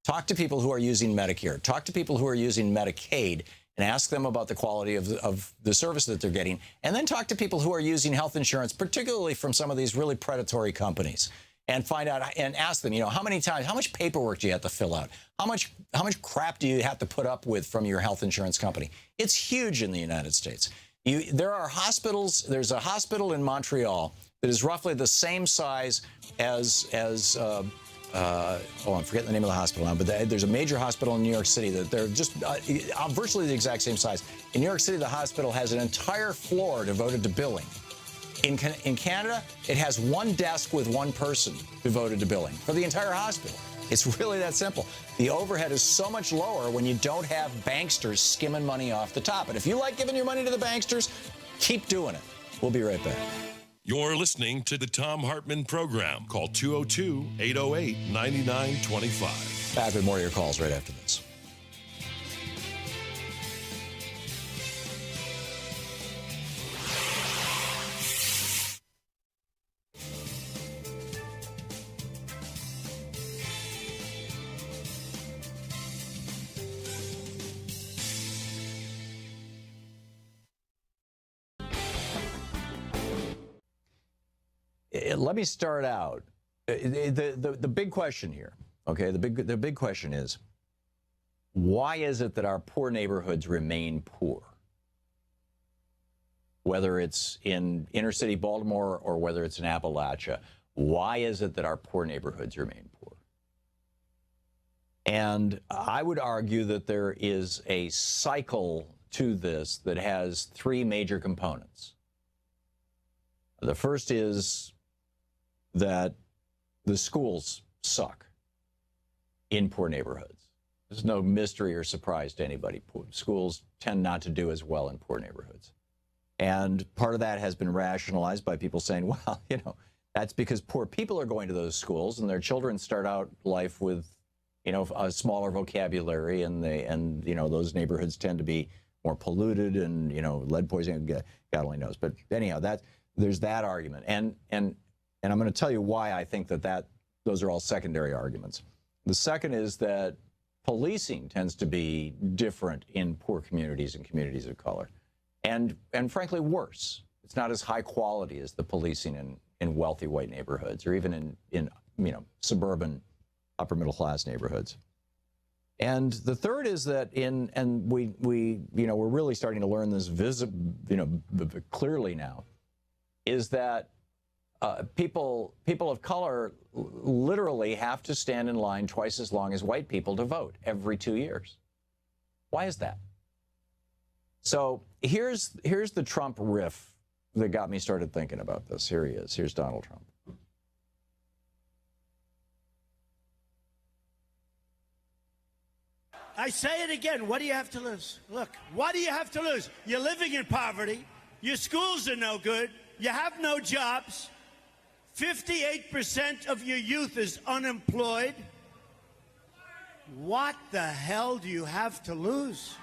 Talk to people who are using Medicare. Talk to people who are using Medicaid and ask them about the quality of the service that they're getting. And then talk to people who are using health insurance, particularly from some of these really predatory companies, and find out and ask them, how much paperwork do you have to fill out? How much crap do you have to put up with from your health insurance company? It's huge in the United States. There are hospitals. There's a hospital in Montreal that is roughly the same size as I'm forgetting the name of the hospital now, but there's a major hospital in New York City that they're just virtually the exact same size. In New York City, the hospital has an entire floor devoted to billing. In Canada, it has one desk with one person devoted to billing for the entire hospital. It's really that simple. The overhead is so much lower when you don't have banksters skimming money off the top. And if you like giving your money to the banksters, keep doing it. We'll be right back. You're listening to the Thom Hartmann Program. Call 202-808-9925. Back with more of your calls right after this. Let me start out. The big question here, okay, the big question is, why is it that our poor neighborhoods remain poor? whether it's in inner city Baltimore or whether it's in Appalachia. Why is it that our poor neighborhoods remain poor? And I would argue that there is a cycle to this that has three major components. The first is that the schools suck in poor neighborhoods. There's no mystery or surprise to anybody. Schools tend not to do as well in poor neighborhoods. And part of that has been rationalized by people saying, well, you know, that's because poor people are going to those schools and their children start out life with, you know, a smaller vocabulary, and you know, those neighborhoods tend to be more polluted and, you know, lead poisoning, God only knows. But anyhow, there's that argument. And I'm going to tell you why I think that those are all secondary arguments. The second is that policing tends to be different in poor communities and communities of color, and frankly worse. It's not as high quality as the policing in wealthy white neighborhoods, or even in you know, suburban upper middle class neighborhoods. And the third is that we you know, we're really starting to learn this clearly now, is that people of color literally have to stand in line twice as long as white people to vote every 2 years. Why is that? So here's the Trump riff that got me started thinking about this. Here he is. Here's Donald Trump. I say it again. What do you have to lose? Look, what do you have to lose? You're living in poverty. Your schools are no good. You have no jobs. 58% of your youth is unemployed. What the hell do you have to lose?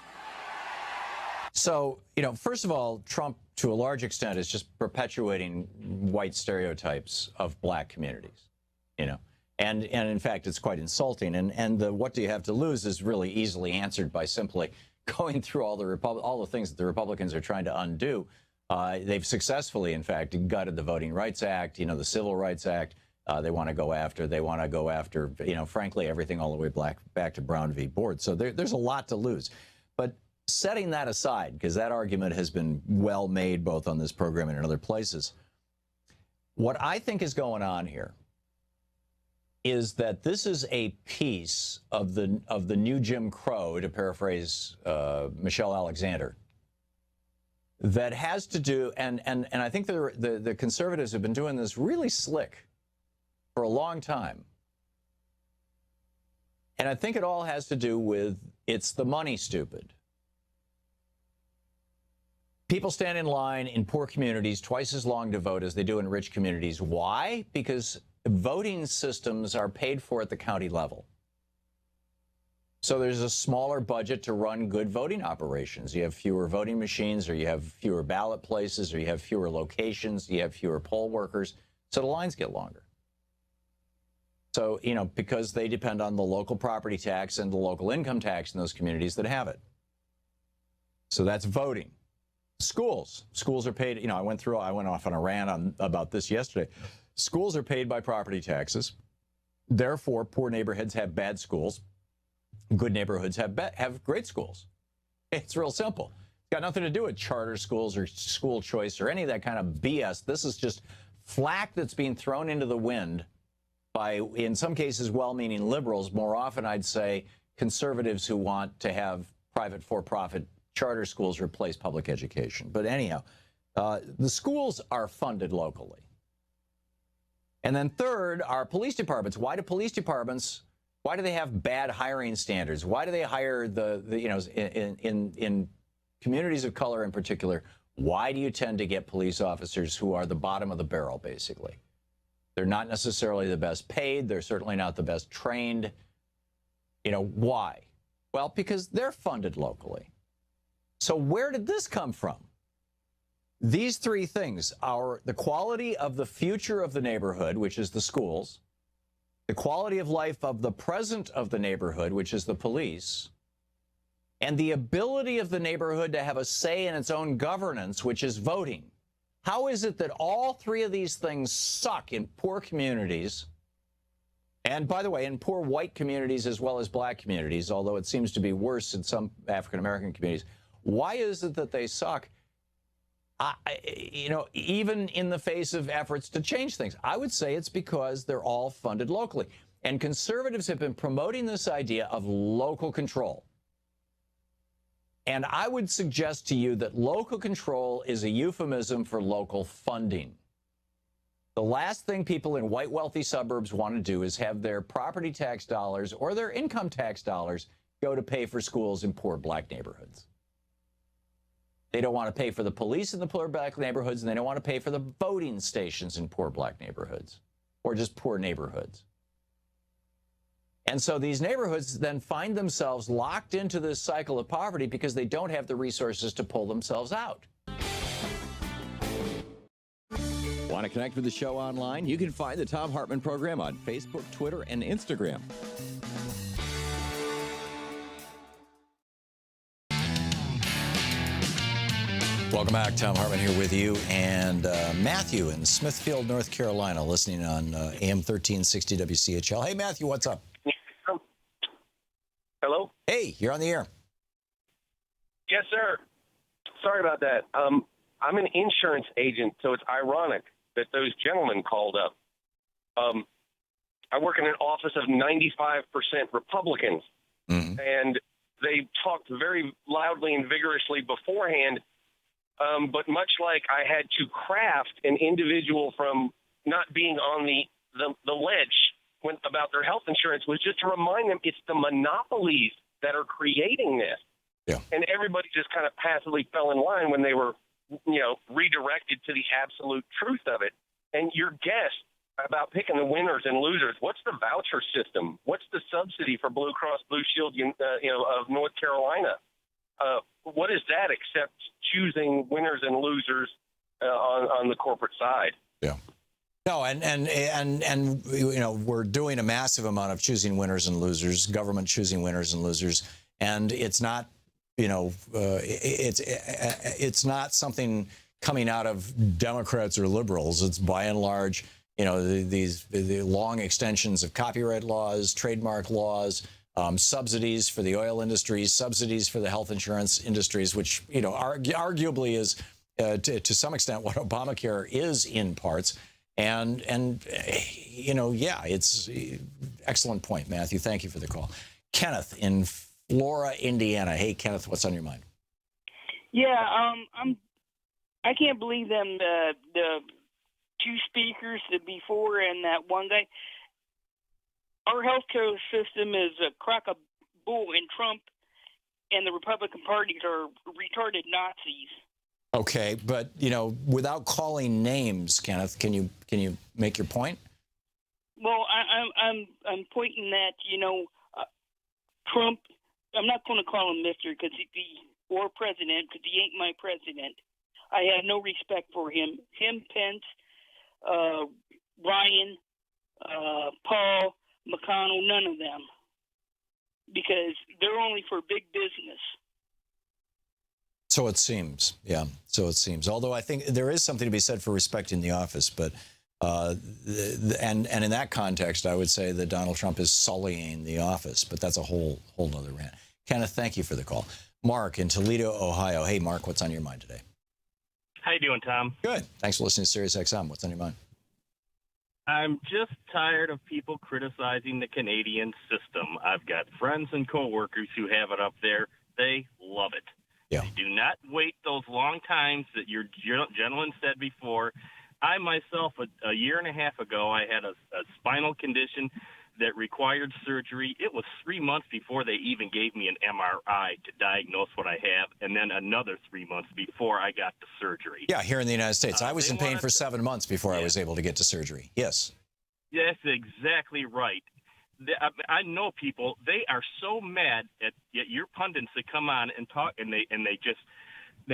So, you know, first of all, Trump, to a large extent, is just perpetuating white stereotypes of black communities, you know. And in fact, it's quite insulting. And the what do you have to lose is really easily answered by simply going through all the things that the Republicans are trying to undo. They've successfully, in fact, gutted the Voting Rights Act, you know, the Civil Rights Act. They want to go after, you know, frankly, everything all the way back to Brown v. Board. So there's a lot to lose. But setting that aside, because that argument has been well made both on this program and in other places, what I think is going on here is that this is a piece of the new Jim Crow, to paraphrase Michelle Alexander, that has to do, and I think the conservatives have been doing this really slick for a long time. And I think it all has to do with, it's the money, stupid. People stand in line in poor communities twice as long to vote as they do in rich communities. Why? Because voting systems are paid for at the county level. So there's a smaller budget to run good voting operations. You have fewer voting machines, or you have fewer ballot places, or you have fewer locations, you have fewer poll workers, so the lines get longer. So, you know, because they depend on the local property tax and the local income tax in those communities that have it. So that's voting. Schools are paid, you know, I went off on a rant about this yesterday. Schools are paid by property taxes. Therefore, poor neighborhoods have bad schools. Good neighborhoods have great schools. It's real simple. It's got nothing to do with charter schools or school choice or any of that kind of BS. This is just flack that's being thrown into the wind by, in some cases, well-meaning liberals. More often, I'd say, conservatives who want to have private for-profit charter schools replace public education. But anyhow, the schools are funded locally. And then third, our police departments. Why do police departments, why do they have bad hiring standards? Why do they hire you know, in communities of color in particular, why do you tend to get police officers who are the bottom of the barrel, basically? They're not necessarily the best paid. They're certainly not the best trained. You know, why? Well, because they're funded locally. So where did this come from? These three things are the quality of the future of the neighborhood, which is the schools, the quality of life of the present of the neighborhood, which is the police, and the ability of the neighborhood to have a say in its own governance, which is voting. How is it that all three of these things suck in poor communities? And by the way, in poor white communities as well as black communities, although it seems to be worse in some African-American communities. Why is it that they suck? even in the face of efforts to change things, I would say it's because they're all funded locally. And conservatives have been promoting this idea of local control. And I would suggest to you that local control is a euphemism for local funding. The last thing people in white wealthy suburbs want to do is have their property tax dollars or their income tax dollars go to pay for schools in poor black neighborhoods. They don't want to pay for the police in the poor black neighborhoods, and they don't want to pay for the voting stations in poor black neighborhoods or just poor neighborhoods. And so these neighborhoods then find themselves locked into this cycle of poverty because they don't have the resources to pull themselves out. Want to connect with the show online? You can find the Thom Hartmann Program on Facebook, Twitter, and Instagram. Welcome back. Thom Hartmann here with you. And Matthew in Smithfield, North Carolina, listening on AM 1360 WCHL. Hey, Matthew, what's up? Hello? Hey, you're on the air. Yes, sir. Sorry about that. I'm an insurance agent, so it's ironic that those gentlemen called up. I work in an office of 95% Republicans, and they talked very loudly and vigorously beforehand, but much like I had to craft an individual from not being on the ledge about their health insurance was just to remind them it's the monopolies that are creating this. Yeah. And everybody just kind of passively fell in line when they were, redirected to the absolute truth of it. And your guess about picking the winners and losers, what's the voucher system? What's the subsidy for Blue Cross Blue Shield, of North Carolina? What is that except choosing winners and losers on the corporate side? Yeah. No, and we're doing a massive amount of choosing winners and losers, government choosing winners and losers, and it's not, it's not something coming out of Democrats or liberals. It's by and large, the long extensions of copyright laws, trademark laws, subsidies for the oil industries, subsidies for the health insurance industries, which arguably is to some extent what Obamacare is in parts. And it's excellent point, Matthew. Thank you for the call. Kenneth in Flora, Indiana. Hey, Kenneth, what's on your mind? Yeah, I can't believe them, the two speakers, the before and that one guy. Our healthcare system is a crock of bull, and Trump and the Republican parties are retarded Nazis. Okay, but without calling names, Kenneth, can you make your point? Well, I'm pointing that Trump. I'm not going to call him Mister or President because he ain't my president. I have no respect for him. Him, Pence, Ryan, Paul, McConnell, none of them, because they're only for big business. So it seems, yeah. So it seems. Although I think there is something to be said for respecting the office, but and in that context, I would say that Donald Trump is sullying the office. But that's a whole nother rant. Kenneth, thank you for the call. Mark in Toledo, Ohio. Hey, Mark, what's on your mind today? How you doing, Tom? Good. Thanks for listening to Sirius XM. What's on your mind? I'm just tired of people criticizing the Canadian system. I've got friends and coworkers who have it up there. They love it. Yeah. They do not wait those long times that your gentleman said before. I myself, a year and a half ago, I had a spinal condition that required surgery. It was 3 months before they even gave me an MRI to diagnose what I have, and then another 3 months before I got the surgery. Yeah, here in the United States. I was in pain for 7 months before I was able to get to surgery. Yes. That's exactly right. I know people, they are so mad at your pundits that come on and talk, and they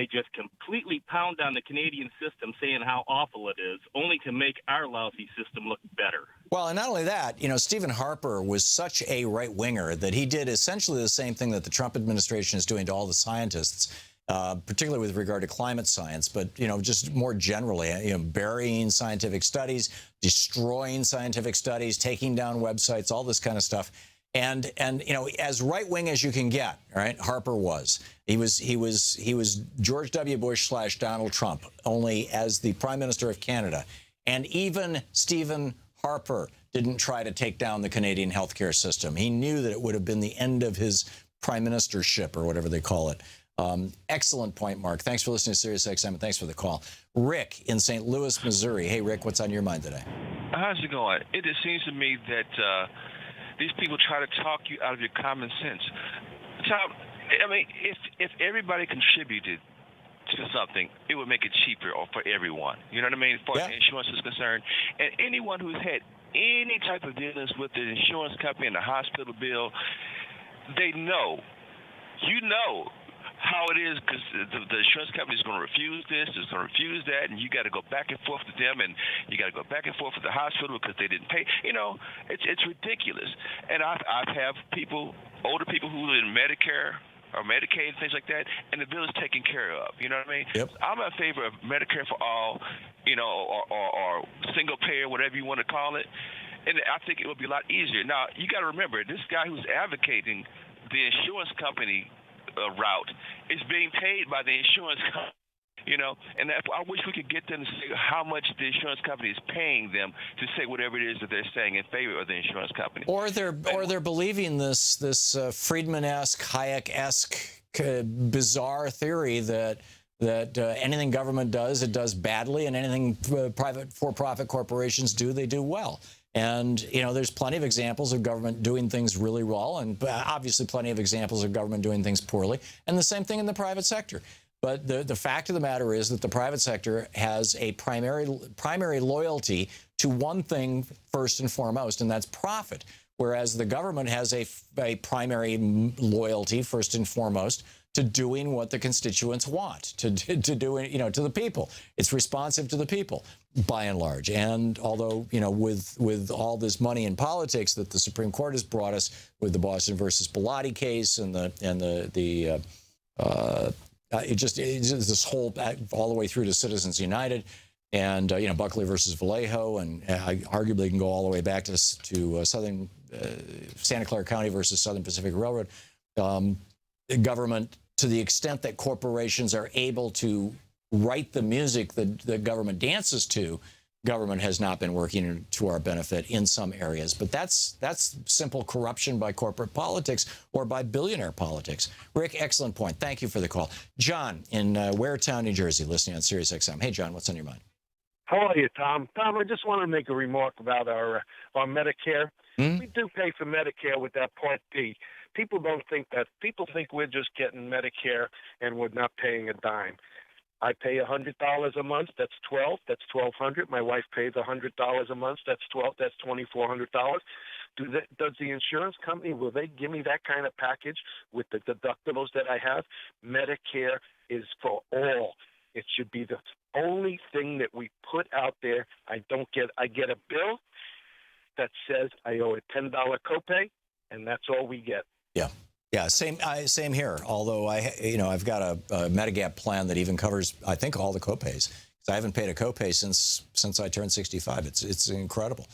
just completely pound on the Canadian system, saying how awful it is, only to make our lousy system look better. Well, and not only that, Stephen Harper was such a right-winger that he did essentially the same thing that the Trump administration is doing to all the scientists, particularly with regard to climate science, but, just more generally, burying scientific studies, destroying scientific studies, taking down websites, all this kind of stuff. And as right wing as you can get, right? Harper was. He was George W. Bush / Donald Trump, only as the Prime Minister of Canada. And even Stephen Harper didn't try to take down the Canadian healthcare system. He knew that it would have been the end of his prime ministership, or whatever they call it. Excellent point, Mark. Thanks for listening to SiriusXM, and thanks for the call. Rick in St. Louis, Missouri. Hey, Rick, what's on your mind today? How's it going? It just seems to me that these people try to talk you out of your common sense. Tom, I mean, if everybody contributed to something, it would make it cheaper for everyone. You know what I mean? As far as insurance is concerned. And anyone who's had any type of dealings with the insurance company and the hospital bill, they know. You know how it is, because the insurance company is going to refuse this, is going to refuse that, and you got to go back and forth with them, and you got to go back and forth with the hospital because they didn't pay. You know, it's ridiculous. And I have people, older people who live in Medicare or Medicaid, things like that, and the bill is taken care of. You know what I mean? Yep. I'm in favor of Medicare for all, you know, or single payer, whatever you want to call it. And I think it would be a lot easier. Now, you got to remember, this guy who's advocating the insurance company route is being paid by the insurance company. You know, and I wish we could get them to say how much the insurance company is paying them to say whatever it is that they're saying in favor of the insurance company. Or they're believing this Friedman-esque, Hayek-esque bizarre theory that anything government does, it does badly, and anything private for-profit corporations do, they do well. And, you know, there's plenty of examples of government doing things really well, and obviously plenty of examples of government doing things poorly, and the same thing in the private sector. But the fact of the matter is that the private sector has a primary loyalty to one thing first and foremost, and that's profit, whereas the government has a primary loyalty first and foremost to doing what the constituents want, to doing, you know, to the people. It's responsive to the people, by and large. And although, you know, with all this money in politics that the Supreme Court has brought us with the Boston versus Bellotti case and it's this whole all the way through to Citizens United, and you know, Buckley versus Vallejo, and arguably can go all the way back to Southern Santa Clara County versus Southern Pacific Railroad. Government, to the extent that corporations are able to write the music that the government dances to, government has not been working to our benefit in some areas. But that's simple corruption by corporate politics or by billionaire politics. Rick, excellent point. Thank you for the call. John in Waretown, New Jersey, listening on SiriusXM. Hey, John, what's on your mind? How are you, Tom? Tom, I just want to make a remark about our Medicare. We do pay for Medicare with that Part B. People don't think that. People think we're just getting Medicare and we're not paying a dime. I pay $100 a month. That's $1,200. That's $1,200. My wife pays $100 a month. That's $1,200. That's $2,400. Does the insurance company, will they give me that kind of package with the deductibles that I have? Medicare is for all. It should be the only thing that we put out there. I get a bill that says I owe a $10 copay, and that's all we get. Yeah, same here. Although I've got a Medigap plan that even covers, I think, all the copays. I haven't paid a copay since I turned 65. It's incredible.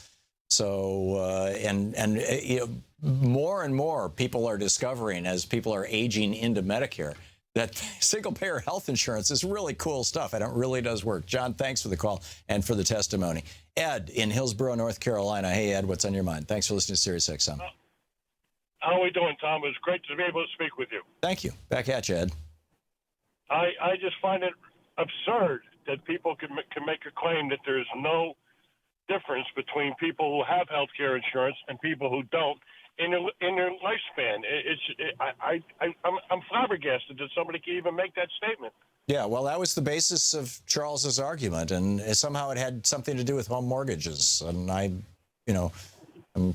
So you know, more and more people are discovering, as people are aging into Medicare, that single-payer health insurance is really cool stuff, and it really does work. John, thanks for the call and for the testimony. Ed in Hillsborough, North Carolina. Hey, Ed, what's on your mind? Thanks for listening to SiriusXM. How are we doing, Tom? It's great to be able to speak with you. Thank you. Back at you, Ed. I just find it absurd that people can make a claim that there's no difference between people who have health care insurance and people who don't in their lifespan. I'm flabbergasted that somebody can even make that statement. Yeah, well, that was the basis of Charles's argument, and somehow it had something to do with home mortgages. And I'm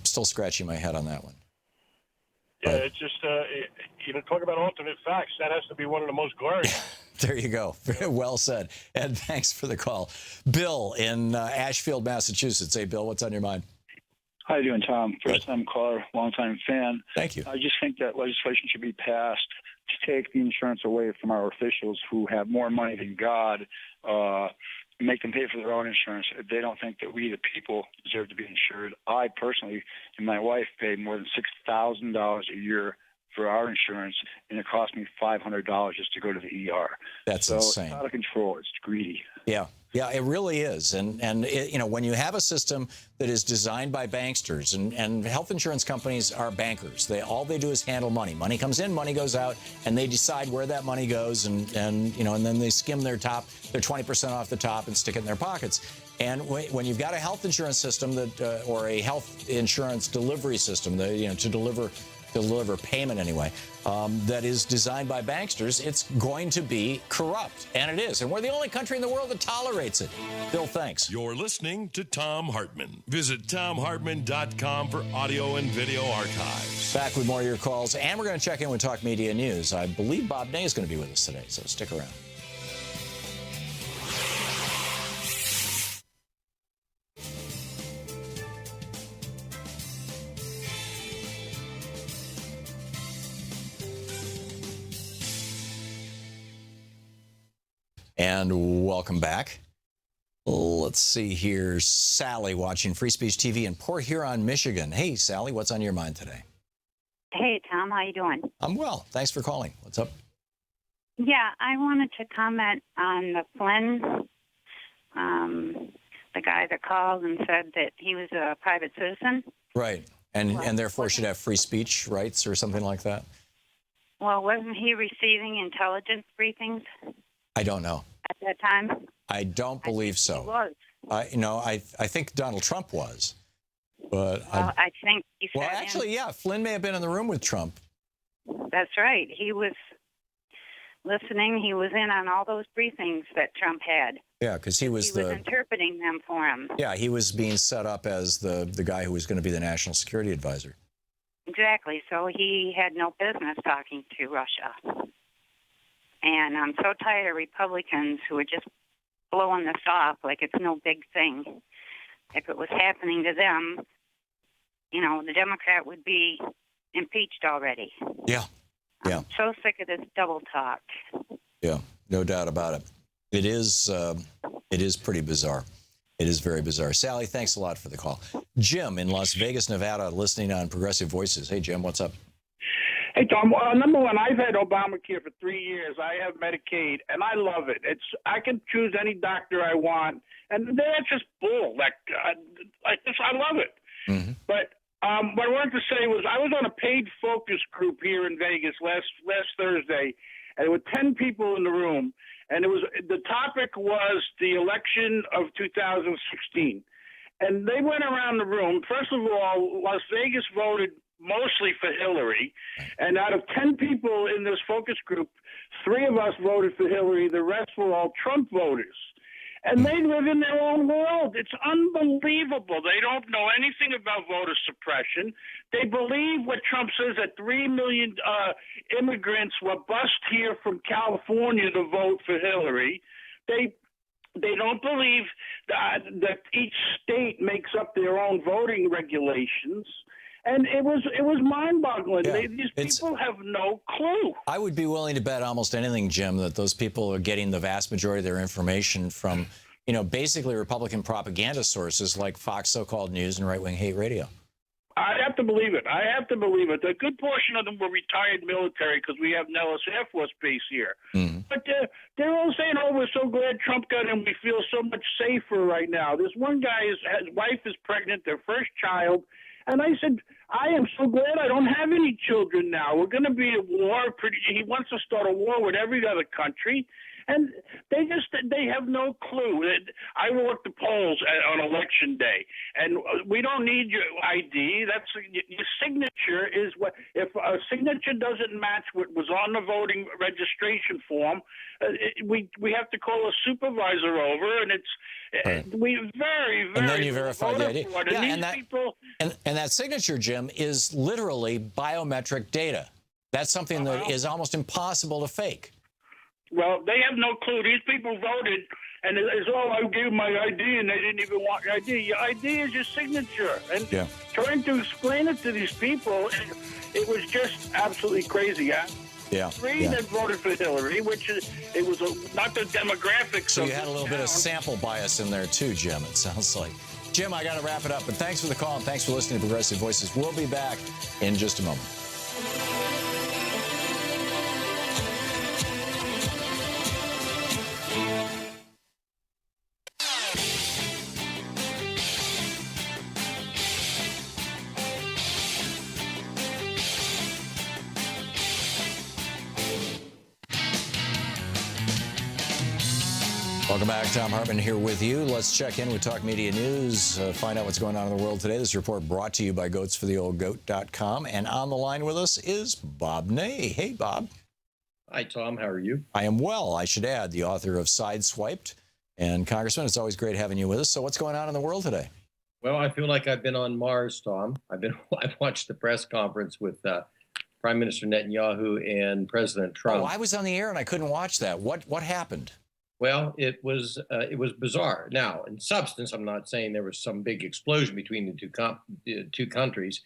still scratching my head on that one. Yeah, it's just, talk about alternate facts. That has to be one of the most glaring. There you go. Well said. Ed, thanks for the call. Bill in Ashfield, Massachusetts. Hey, Bill, what's on your mind? How you doing, Tom? First-time caller, long-time fan. Thank you. I just think that legislation should be passed take the insurance away from our officials who have more money than God, make them pay for their own insurance. They don't think that we, the people, deserve to be insured. I personally and my wife pay more than $6,000 a year for our insurance, and it cost me $500 just to go to the ER. That's so insane. It's out of control. It's greedy. Yeah, it really is. And it, when you have a system that is designed by banksters, and health insurance companies are bankers. All they do is handle money. Money comes in, money goes out, and they decide where that money goes, and then they skim their 20% off the top and stick it in their pockets. And when you've got a health insurance system that, or a health insurance delivery system that, to deliver payment anyway, that is designed by banksters, it's going to be corrupt. And it is. And we're the only country in the world that tolerates it. Bill, thanks. You're listening to Thom Hartmann. Visit ThomHartmann.com for audio and video archives. Back with more of your calls. And we're going to check in with Talk Media News. I believe Bob Ney is going to be with us today, so stick around. And welcome back. Let's see here. Sally watching Free Speech TV in Port Huron, Michigan. Hey, Sally, what's on your mind today? Hey, Tom, how you doing? I'm well. Thanks for calling. What's up? Yeah, I wanted to comment on the Flynn, the guy that called and said that he was a private citizen. Right. And therefore should have free speech rights or something like that? Well, wasn't he receiving intelligence briefings? I don't know. At that time? I don't believe so. He was. I think Donald Trump was. But well, I think he Well, actually, yeah, Flynn may have been in the room with Trump. That's right. He was listening. He was in on all those briefings that Trump had. Yeah, because he was interpreting them for him. Yeah, he was being set up as the guy who was going to be the national security advisor. Exactly. So he had no business talking to Russia. And I'm so tired of Republicans who are just blowing this off like it's no big thing. If it was happening to them, the Democrat would be impeached already. Yeah. Yeah. I'm so sick of this double talk. Yeah, no doubt about it. It is pretty bizarre. It is very bizarre. Sally, thanks a lot for the call. Jim in Las Vegas, Nevada, listening on Progressive Voices. Hey, Jim, what's up? Hey, Tom. Number one, I've had Obamacare for 3 years. I have Medicaid, and I love it. I can choose any doctor I want, and that's just bull. I love it. Mm-hmm. But what I wanted to say was I was on a paid focus group here in Vegas last Thursday, and there were 10 people in the room, and the topic was the election of 2016. And they went around the room. First of all, Las Vegas voted mostly for Hillary. And out of 10 people in this focus group, 3 of us voted for Hillary. The rest were all Trump voters. And they live in their own world. It's unbelievable. They don't know anything about voter suppression. They believe what Trump says, that 3 million immigrants were bused here from California to vote for Hillary. They don't believe that each state makes up their own voting regulations. And it was mind-boggling. Yeah, these people have no clue. I would be willing to bet almost anything, Jim, that those people are getting the vast majority of their information from, basically Republican propaganda sources like Fox so-called news and right-wing hate radio. I have to believe it. A good portion of them were retired military because we have Nellis Air Force Base here. Mm-hmm. But they're all saying, oh, we're so glad Trump got in. We feel so much safer right now. This one guy, his wife is pregnant, their first child. And I said, I am so glad I don't have any children now. We're going to be at war. He wants to start a war with every other country. And they have no clue. I work the polls on election day, and we don't need your ID. Your signature is what. If a signature doesn't match what was on the voting registration form, we have to call a supervisor over, and we very and then you verify the ID. Yeah, and that signature, Jim, is literally biometric data. That's something that is almost impossible to fake. Well, they have no clue. These people voted, and it's I gave my ID, and they didn't even want your ID. Your ID is your signature. And trying to explain it to these people, it was just absolutely crazy. Yeah. that voted for Hillary, which it was not the demographics. So of you had a little bit of sample bias in there too, Jim, it sounds like. Jim, I got to wrap it up, but thanks for the call and thanks for listening to Progressive Voices. We'll be back in just a moment. Welcome back. Thom Hartmann here with you. Let's check in with Talk Media News, find out what's going on in the world today. This report brought to you by goatsfortheoldgoat.com. And on the line with us is Bob Ney. Hey, Bob. Hi, Tom. How are you? I am well, I should add, the author of Sideswiped. And Congressman, it's always great having you with us. So what's going on in the world today? Well, I feel like I've been on Mars, Tom. I've watched the press conference with Prime Minister Netanyahu and President Trump. Oh, I was on the air and I couldn't watch that. What happened? Well, it was bizarre. Now, in substance, I'm not saying there was some big explosion between the two countries,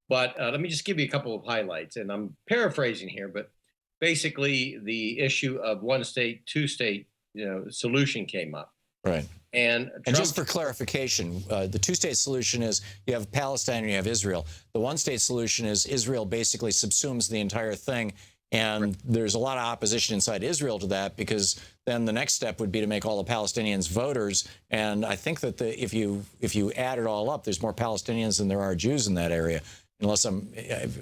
but let me just give you a couple of highlights. And I'm paraphrasing here, but basically, the issue of one state, two state, solution came up. Right. And just for clarification, the two-state solution is you have Palestine and you have Israel. The one-state solution is Israel basically subsumes the entire thing. And there's a lot of opposition inside Israel to that, because then the next step would be to make all the Palestinians voters. And I think that if you add it all up, there's more Palestinians than there are Jews in that area. Unless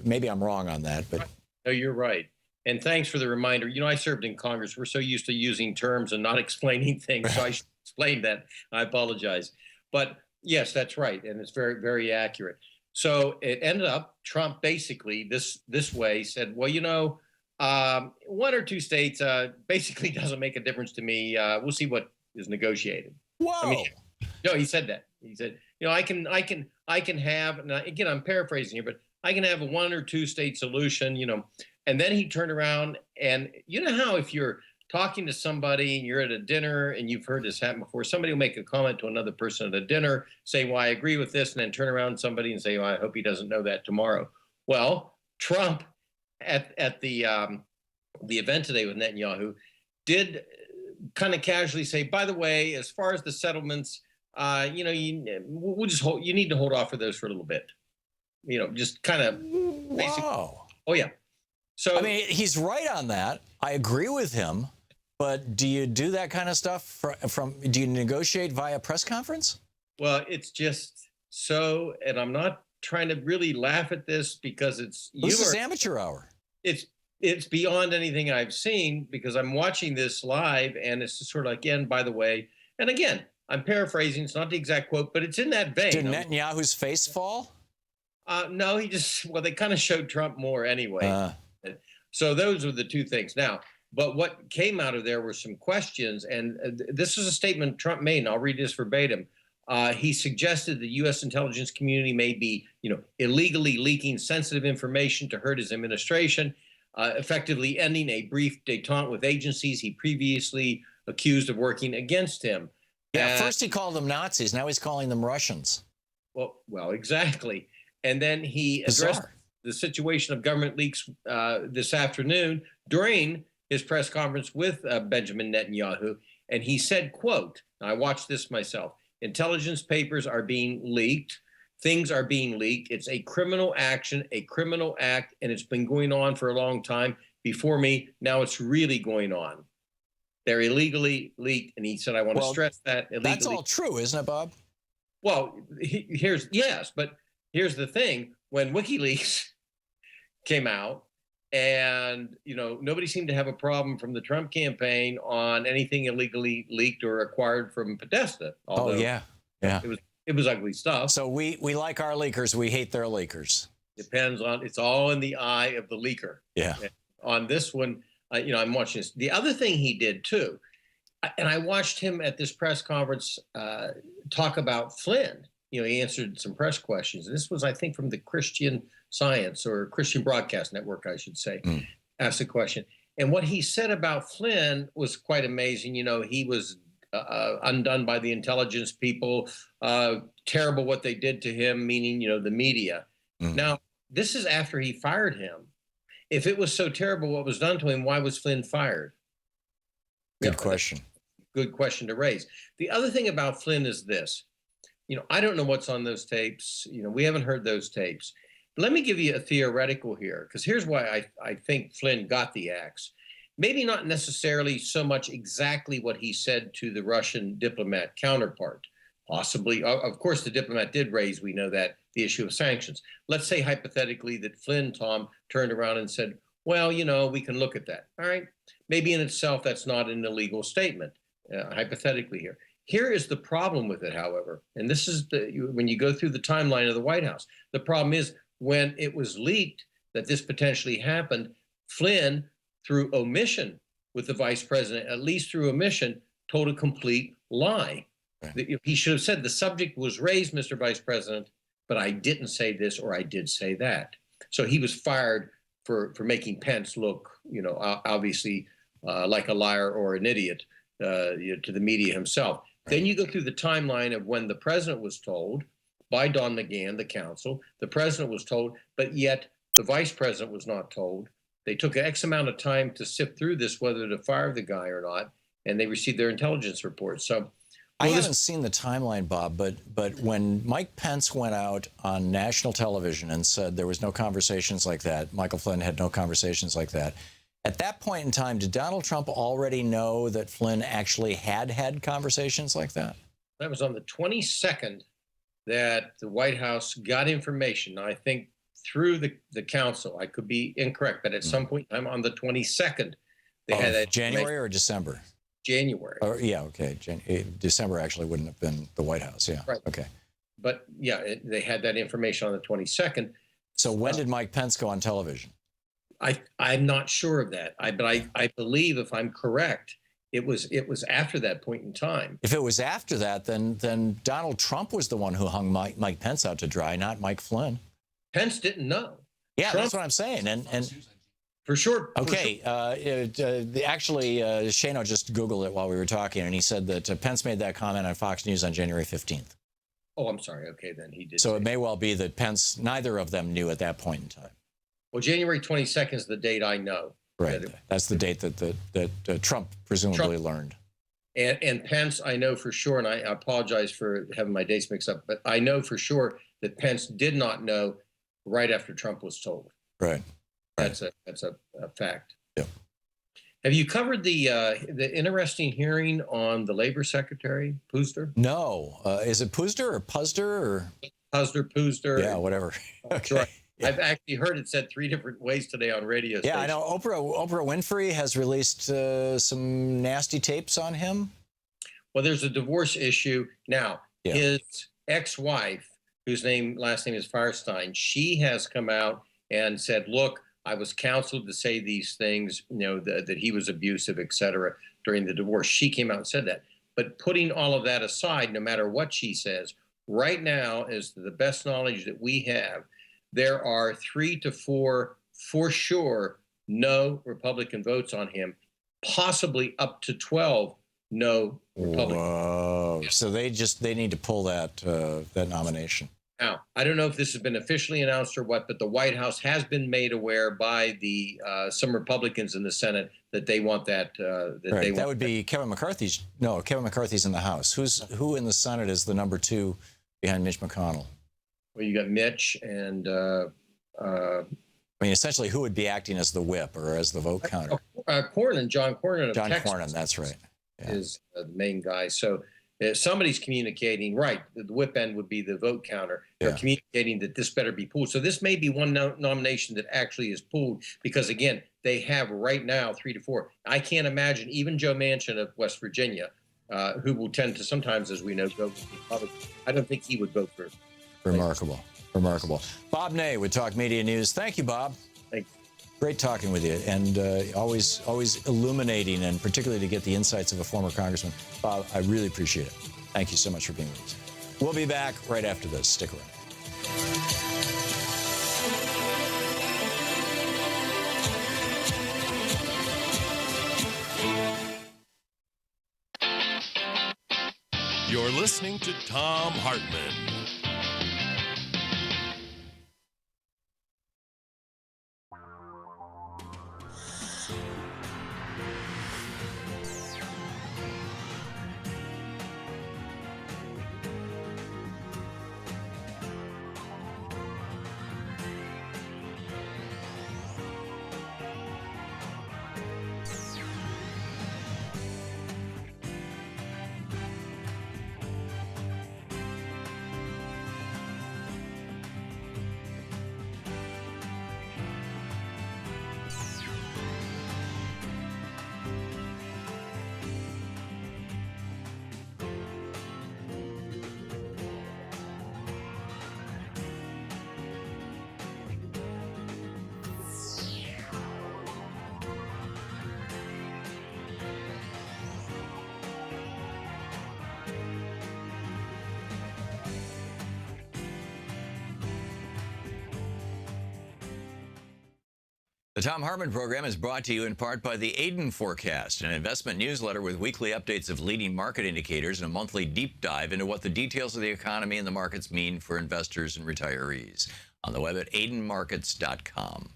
maybe I'm wrong on that, but no, you're right. And thanks for the reminder. I served in Congress. We're so used to using terms and not explaining things, so I should explain that. I apologize. But yes, that's right, and it's very, very accurate. So it ended up Trump basically this way said, well, one or two states basically doesn't make a difference to me. We'll see what is negotiated. Whoa! No, he said that. He said, I can have. Now, again, I'm paraphrasing here, but I can have a one or two state solution. And then he turned around, and you know how if you're talking to somebody and you're at a dinner and you've heard this happen before, somebody will make a comment to another person at a dinner, say, well, I agree with this, and then turn around to somebody and say, well, I hope he doesn't know that tomorrow. Well, Trump at the event today with Netanyahu did kind of casually say, by the way, as far as the settlements, we'll just hold. You need to hold off for those for a little bit. Just kind of. Wow. Oh yeah. So I mean, he's right on that. I agree with him. But do you do that kind of stuff do you negotiate via press conference? Well, it's just so, and I'm not trying to really laugh at this because this is amateur hour. It's beyond anything I've seen, because I'm watching this live, and it's just sort of like, again, by the way, and again, I'm paraphrasing. It's not the exact quote, but it's in that vein. Did Netanyahu's face fall? No, they kind of showed Trump more anyway. So those are the two things. Now, but what came out of there were some questions, and this is a statement Trump made, and I'll read this verbatim. He suggested the U.S. intelligence community may be, illegally leaking sensitive information to hurt his administration, effectively ending a brief détente with agencies he previously accused of working against him. Yeah, first he called them Nazis. Now he's calling them Russians. Well, exactly. And then he addressed the situation of government leaks this afternoon during his press conference with Benjamin Netanyahu. And he said, quote, I watched this myself, intelligence papers are being leaked. Things are being leaked. It's a criminal action, a criminal act, and it's been going on for a long time before me. Now it's really going on. They're illegally leaked. And he said, I want to stress that. Illegally. That's all true, isn't it, Bob? Well, but here's the thing. When WikiLeaks came out, and, nobody seemed to have a problem from the Trump campaign on anything illegally leaked or acquired from Podesta. Yeah. It was ugly stuff. So we like our leakers. We hate their leakers. Depends on, it's all in the eye of the leaker. Yeah. And on this one, I'm watching this. The other thing he did too, and I watched him at this press conference talk about Flynn. He answered some press questions. And this was, I think, from the Christian Science or Christian Broadcast Network, I should say, asked the question. And what he said about Flynn was quite amazing. He was undone by the intelligence people, terrible what they did to him, meaning, the media. Now, this is after he fired him. If it was so terrible what was done to him, why was Flynn fired? Good question. Good question to raise. The other thing about Flynn is this. I don't know what's on those tapes. We haven't heard those tapes. Let me give you a theoretical here, because here's why I think Flynn got the axe. Maybe not necessarily so much exactly what he said to the Russian diplomat counterpart. Possibly, of course, the diplomat did raise, we know that, the issue of sanctions. Let's say hypothetically that Flynn, Tom, turned around and said, well, we can look at that. All right. Maybe in itself, that's not an illegal statement, hypothetically here. Here is the problem with it, however, and this is when you go through the timeline of the White House. The problem is when it was leaked that this potentially happened, Flynn, through omission with the vice president, at least through omission, told a complete lie. Right. He should have said, the subject was raised, Mr. Vice President, but I didn't say this or I did say that. So he was fired for making Pence look, obviously like a liar or an idiot to the media himself. Then you go through the timeline of when the president was told by Don McGahn, the counsel, the president was told, but yet the vice president was not told. They took X amount of time to sift through this, whether to fire the guy or not, and they received their intelligence reports. So I haven't seen the timeline, Bob, but when Mike Pence went out on national television and said there was no conversations like that, Michael Flynn had no conversations like that, at that point in time, did Donald Trump already know that Flynn actually had conversations like that? That was on the 22nd that the White House got information, I think through the counsel. I could be incorrect, but at some point in time on the 22nd, they had that. January or December? January. Yeah, okay. December actually wouldn't have been the White House, yeah. Right. Okay. But, yeah, they had that information on the 22nd. So when did Mike Pence go on television? I'm not sure of that. But I believe, if I'm correct, it was after that point in time. If it was after that, then Donald Trump was the one who hung Mike Pence out to dry, not Mike Flynn. Pence didn't know. Yeah, that's what I'm saying. And for sure. Okay. Actually, Shano just Googled it while we were talking, and he said that Pence made that comment on Fox News on January 15th. Oh, I'm sorry. Okay, then he did. So it may well be that Pence, neither of them knew at that point in time. Well, January 22nd is the date I know. Right. That's the date that Trump presumably learned. And Pence, I know for sure, and I apologize for having my dates mixed up, but I know for sure that Pence did not know right after Trump was told. Right. That's a fact. Yeah. Have you covered the interesting hearing on the Labor Secretary, Puzder? No. Is it Puzder or Puzder or Puzder? Yeah, whatever. Okay. Right. Yeah. I've actually heard it said 3 different ways today on radio stations. Yeah, I know. Oprah Winfrey has released some nasty tapes on him. Well, there's a divorce issue now. Yeah. His ex-wife, whose last name is Firestein, she has come out and said, look, I was counseled to say these things, that he was abusive, et cetera, during the divorce. She came out and said that. But putting all of that aside, no matter what she says, right now, as to the best knowledge that we have, there are 3 to 4, for sure, no Republican votes on him, possibly up to 12 no Republican. Whoa. So they need to pull that nomination. Now, I don't know if this has been officially announced or what, but the White House has been made aware by some Republicans in the Senate that they want that. That would be Kevin McCarthy's. No, Kevin McCarthy's in the House. Who in the Senate is the number 2 behind Mitch McConnell? Well, you got Mitch and. I mean, essentially, who would be acting as the whip or as the vote counter? Cornyn, John Cornyn of Texas. John Cornyn, that's right. Yeah. Is the main guy. So somebody's communicating, right, the whip end would be the vote counter. They're communicating that this better be pulled. So this may be one nomination that actually is pulled because, again, they have right now 3 to 4. I can't imagine even Joe Manchin of West Virginia, who will tend to sometimes, as we know, go with the Republicans. I don't think he would vote for. Remarkable. Bob Ney with Talk Media News. Thank you, Bob. Thanks. Great talking with you, and always illuminating, and particularly to get the insights of a former congressman. Bob, I really appreciate it. Thank you so much for being with us. We'll be back right after this. Stick around. You're listening to Thom Hartmann. The Thom Hartmann Program is brought to you in part by the Aiden Forecast, an investment newsletter with weekly updates of leading market indicators and a monthly deep dive into what the details of the economy and the markets mean for investors and retirees. On the web at aidenmarkets.com.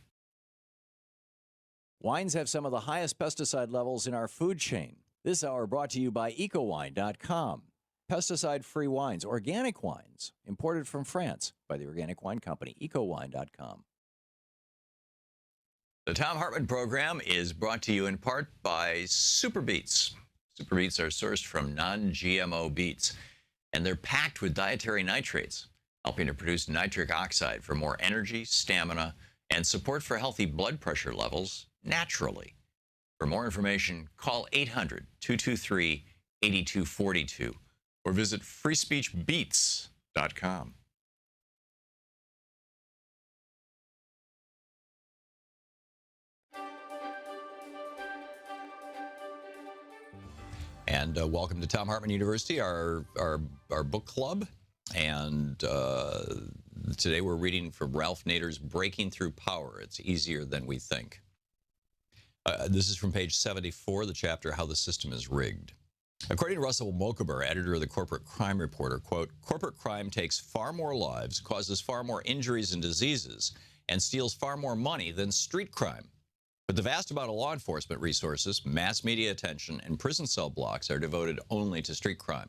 Wines have some of the highest pesticide levels in our food chain. This hour brought to you by ecowine.com. Pesticide-free wines, organic wines, imported from France by the Organic Wine Company, ecowine.com. The Thom Hartmann Program is brought to you in part by Super Beets. Super Beets are sourced from non-GMO beets, and they're packed with dietary nitrates, helping to produce nitric oxide for more energy, stamina, and support for healthy blood pressure levels naturally. For more information, call 800-223-8242 or visit freespeechbeets.com. And welcome to Thom Hartmann University, our book club. And today we're reading from Ralph Nader's Breaking Through Power. It's easier than we think. This is from page 74, the chapter How the System is Rigged. According to Russell Mokaber, editor of the Corporate Crime Reporter, quote, corporate crime takes far more lives, causes far more injuries and diseases, and steals far more money than street crime. But the vast amount of law enforcement resources, mass media attention, and prison cell blocks are devoted only to street crime.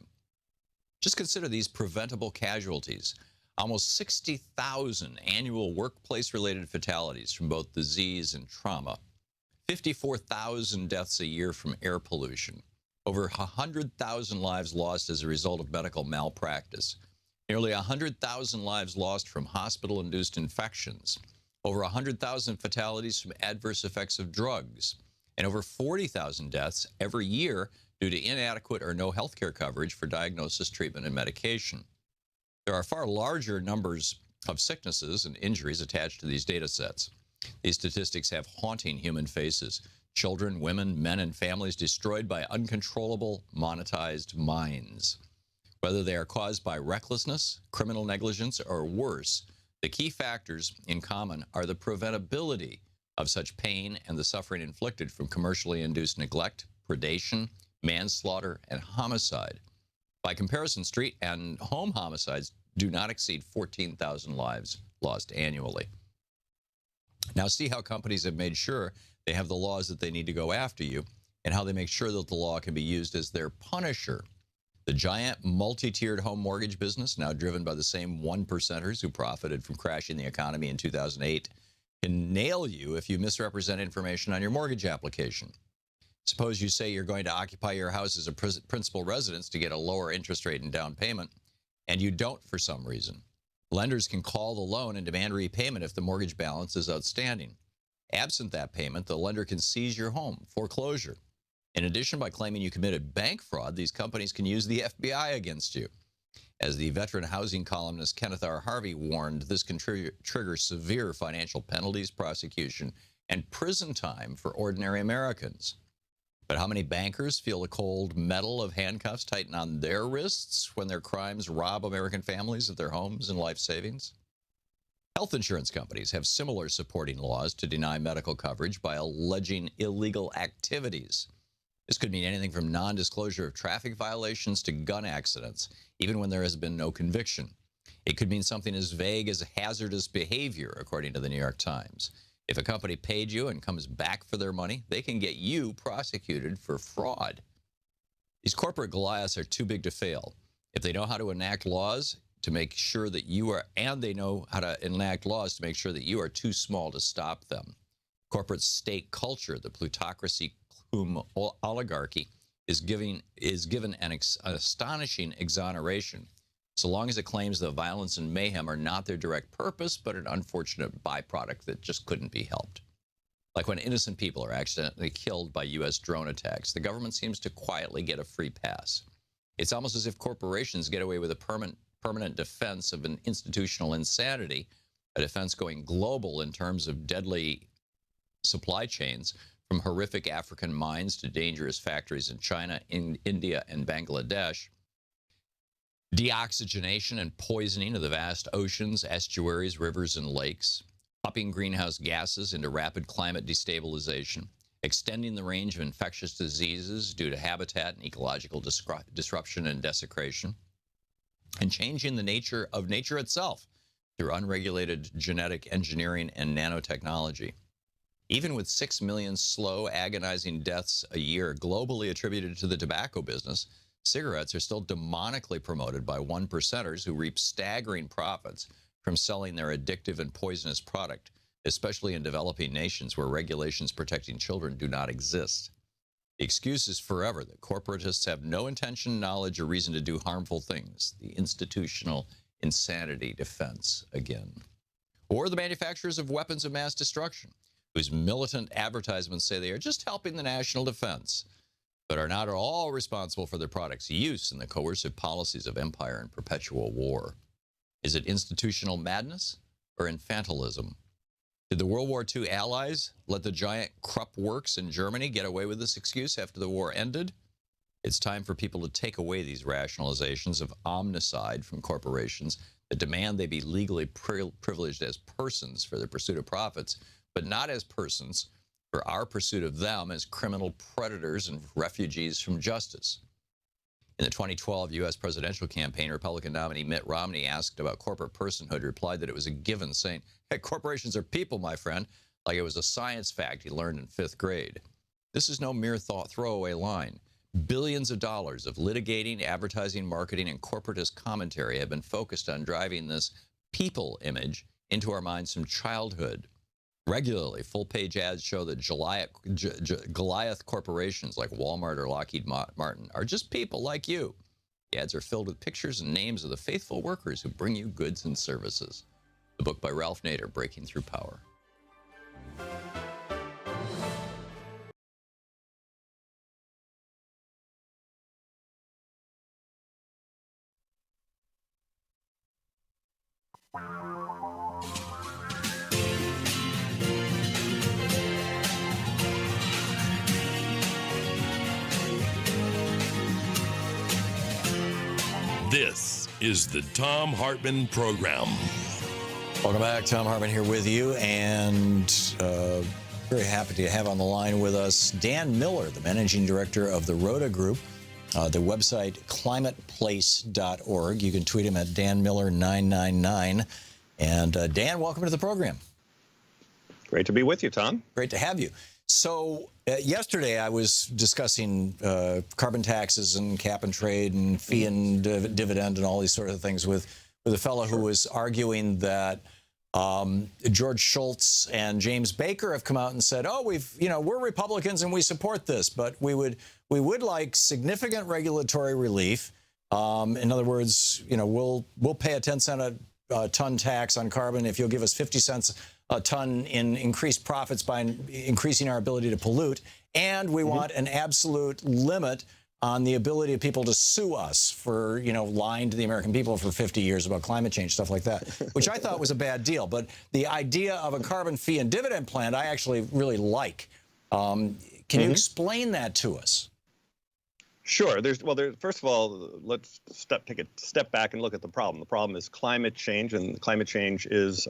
Just consider these preventable casualties. Almost 60,000 annual workplace-related fatalities from both disease and trauma. 54,000 deaths a year from air pollution. Over 100,000 lives lost as a result of medical malpractice. Nearly 100,000 lives lost from hospital-induced infections. Over 100,000 fatalities from adverse effects of drugs. And over 40,000 deaths every year due to inadequate or no health care coverage for diagnosis, treatment, and medication. There are far larger numbers of sicknesses and injuries attached to these data sets. These statistics have haunting human faces. Children, women, men, and families destroyed by uncontrollable, monetized minds. Whether they are caused by recklessness, criminal negligence, or worse, the key factors in common are the preventability of such pain and the suffering inflicted from commercially induced neglect, predation, manslaughter, and homicide. By comparison, street and home homicides do not exceed 14,000 lives lost annually. Now see how companies have made sure they have the laws that they need to go after you, and how they make sure that the law can be used as their punisher. The giant multi-tiered home mortgage business, now driven by the same 1%ers who profited from crashing the economy in 2008, can nail you if you misrepresent information on your mortgage application. Suppose you say you're going to occupy your house as a principal residence to get a lower interest rate and down payment, and you don't for some reason. Lenders can call the loan and demand repayment if the mortgage balance is outstanding. Absent that payment, the lender can seize your home, foreclosure. In addition, by claiming you committed bank fraud, these companies can use the FBI against you. As the veteran housing columnist Kenneth R. Harvey warned, this can trigger severe financial penalties, prosecution, and prison time for ordinary Americans. But how many bankers feel the cold metal of handcuffs tighten on their wrists when their crimes rob American families of their homes and life savings? Health insurance companies have similar supporting laws to deny medical coverage by alleging illegal activities. This could mean anything from non-disclosure of traffic violations to gun accidents, even when there has been no conviction. It could mean something as vague as hazardous behavior, according to the New York Times. If a company paid you and comes back for their money, they can get you prosecuted for fraud. These corporate Goliaths are too big to fail. If they know how to enact laws to make sure that you are, and they know how to enact laws to make sure that you are too small to stop them. Corporate state culture, the plutocracy whom oligarchy is given an astonishing exoneration, so long as it claims that violence and mayhem are not their direct purpose, but an unfortunate byproduct that just couldn't be helped. Like when innocent people are accidentally killed by U.S. drone attacks, the government seems to quietly get a free pass. It's almost as if corporations get away with a permanent defense of an institutional insanity, a defense going global in terms of deadly supply chains, from horrific African mines to dangerous factories in China, in India, and Bangladesh. Deoxygenation and poisoning of the vast oceans, estuaries, rivers, and lakes. upping greenhouse gases into rapid climate destabilization, extending the range of infectious diseases due to habitat and ecological disruption and desecration, and changing the nature of nature itself through unregulated genetic engineering and nanotechnology. Even with 6 million slow, agonizing deaths a year globally attributed to the tobacco business, cigarettes are still demonically promoted by one-percenters who reap staggering profits from selling their addictive and poisonous product, especially in developing nations where regulations protecting children do not exist. The excuse is forever that corporatists have no intention, knowledge, or reason to do harmful things. The institutional insanity defense again. Or the manufacturers of weapons of mass destruction, whose militant advertisements say they are just helping the national defense, but are not at all responsible for their products' use in the coercive policies of empire and perpetual war. Is it institutional madness or infantilism? Did the World War II allies let the giant Krupp works in Germany get away with this excuse after the war ended? It's time for people to take away these rationalizations of omnicide from corporations that demand they be legally privileged as persons for their pursuit of profits, but not as persons for our pursuit of them as criminal predators and refugees from justice. In the 2012 U.S. presidential campaign, Republican nominee Mitt Romney, asked about corporate personhood, replied that it was a given, saying, "Hey, corporations are people, my friend," like it was a science fact he learned in 5th grade. This is no mere throwaway line. Billions of dollars of litigating, advertising, marketing, and corporatist commentary have been focused on driving this people image into our minds from childhood. Regularly, full-page ads show that Goliath corporations like Walmart or Lockheed Martin are just people like you. The ads are filled with pictures and names of the faithful workers who bring you goods and services. The book by Ralph Nader, Breaking Through Power. This is the Thom Hartmann Program. Welcome back. Thom Hartmann here with you, and very happy to have on the line with us Dan Miller, the managing director of the Rhoda Group, the website climateplace.org. You can tweet him at danmiller999. And Dan, welcome to the program. Great to be with you, Tom. Great to have you. So yesterday I was discussing carbon taxes and cap and trade and fee and dividend and all these sort of things with a fellow who was arguing that George Shultz and James Baker have come out and said, "Oh, we're Republicans and we support this, but we would like significant regulatory relief. In other words, we'll pay a 10-cent a ton tax on carbon if you'll give us 50 cents a ton in increased profits by increasing our ability to pollute, and we want an absolute limit on the ability of people to sue us for, lying to the American people for 50 years about climate change, stuff like that," which I thought was a bad deal. But the idea of a carbon fee and dividend plan, I actually really like. Can you explain that to us? Sure. First of all, let's take a step back and look at the problem. The problem is climate change, and climate change is,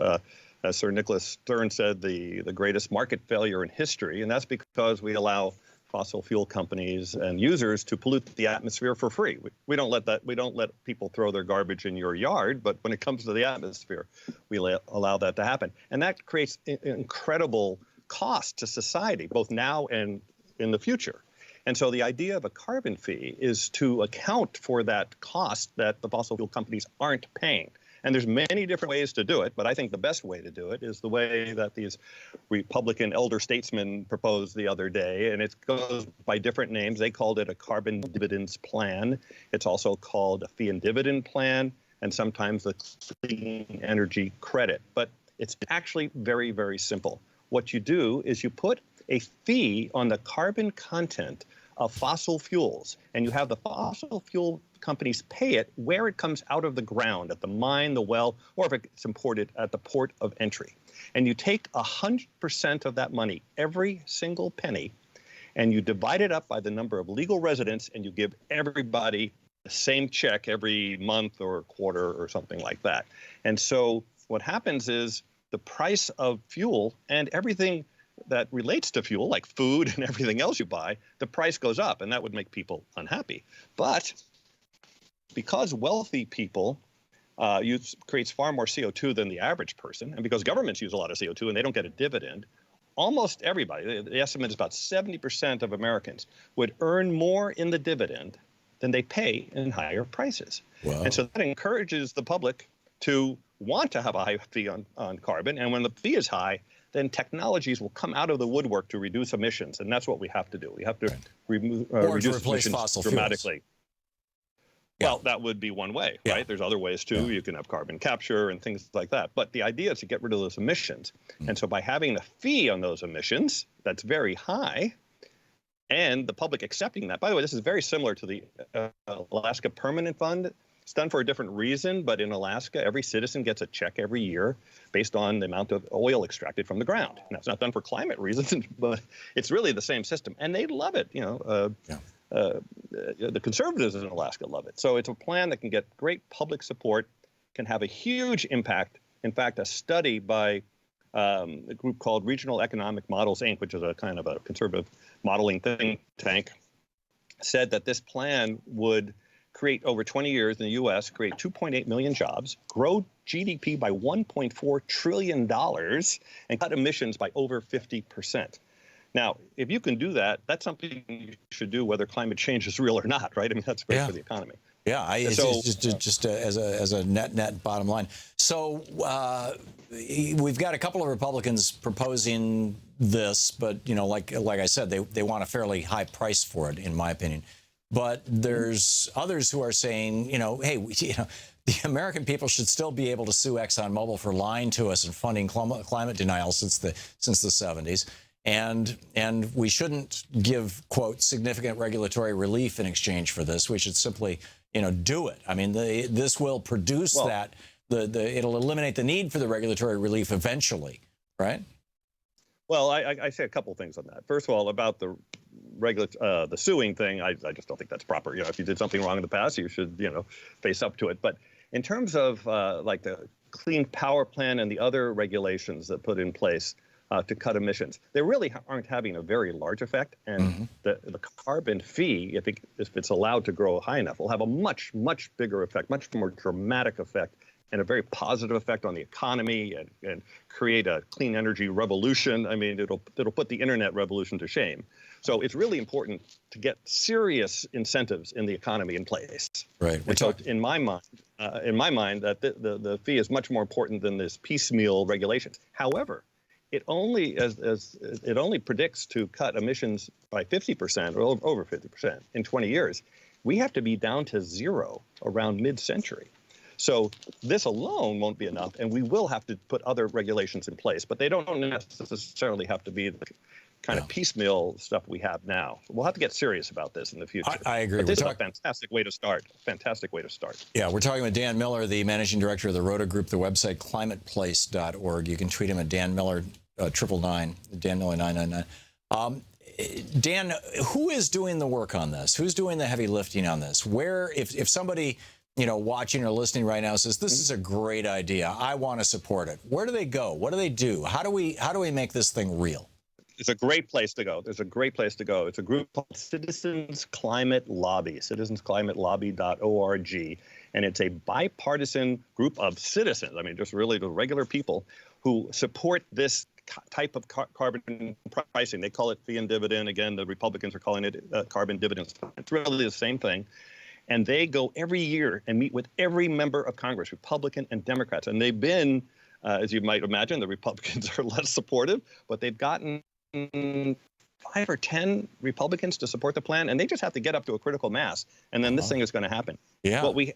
as Sir Nicholas Stern said, the greatest market failure in history, and that's because we allow fossil fuel companies and users to pollute the atmosphere for free. We don't let people throw their garbage in your yard, but when it comes to the atmosphere, we allow that to happen, and that creates incredible cost to society, both now and in the future. And so the idea of a carbon fee is to account for that cost that the fossil fuel companies aren't paying. And there's many different ways to do it, but I think the best way to do it is the way that these Republican elder statesmen proposed the other day, and it goes by different names. They called it a carbon dividends plan. It's also called a fee and dividend plan, and sometimes the clean energy credit. But it's actually very, very simple. What you do is you put a fee on the carbon content of fossil fuels, and you have the fossil fuel companies pay it where it comes out of the ground, at the mine, the well, or if it's imported at the port of entry. And you take 100% of that money, every single penny, and you divide it up by the number of legal residents, and you give everybody the same check every month or quarter or something like that. And so what happens is the price of fuel and everything that relates to fuel, like food and everything else you buy, the price goes up, and that would make people unhappy. But because wealthy people creates far more CO2 than the average person, and because governments use a lot of CO2 and they don't get a dividend, almost everybody, the estimate is about 70% of Americans, would earn more in the dividend than they pay in higher prices. Wow. And so that encourages the public to want to have a high fee on carbon. And when the fee is high, then technologies will come out of the woodwork to reduce emissions. And that's what we have to do. We have to reduce emissions dramatically. Fuels. Well, that would be one way, right? There's other ways too. You can have carbon capture and things like that. But the idea is to get rid of those emissions. And so by having a fee on those emissions that's very high, and the public accepting that. By the way, this is very similar to the Alaska Permanent Fund. It's done for a different reason, but in Alaska, every citizen gets a check every year based on the amount of oil extracted from the ground. Now, it's not done for climate reasons, but it's really the same system. And they love it, the conservatives in Alaska love it. So it's a plan that can get great public support, can have a huge impact. In fact, a study by a group called Regional Economic Models, Inc., which is a kind of a conservative modeling think tank, said that this plan would create over 20 years in the U.S., create 2.8 million jobs, grow GDP by $1.4 trillion, and cut emissions by over 50%. Now, if you can do that, that's something you should do whether climate change is real or not, right? I mean, that's great for the economy. Yeah, it's just as a net bottom line. So we've got a couple of Republicans proposing this, but like I said, they want a fairly high price for it, in my opinion. But there's others who are saying, hey, the American people should still be able to sue ExxonMobil for lying to us and funding climate denial since the 70s. And we shouldn't give, quote, significant regulatory relief in exchange for this. We should simply, do it. I mean, this will produce that. It'll eliminate the need for the regulatory relief eventually, right? Well, I say a couple things on that. First of all, about the suing thing, I just don't think that's proper. If you did something wrong in the past, you should, face up to it. But in terms of like the Clean Power Plan and the other regulations that put in place to cut emissions, they really aren't having a very large effect. And the carbon fee, if it's allowed to grow high enough, will have a much, much bigger effect, much more dramatic effect, and a very positive effect on the economy and create a clean energy revolution. I mean, it'll put the internet revolution to shame. So it's really important to get serious incentives in the economy in place. Right. And so in my mind, that the fee is much more important than this piecemeal regulations. However, it only predicts to cut emissions by 50% or over 50% in 20 years. We have to be down to zero around mid-century. So this alone won't be enough, and we will have to put other regulations in place, but they don't necessarily have to be the kind of piecemeal stuff we have now. We'll have to get serious about this in the future. I agree. But this is a fantastic way to start. Fantastic way to start. Yeah, we're talking with Dan Miller, the managing director of the Rota Group, the website climateplace.org. You can tweet him at Dan Miller 999, Dan Miller 999. Dan, who is doing the work on this? Who's doing the heavy lifting on this? Where, if somebody watching or listening right now says, this is a great idea, I want to support it, where do they go? What do they do? How do we make this thing real? It's a great place to go. It's a group called Citizens Climate Lobby, citizensclimatelobby.org. And it's a bipartisan group of citizens, I mean, just really the regular people who support this type of carbon pricing. They call it fee and dividend. Again, the Republicans are calling it carbon dividends. It's really the same thing. And they go every year and meet with every member of Congress, Republican and Democrats. And they've been, as you might imagine, the Republicans are less supportive, but they've gotten 5 or 10 Republicans to support the plan, and they just have to get up to a critical mass, and then this thing is going to happen. Yeah. What we,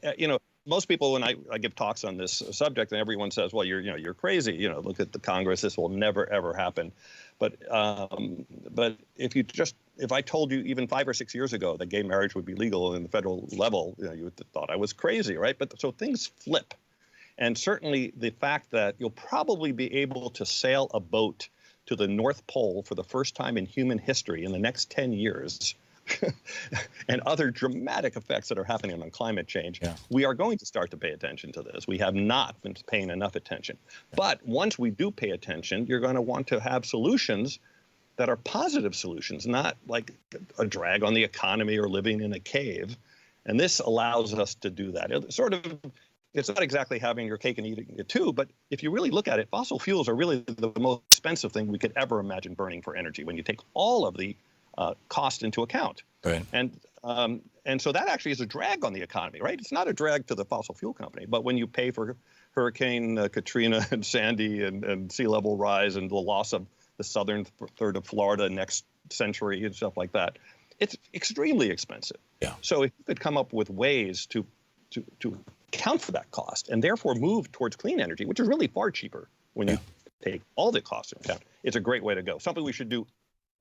most people, when I give talks on this subject, and everyone says, well, you're crazy. Look at the Congress. This will never, ever happen. But if I told you even 5 or 6 years ago that gay marriage would be legal in the federal level, you would have thought I was crazy, right? But so things flip. And certainly the fact that you'll probably be able to sail a boat to the North Pole for the first time in human history in the next 10 years and other dramatic effects that are happening on climate change, we are going to start to pay attention to this. We have not been paying enough attention. But once we do pay attention, you're going to want to have solutions that are positive solutions, not like a drag on the economy or living in a cave. And this allows us to do that. It's not exactly having your cake and eating it too, but if you really look at it, fossil fuels are really the most expensive thing we could ever imagine burning for energy when you take all of the cost into account. Right. And so that actually is a drag on the economy, right? It's not a drag to the fossil fuel company, but when you pay for Hurricane Katrina and Sandy and sea level rise and the loss of the southern third of Florida next century and stuff like that, it's extremely expensive. Yeah. So if you could come up with ways to account for that cost and therefore move towards clean energy, which is really far cheaper when you take all the costs into account, it's a great way to go. Something we should do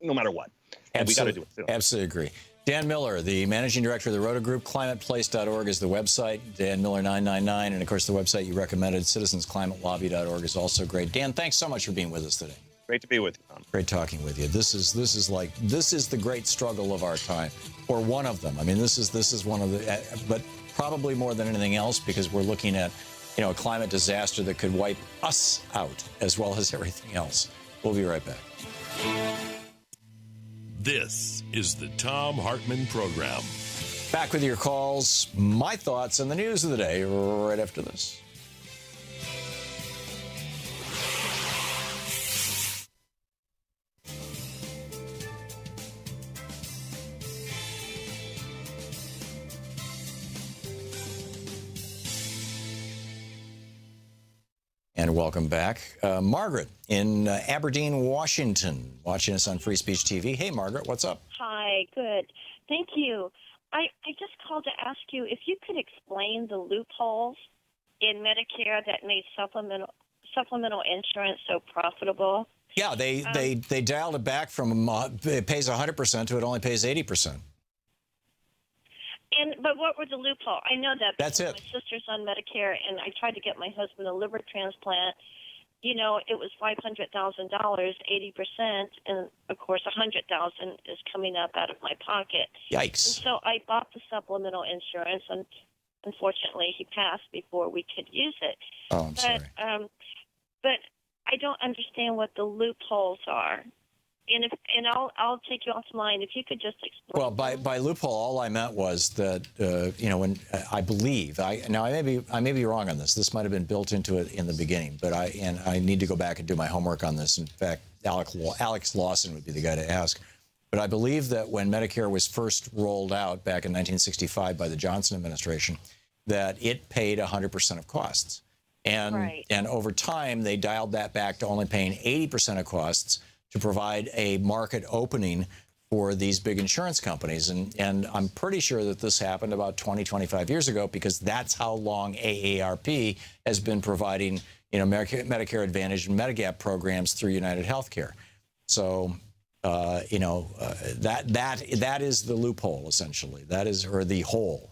no matter what. And we got to do it. Absolutely agree. Dan Miller, the managing director of the Rota Group, climateplace.org is the website, Dan Miller 999, and of course the website you recommended, citizensclimatelobby.org, is also great. Dan, thanks so much for being with us today. Great to be with you, Tom. Great talking with you. This is the great struggle of our time, or one of them. I mean, this is one of the, but probably more than anything else, because we're looking at, a climate disaster that could wipe us out as well as everything else. We'll be right back. This is the Thom Hartmann Program. Back with your calls, my thoughts, and the news of the day right after this. And welcome back. Margaret in Aberdeen, Washington, watching us on Free Speech TV. Hey, Margaret, what's up? Hi, good. Thank you. I just called to ask you if you could explain the loopholes in Medicare that made supplemental insurance so profitable. Yeah, they dialed it back from it pays 100% to it only pays 80%. But what were the loopholes? I know that that's it. My sister's on Medicare, and I tried to get my husband a liver transplant. It was $500,000, 80%, and of course, $100,000 is coming up out of my pocket. Yikes! And so I bought the supplemental insurance, and unfortunately, he passed before we could use it. Oh, I'm sorry. But I don't understand what the loopholes are. And I'll take you offline if you could just explain. Well, by loophole, all I meant was that when I believe I may be wrong on this. This might have been built into it in the beginning, but I need to go back and do my homework on this. In fact, Alex Lawson would be the guy to ask. But I believe that when Medicare was first rolled out back in 1965 by the Johnson administration, that it paid 100% of costs, and over time they dialed that back to only paying 80% of costs, to provide a market opening for these big insurance companies. And I'm pretty sure that this happened about 20, 25 years ago, because that's how long AARP has been providing, Medicare Advantage and Medigap programs through United Healthcare. So, that is the loophole, essentially. That is, or the hole.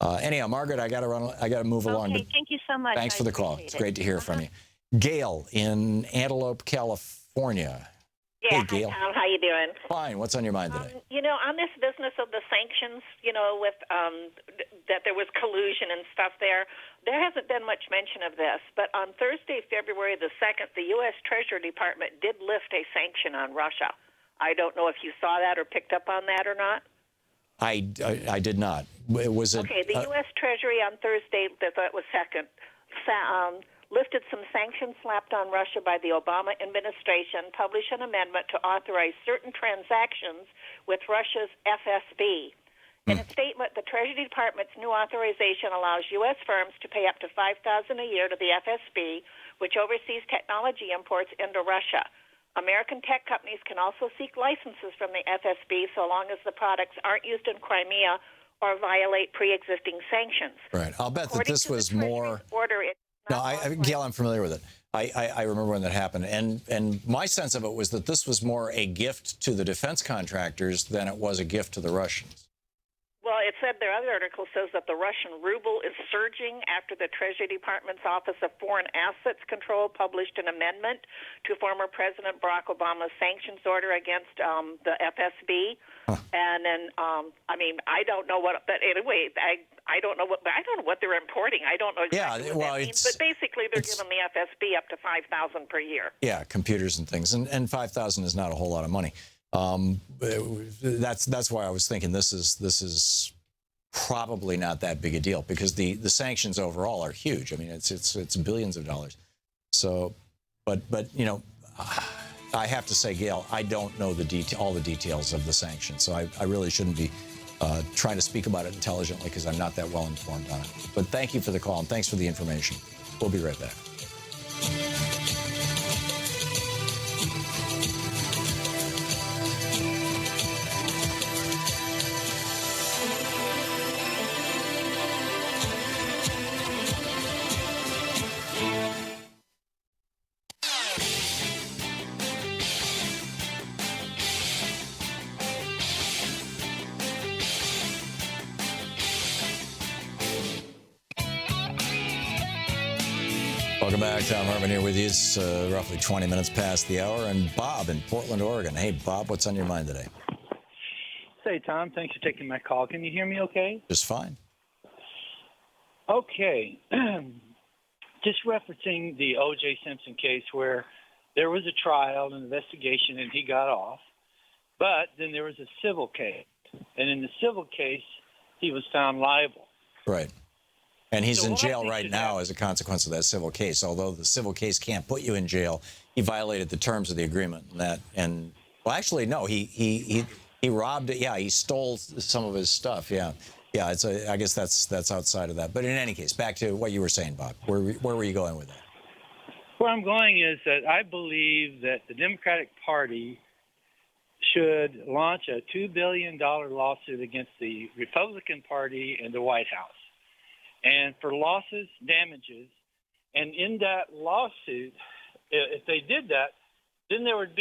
Anyhow, Margaret, I got to move along. Okay, thank you so much. Thanks for the call. It's great to hear from you. Gail in Antelope, California. Yeah, hey, Gail. hi, Tom. How you doing? Fine. What's on your mind today? On this business of the sanctions, with that there was collusion and stuff there hasn't been much mention of this. But on Thursday, February the 2nd, the U.S. Treasury Department did lift a sanction on Russia. I don't know if you saw that or picked up on that or not. I did not. Was it? Okay, the U.S. Treasury on Thursday, that was 2nd, lifted some sanctions slapped on Russia by the Obama administration, published an amendment to authorize certain transactions with Russia's FSB. In a statement, the Treasury Department's new authorization allows U.S. firms to pay up to $5,000 a year to the FSB, which oversees technology imports into Russia. American tech companies can also seek licenses from the FSB so long as the products aren't used in Crimea or violate pre-existing sanctions. Right. I'll bet that this was more. Gail, I'm familiar with it. I remember when that happened. And my sense of it was that this was more a gift to the defense contractors than it was a gift to the Russians. Well, it said the other article says that the Russian ruble is surging after the Treasury Department's Office of Foreign Assets Control published an amendment to former President Barack Obama's sanctions order against the FSB. And then, I don't know what, but anyway, I don't know what they're importing. I don't know exactly what that means. But basically, they're giving the FSB up to $5,000 per year. Yeah, computers and things, and $5,000 is not a whole lot of money. That's why I was thinking this is probably not that big a deal, because the sanctions overall are huge. I mean, it's billions of dollars. So, but I have to say, Gail, I don't know all the details of the sanctions, so I really shouldn't be trying to speak about it intelligently, because I'm not that well informed on it. But thank you for the call and thanks for the information. We'll be right back. Welcome back. Thom Hartmann here with you. It's roughly 20 minutes past the hour. And Bob in Portland, Oregon. Hey, Bob, what's on your mind today? Hey, Tom. Thanks for taking my call. Can you hear me okay? Just fine. Okay. Just referencing the O.J. Simpson case, where there was a trial, an investigation, and he got off. But then there was a civil case. And in the civil case, he was found liable. Right. And he's in jail right now as a consequence of that civil case. Although the civil case can't put you in jail, he violated the terms of the agreement. He robbed it. Yeah, he stole some of his stuff. Yeah. I guess that's outside of that. But in any case, back to what you were saying, Bob. Where were you going with that? Where I'm going is that I believe that the Democratic Party should launch a $2 billion lawsuit against the Republican Party and the White House. And for losses, damages, and in that lawsuit, if they did that, then there would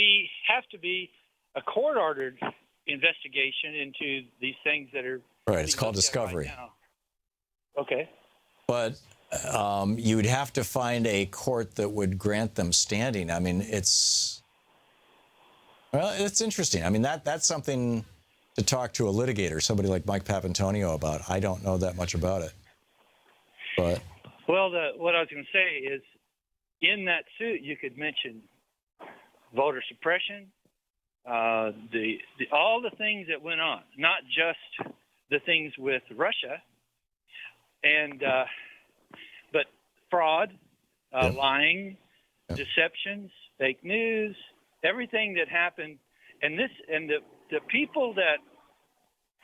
have to be a court-ordered investigation into these things that are right. It's called discovery. Right now. Okay. But you'd have to find a court that would grant them standing. I mean, it's interesting. I mean, that's something to talk to a litigator, somebody like Mike Papantonio about. I don't know that much about it. But what I was going to say is, in that suit, you could mention voter suppression, all the things that went on, not just the things with Russia, and but fraud, lying, deceptions, fake news, everything that happened, and the people that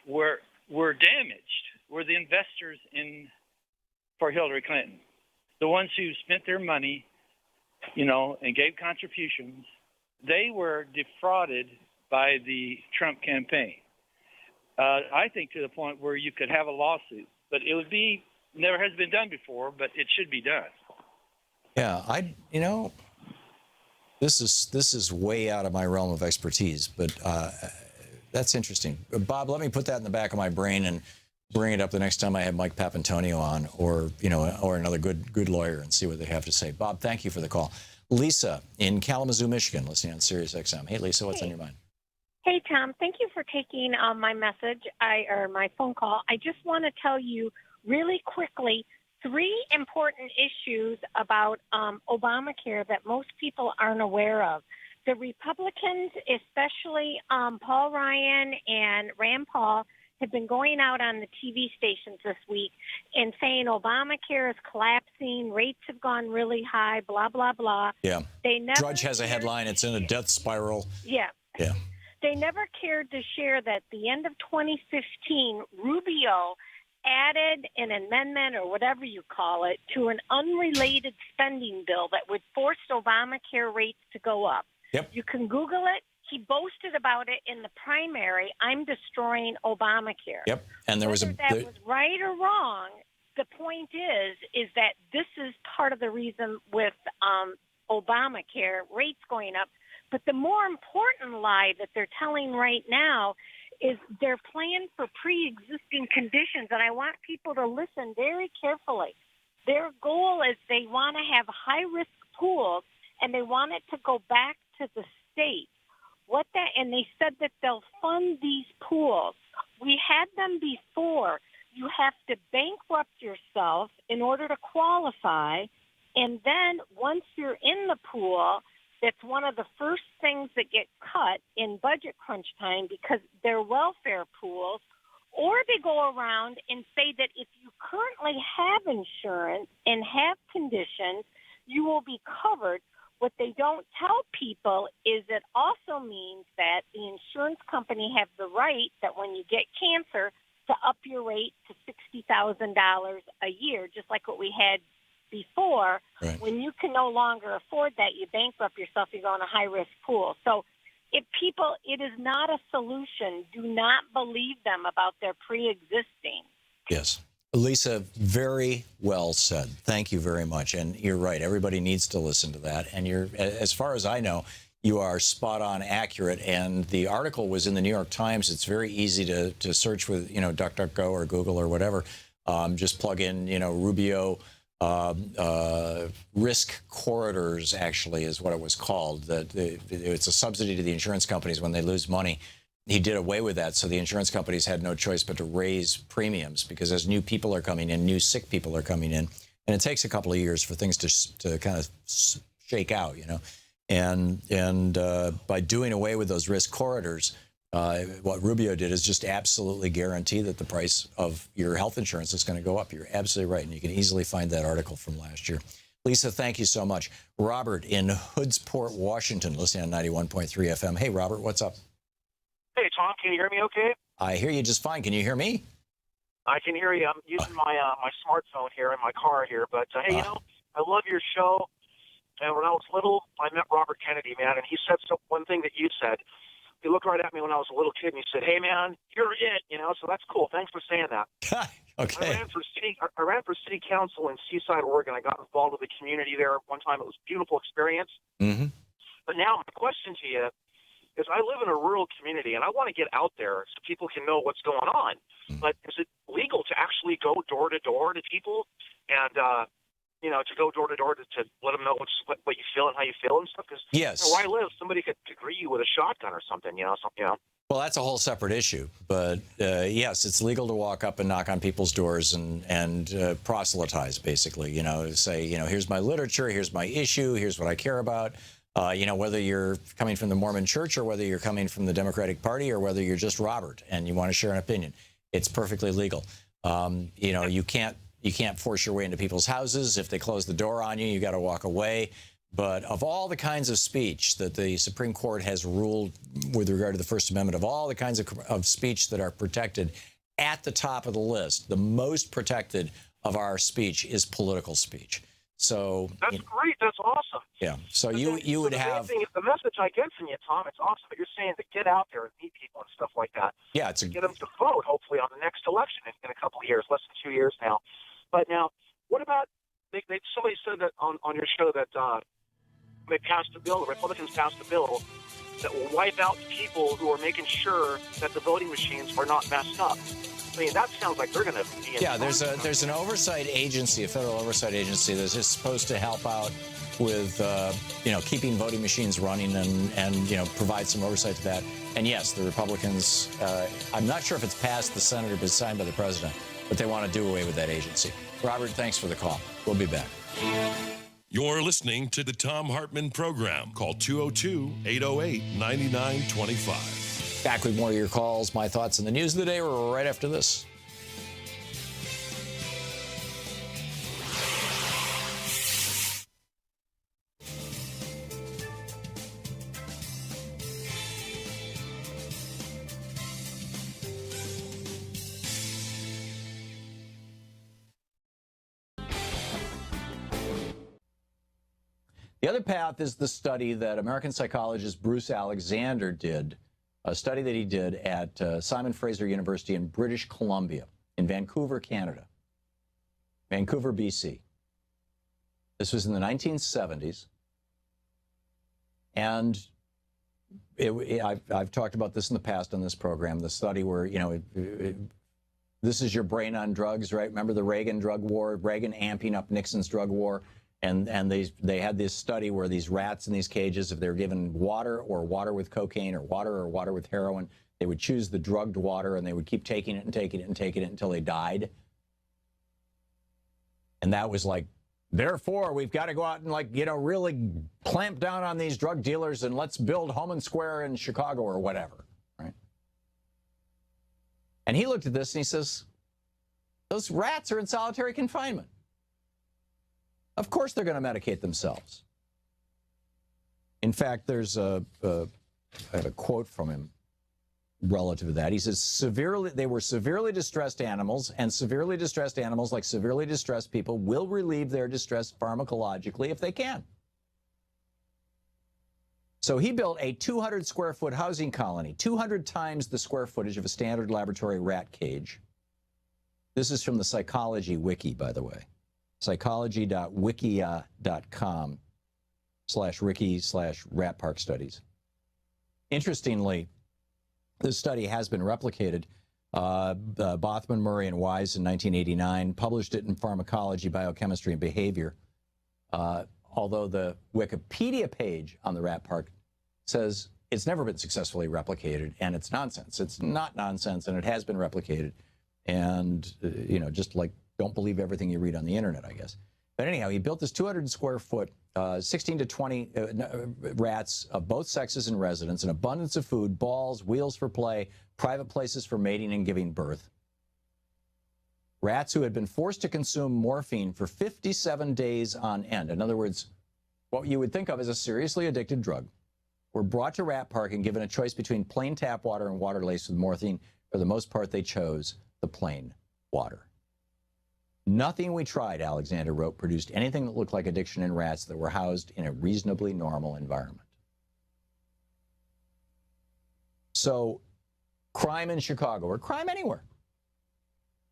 were damaged were the investors for Hillary Clinton, the ones who spent their money, and gave contributions. They were defrauded by the Trump campaign. I think to the point where you could have a lawsuit, but it would be never has been done before, but it should be done. Yeah, this is way out of my realm of expertise, but that's interesting. Bob, let me put that in the back of my brain and bring it up the next time I have Mike Papantonio on, or another good lawyer, and see what they have to say. Bob, thank you for the call. Lisa in Kalamazoo, Michigan, listening on Sirius XM. Hey, Lisa, what's on your mind? Hey, Tom. Thank you for taking my message or my phone call. I just want to tell you really quickly 3 important issues about Obamacare that most people aren't aware of. The Republicans, especially Paul Ryan and Rand Paul, have been going out on the TV stations this week and saying Obamacare is collapsing, rates have gone really high, blah, blah, blah. Yeah. Drudge has a headline. It's in a death spiral. Yeah. Yeah. They never cared to share that at the end of 2015, Rubio added an amendment, or whatever you call it, to an unrelated spending bill that would force Obamacare rates to go up. Yep. You can Google it. He boasted about it in the primary. I'm destroying Obamacare. Yep. And there was Whether that was right or wrong, the point is that this is part of the reason with Obamacare rates going up. But the more important lie that they're telling right now is their plan for pre-existing conditions. And I want people to listen very carefully. Their goal is they want to have high-risk pools, and they want it to go back to the state. And they said that they'll fund these pools. We had them before. You have to bankrupt yourself in order to qualify, and then once you're in the pool, that's one of the first things that get cut in budget crunch time because they're welfare pools. Or they go around and say that if you currently have insurance and have conditions, you will be covered. What they don't tell people is it also means that the insurance company have the right that when you get cancer to up your rate to $60,000 a year, just like what we had before. Right. When you can no longer afford that, you bankrupt yourself, you go in a high-risk pool. So if people, it is not a solution. Do not believe them about their pre-existing. Yes. Lisa, very well said. Thank you very much. And you're right. Everybody needs to listen to that. And you're, as far as I know, you are spot on accurate. And the article was in the New York Times. It's very easy to search with, DuckDuckGo or Google or whatever. Just plug in, Rubio risk corridors, actually, is what it was called. It's a subsidy to the insurance companies when they lose money. He did away with that, so the insurance companies had no choice but to raise premiums because as new people are coming in, new sick people are coming in, and it takes a couple of years for things to kind of shake out, And by doing away with those risk corridors, what Rubio did is just absolutely guarantee that the price of your health insurance is going to go up. You're absolutely right, and you can easily find that article from last year. Lisa, thank you so much. Robert in Hoodsport, Washington, listening on 91.3 FM. Hey, Robert, what's up? Hey, Tom, can you hear me okay? I hear you just fine. Can you hear me? I can hear you. I'm using my smartphone here in my car here. But, hey, I love your show. And when I was little, I met Robert Kennedy, man, and he said one thing that you said. He looked right at me when I was a little kid, and he said, hey, man, you're it, so that's cool. Thanks for saying that. Okay. I ran for city council in Seaside, Oregon. I got involved with the community there one time. It was a beautiful experience. Mm-hmm. But now my question to you is I live in a rural community, and I want to get out there so people can know what's going on. But is it legal to actually go door to door to people and, to go door to door to let them know what you feel and how you feel and stuff? Because yes. Where I live, somebody could greet you with a shotgun or something, Well, that's a whole separate issue. But, yes, it's legal to walk up and knock on people's doors and proselytize, basically, say, here's my literature, here's my issue, here's what I care about. Whether you're coming from the Mormon Church or whether you're coming from the Democratic Party or whether you're just Robert and you want to share an opinion, it's perfectly legal. You can't force your way into people's houses. If they close the door on you, you got to walk away. But of all the kinds of speech that the Supreme Court has ruled with regard to the First Amendment, of all the kinds of speech that are protected, at the top of the list, the most protected of our speech is political speech. So that's great. That's awesome. Yeah. So you would have the message I get from you, Tom. It's awesome. But you're saying to get out there and meet people and stuff like that. Yeah, get them to vote. Hopefully on the next election in a couple of years, less than 2 years now. But now, what about somebody said that on your show that they passed a bill. The Republicans passed a bill that will wipe out people who are making sure that the voting machines are not messed up. I mean, that sounds like they're going to be. Yeah, there's an oversight agency, a federal oversight agency that's just supposed to help out with keeping voting machines running and provide some oversight to that. And yes, the Republicans. I'm not sure if it's passed the Senate or been signed by the president, but they want to do away with that agency. Robert, thanks for the call. We'll be back. You're listening to the Thom Hartmann Program. Call 202-808-9925. Back with more of your calls, my thoughts, and the news of the day right after this. The other path is the study that American psychologist Bruce Alexander did, a study that he did at Simon Fraser University in British Columbia, in Vancouver, Canada. Vancouver, BC. This was in the 1970s. And I've talked about this in the past on this program, the study where, this is your brain on drugs, right? Remember the Reagan drug war, Reagan amping up Nixon's drug war? And they had this study where these rats in these cages, if they were given water or water with cocaine or water with heroin, they would choose the drugged water and they would keep taking it and taking it and taking it until they died. And that was like, therefore, we've got to go out and really clamp down on these drug dealers and let's build Homan Square in Chicago or whatever, right? And he looked at this and he says, those rats are in solitary confinement. Of course they're going to medicate themselves. In fact, there's I have a quote from him relative to that. He says, they were severely distressed animals, and severely distressed animals, like severely distressed people, will relieve their distress pharmacologically if they can. So he built a 200-square-foot housing colony, 200 times the square footage of a standard laboratory rat cage. This is from the Psychology Wiki, by the way. Psychology.wikia.com/Ricky/Rat Park Studies. Interestingly, this study has been replicated. Bothman, Murray, and Wise in 1989 published it in Pharmacology, Biochemistry, and Behavior. Although the Wikipedia page on the rat park says it's never been successfully replicated, and it's nonsense. It's not nonsense, and it has been replicated. And, just like, don't believe everything you read on the internet, I guess. But anyhow, he built this 200-square-foot, 16 to 20 rats of both sexes in residence, an abundance of food, balls, wheels for play, private places for mating and giving birth. Rats who had been forced to consume morphine for 57 days on end. In other words, what you would think of as a seriously addicted drug, were brought to Rat Park and given a choice between plain tap water and water laced with morphine. For the most part, they chose the plain water. Nothing we tried, Alexander wrote, produced anything that looked like addiction in rats that were housed in a reasonably normal environment. So, crime in Chicago, or crime anywhere,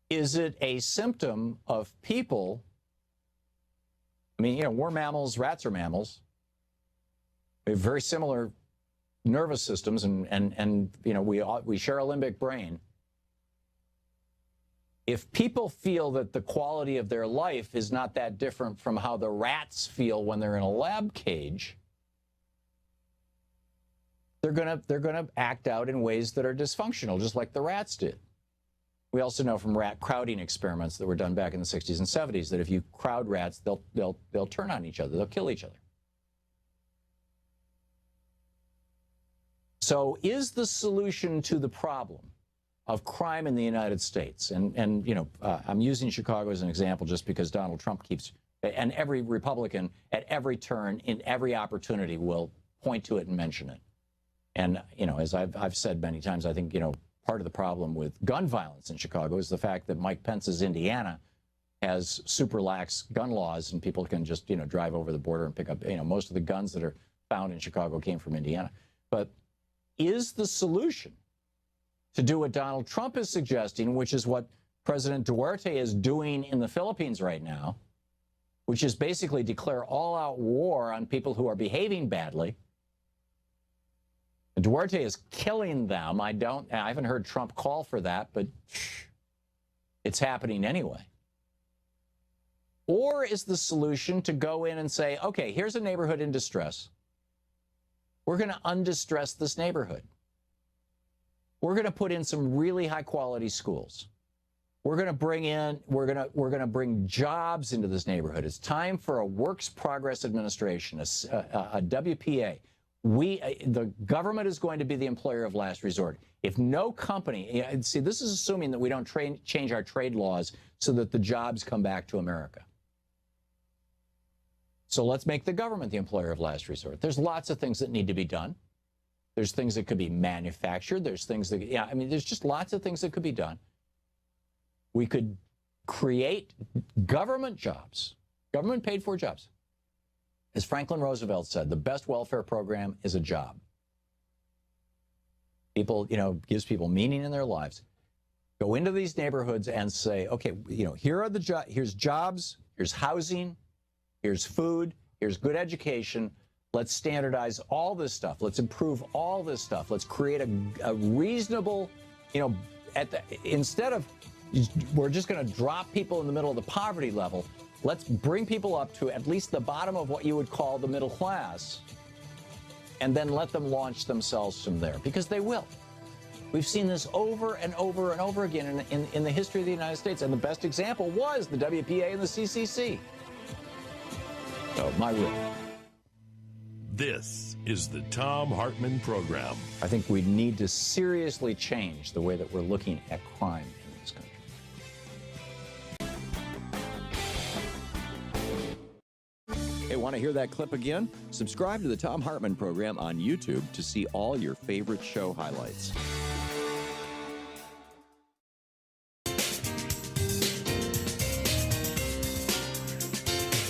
is it a symptom of people? I mean, we're mammals, rats are mammals. We have very similar nervous systems, and we share a limbic brain. If people feel that the quality of their life is not that different from how the rats feel when they're in a lab cage, they're gonna act out in ways that are dysfunctional, just like the rats did. We also know from rat crowding experiments that were done back in the 60s and 70s that if you crowd rats, they'll turn on each other, they'll kill each other. So, is the solution to the problem of crime in the United States, and I'm using Chicago as an example just because Donald Trump keeps, and every Republican at every turn, in every opportunity, will point to it and mention it. And, as I've said many times, I think, part of the problem with gun violence in Chicago is the fact that Mike Pence's Indiana has super lax gun laws, and people can just, drive over the border and pick up, most of the guns that are found in Chicago came from Indiana. But is the solution to do what Donald Trump is suggesting, which is what President Duarte is doing in the Philippines right now, which is basically declare all-out war on people who are behaving badly? Duarte is killing them. I haven't heard Trump call for that, but it's happening anyway. Or is the solution to go in and say, okay, here's a neighborhood in distress. We're going to undistress this neighborhood. We're going to put in some really high quality schools. We're going to bring jobs into this neighborhood. It's time for a Works Progress Administration, a WPA. The government is going to be the employer of last resort. If no company, see, this is assuming that we don't change our trade laws so that the jobs come back to America. So let's make the government the employer of last resort. There's lots of things that need to be done. There's things that could be manufactured. There's things that, there's just lots of things that could be done. We could create government jobs, government paid for jobs. As Franklin Roosevelt said, the best welfare program is a job. People, gives people meaning in their lives. Go into these neighborhoods and say, okay, here are the jobs, here's jobs, here's housing, here's food, here's good education. Let's standardize all this stuff. Let's improve all this stuff. Let's create a reasonable, instead of we're just going to drop people in the middle of the poverty level, let's bring people up to at least the bottom of what you would call the middle class, and then let them launch themselves from there, because they will. We've seen this over and over and over again in the history of the United States, and the best example was the WPA and the CCC. So, my will. This is the Thom Hartmann Program. I think we need to seriously change the way that we're looking at crime in this country. Hey, want to hear that clip again? Subscribe to the Thom Hartmann Program on YouTube to see all your favorite show highlights.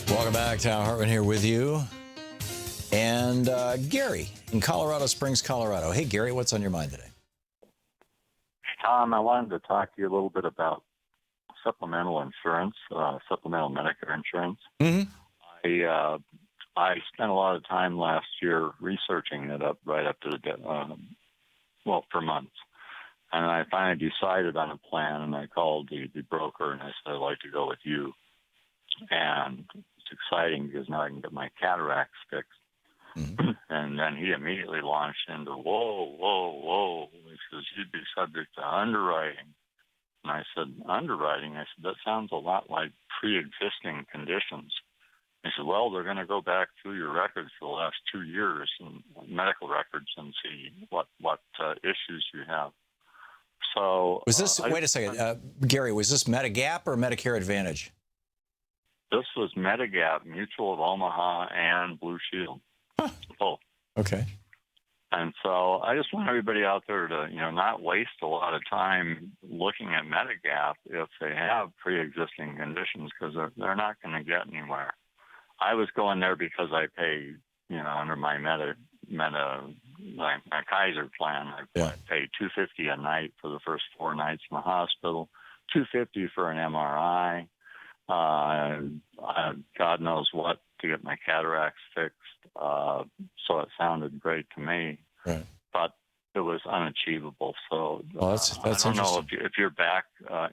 Welcome back. Thom Hartmann here with you. And Gary in Colorado Springs, Colorado. Hey, Gary, what's on your mind today? Tom, I wanted to talk to you a little bit about supplemental insurance, supplemental Medicare insurance. Mm-hmm. I spent a lot of time last year researching it right up to the for months. And I finally decided on a plan, and I called the broker, and I said, I'd like to go with you. And it's exciting because now I can get my cataracts fixed. Mm-hmm. And then he immediately launched into, whoa. He says, you'd be subject to underwriting. And I said, underwriting? I said, that sounds a lot like pre-existing conditions. He said, well, they're going to go back through your records for the last 2 years, and medical records, and see what issues you have. So was this, wait a second, Gary, was this Medigap or Medicare Advantage? This was Medigap, Mutual of Omaha, and Blue Shield. Both. Okay. And so I just want everybody out there to, not waste a lot of time looking at Medigap if they have pre-existing conditions, because they're not going to get anywhere. I was going there because I pay, under my my Kaiser plan, I pay $250 a night for the first 4 nights in the hospital, $250 for an MRI. God knows what to get my cataracts fixed. So it sounded great to me, right. But it was unachievable. So that's I don't know interesting. if your back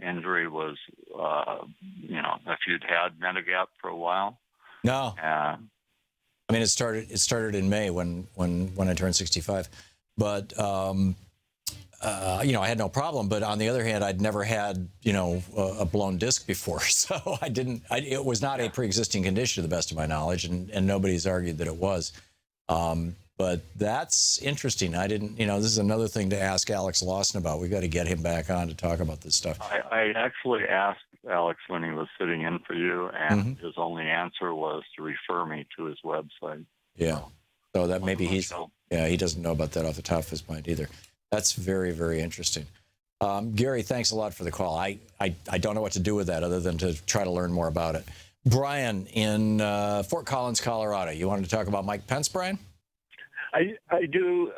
injury was, if you'd had Medigap for a while. No. I mean, it started in May when I turned 65, but I had no problem. But on the other hand, I'd never had a blown disc before, so it was not a pre-existing condition to the best of my knowledge, and nobody's argued that it was. But that's interesting. I didn't. This is another thing to ask Alex Lawson about. We've got to get him back on to talk about this stuff. I actually asked Alex when he was sitting in for you, and his only answer was to refer me to his website. Yeah. So that maybe he doesn't know about that off the top of his mind either. That's very, very interesting. Gary, thanks a lot for the call. I don't know what to do with that other than to try to learn more about it. Brian in Fort Collins, Colorado. You wanted to talk about Mike Pence, Brian? I do,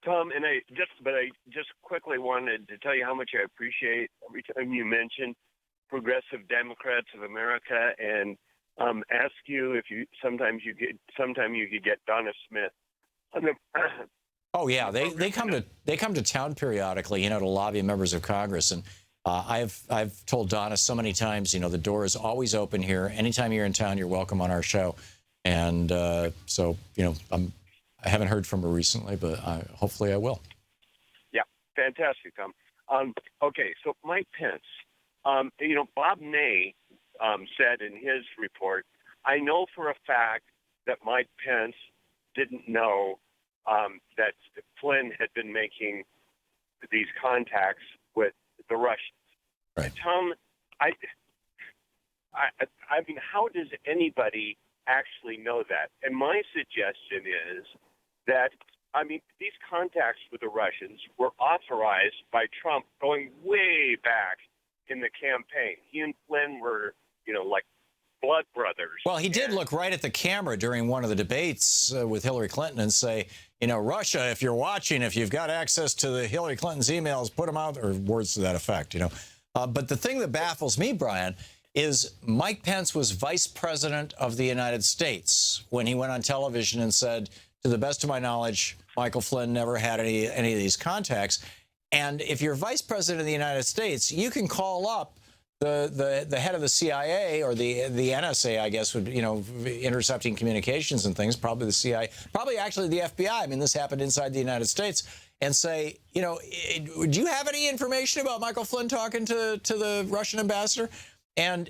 Tom, and I just quickly wanted to tell you how much I appreciate every time you mention Progressive Democrats of America, and ask you if sometime you could get Donna Smith on the. Oh yeah, they come to town periodically, to lobby members of Congress, and I've told Donna so many times, the door is always open here. Anytime you're in town, you're welcome on our show, and so I haven't heard from her recently, but hopefully I will. Yeah, fantastic, Tom. Okay, so Mike Pence, Bob Ney said in his report, I know for a fact that Mike Pence didn't know that Flynn had been making these contacts with the Russians. Right. Tom, I mean, how does anybody actually know that? And my suggestion is that, these contacts with the Russians were authorized by Trump going way back in the campaign. He and Flynn were, like blood brothers. Well, he did look right at the camera during one of the debates with Hillary Clinton and say, Russia, if you're watching, if you've got access to the Hillary Clinton's emails, put them out, or words to that effect, But the thing that baffles me, Brian, is Mike Pence was vice president of the United States when he went on television and said, to the best of my knowledge, Michael Flynn never had any of these contacts. And if you're vice president of the United States, you can call up the head of the CIA or the NSA, I guess, would, intercepting communications and things, probably the CIA, probably actually the FBI. I mean, this happened inside the United States, and say, do you have any information about Michael Flynn talking to the Russian ambassador? And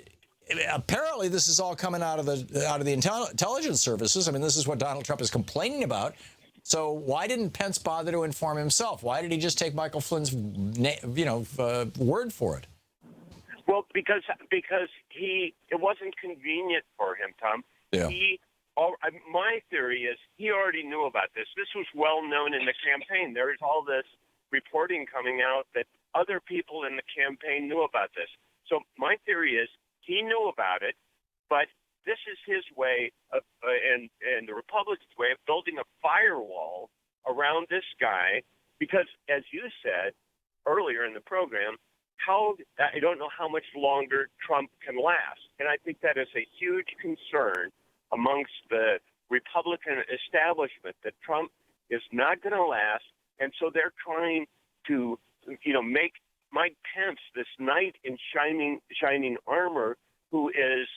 apparently this is all coming out of the intelligence services. I mean, this is what Donald Trump is complaining about. So why didn't Pence bother to inform himself? Why did he just take Michael Flynn's word for it? Well, because it wasn't convenient for him, Tom. Yeah. My theory is he already knew about this. This was well known in the campaign. There is all this reporting coming out that other people in the campaign knew about this. So my theory is he knew about it, but this is his way of, and the Republicans' way of building a firewall around this guy, because, as you said earlier in the program, I don't know how much longer Trump can last. And I think that is a huge concern amongst the Republican establishment, that Trump is not going to last. And so they're trying to, make Mike Pence this knight in shining armor who is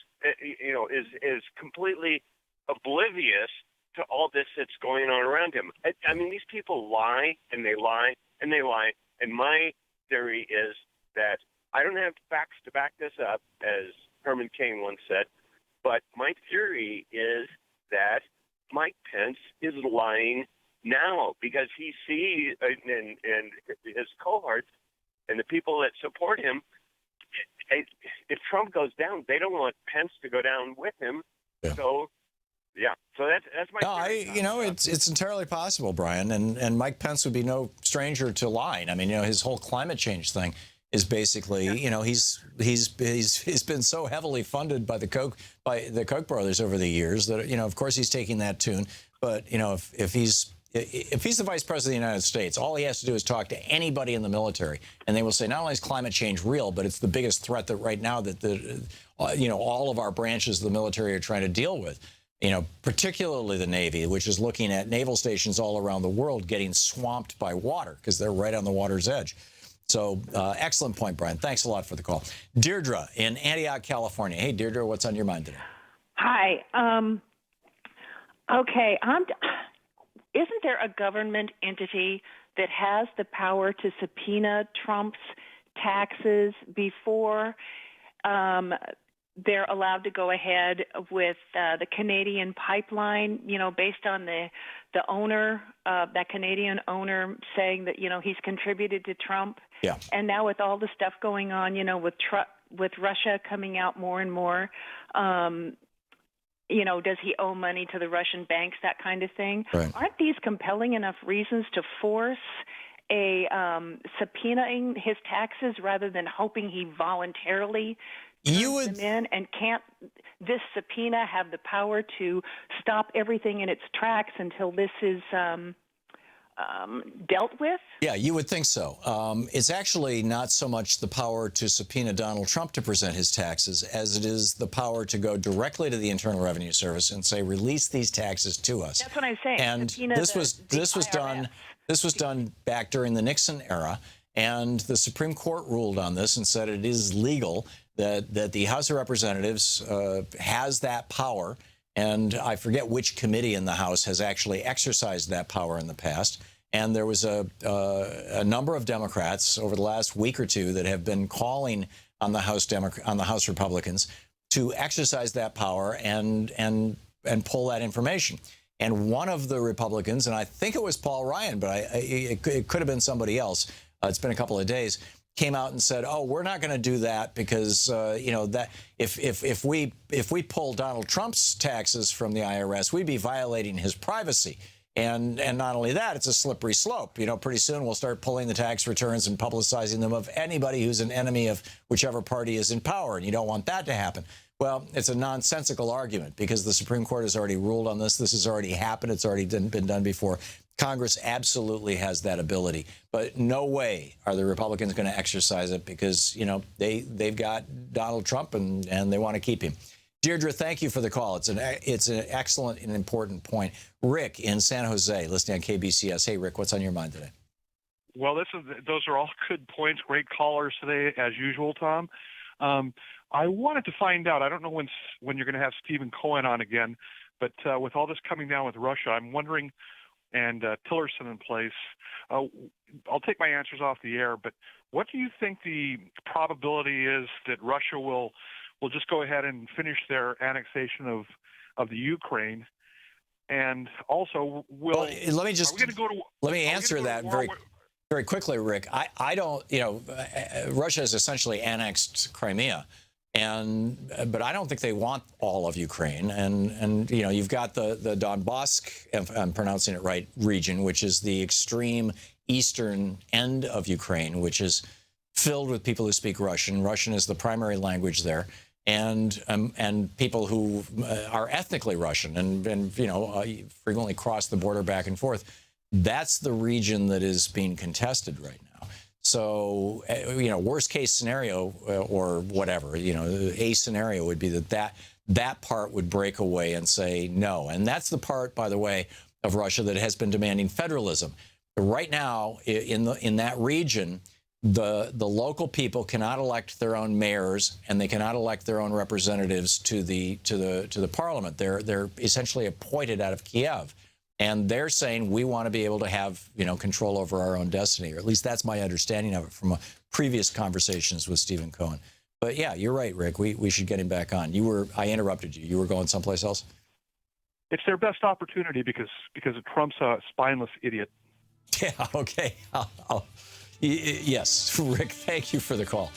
completely oblivious to all this that's going on around him. I mean, these people lie and they lie and they lie. And my theory is that I don't have facts to back this up, as Herman Cain once said, but my theory is that Mike Pence is lying now because he sees, and his cohorts and the people that support him, if Trump goes down, they don't want Pence to go down with him. Yeah. So that's my theory. It's entirely possible, Brian, and Mike Pence would be no stranger to lying. I mean, his whole climate change thing is basically, he's been so heavily funded by the Koch brothers over the years that, of course he's taking that tune. But, if he's the vice president of the United States, all he has to do is talk to anybody in the military, and they will say not only is climate change real, but it's the biggest threat that right now that all of our branches of the military are trying to deal with. Particularly the Navy, which is looking at naval stations all around the world getting swamped by water because they're right on the water's edge. So excellent point, Brian. Thanks a lot for the call. Deirdre in Antioch, California. Hey, Deirdre, what's on your mind today? Hi. Okay. Isn't there a government entity that has the power to subpoena Trump's taxes before they're allowed to go ahead with the Canadian pipeline, based on the owner, that Canadian owner saying that, he's contributed to Trump? Yeah. And now with all the stuff going on, with Russia coming out more and more, does he owe money to the Russian banks, that kind of thing? Right. Aren't these compelling enough reasons to force a subpoenaing his taxes rather than hoping he voluntarily turns them in? And can't this subpoena have the power to stop everything in its tracks until this is dealt with? Yeah, you would think so. It's actually not so much the power to subpoena Donald Trump to present his taxes as it is the power to go directly to the Internal Revenue Service and say, release these taxes to us. That's what I'm saying. And this was done back during the Nixon era, and the Supreme Court ruled on this and said it is legal that the House of Representatives has that power. And I forget which committee in the House has actually exercised that power in the past. And there was a number of Democrats over the last week or two that have been calling on the House Republicans to exercise that power and pull that information. And one of the Republicans, and I think it was Paul Ryan, but it could have been somebody else. It's been a couple of days. Came out and said, "Oh, we're not going to do that because that if we pull Donald Trump's taxes from the IRS, we'd be violating his privacy." And not only that, it's a slippery slope. Pretty soon we'll start pulling the tax returns and publicizing them of anybody who's an enemy of whichever party is in power, and you don't want that to happen. Well, it's a nonsensical argument because the Supreme Court has already ruled on this. This has already happened. It's already been done before. Congress absolutely has that ability, but no way are the Republicans going to exercise it because, you know, they've got Donald Trump and they want to keep him. Deirdre, thank you for the call. It's an excellent and important point. Rick in San Jose, listening on KBCS. Hey, Rick, what's on your mind today? Well, those are all good points. Great callers today, as usual, Tom. I wanted to find out. I don't know when you're going to have Stephen Cohen on again, but with all this coming down with Russia, I'm wondering, and Tillerson in place, I'll take my answers off the air. But what do you think the probability is that Russia will just go ahead and finish their annexation of the Ukraine? And also, let me answer that very quickly, Rick. I don't, you know, Russia has essentially annexed Crimea, but I don't think they want all of Ukraine. And you know, you've got the Donbass, if I'm pronouncing it right, region, which is the extreme eastern end of Ukraine, which is filled with people who speak Russian. Russian is the primary language there. And people who are ethnically Russian and you know, frequently cross the border back and forth. That's the region that is being contested right now. So, you know, worst case scenario or whatever, you know, a scenario would be that part would break away and say no. And that's the part, by the way, of Russia that has been demanding federalism. Right now, in that region, the local people cannot elect their own mayors and they cannot elect their own representatives to the parliament. They're essentially appointed out of Kiev. And they're saying we want to be able to have, you know, control over our own destiny, or at least that's my understanding of it from previous conversations with Stephen Cohen. But yeah, you're right, Rick. We should get him back on. I interrupted you. You were going someplace else? It's their best opportunity because Trump's a spineless idiot. Yeah. Okay. Yes, Rick. Thank you for the call.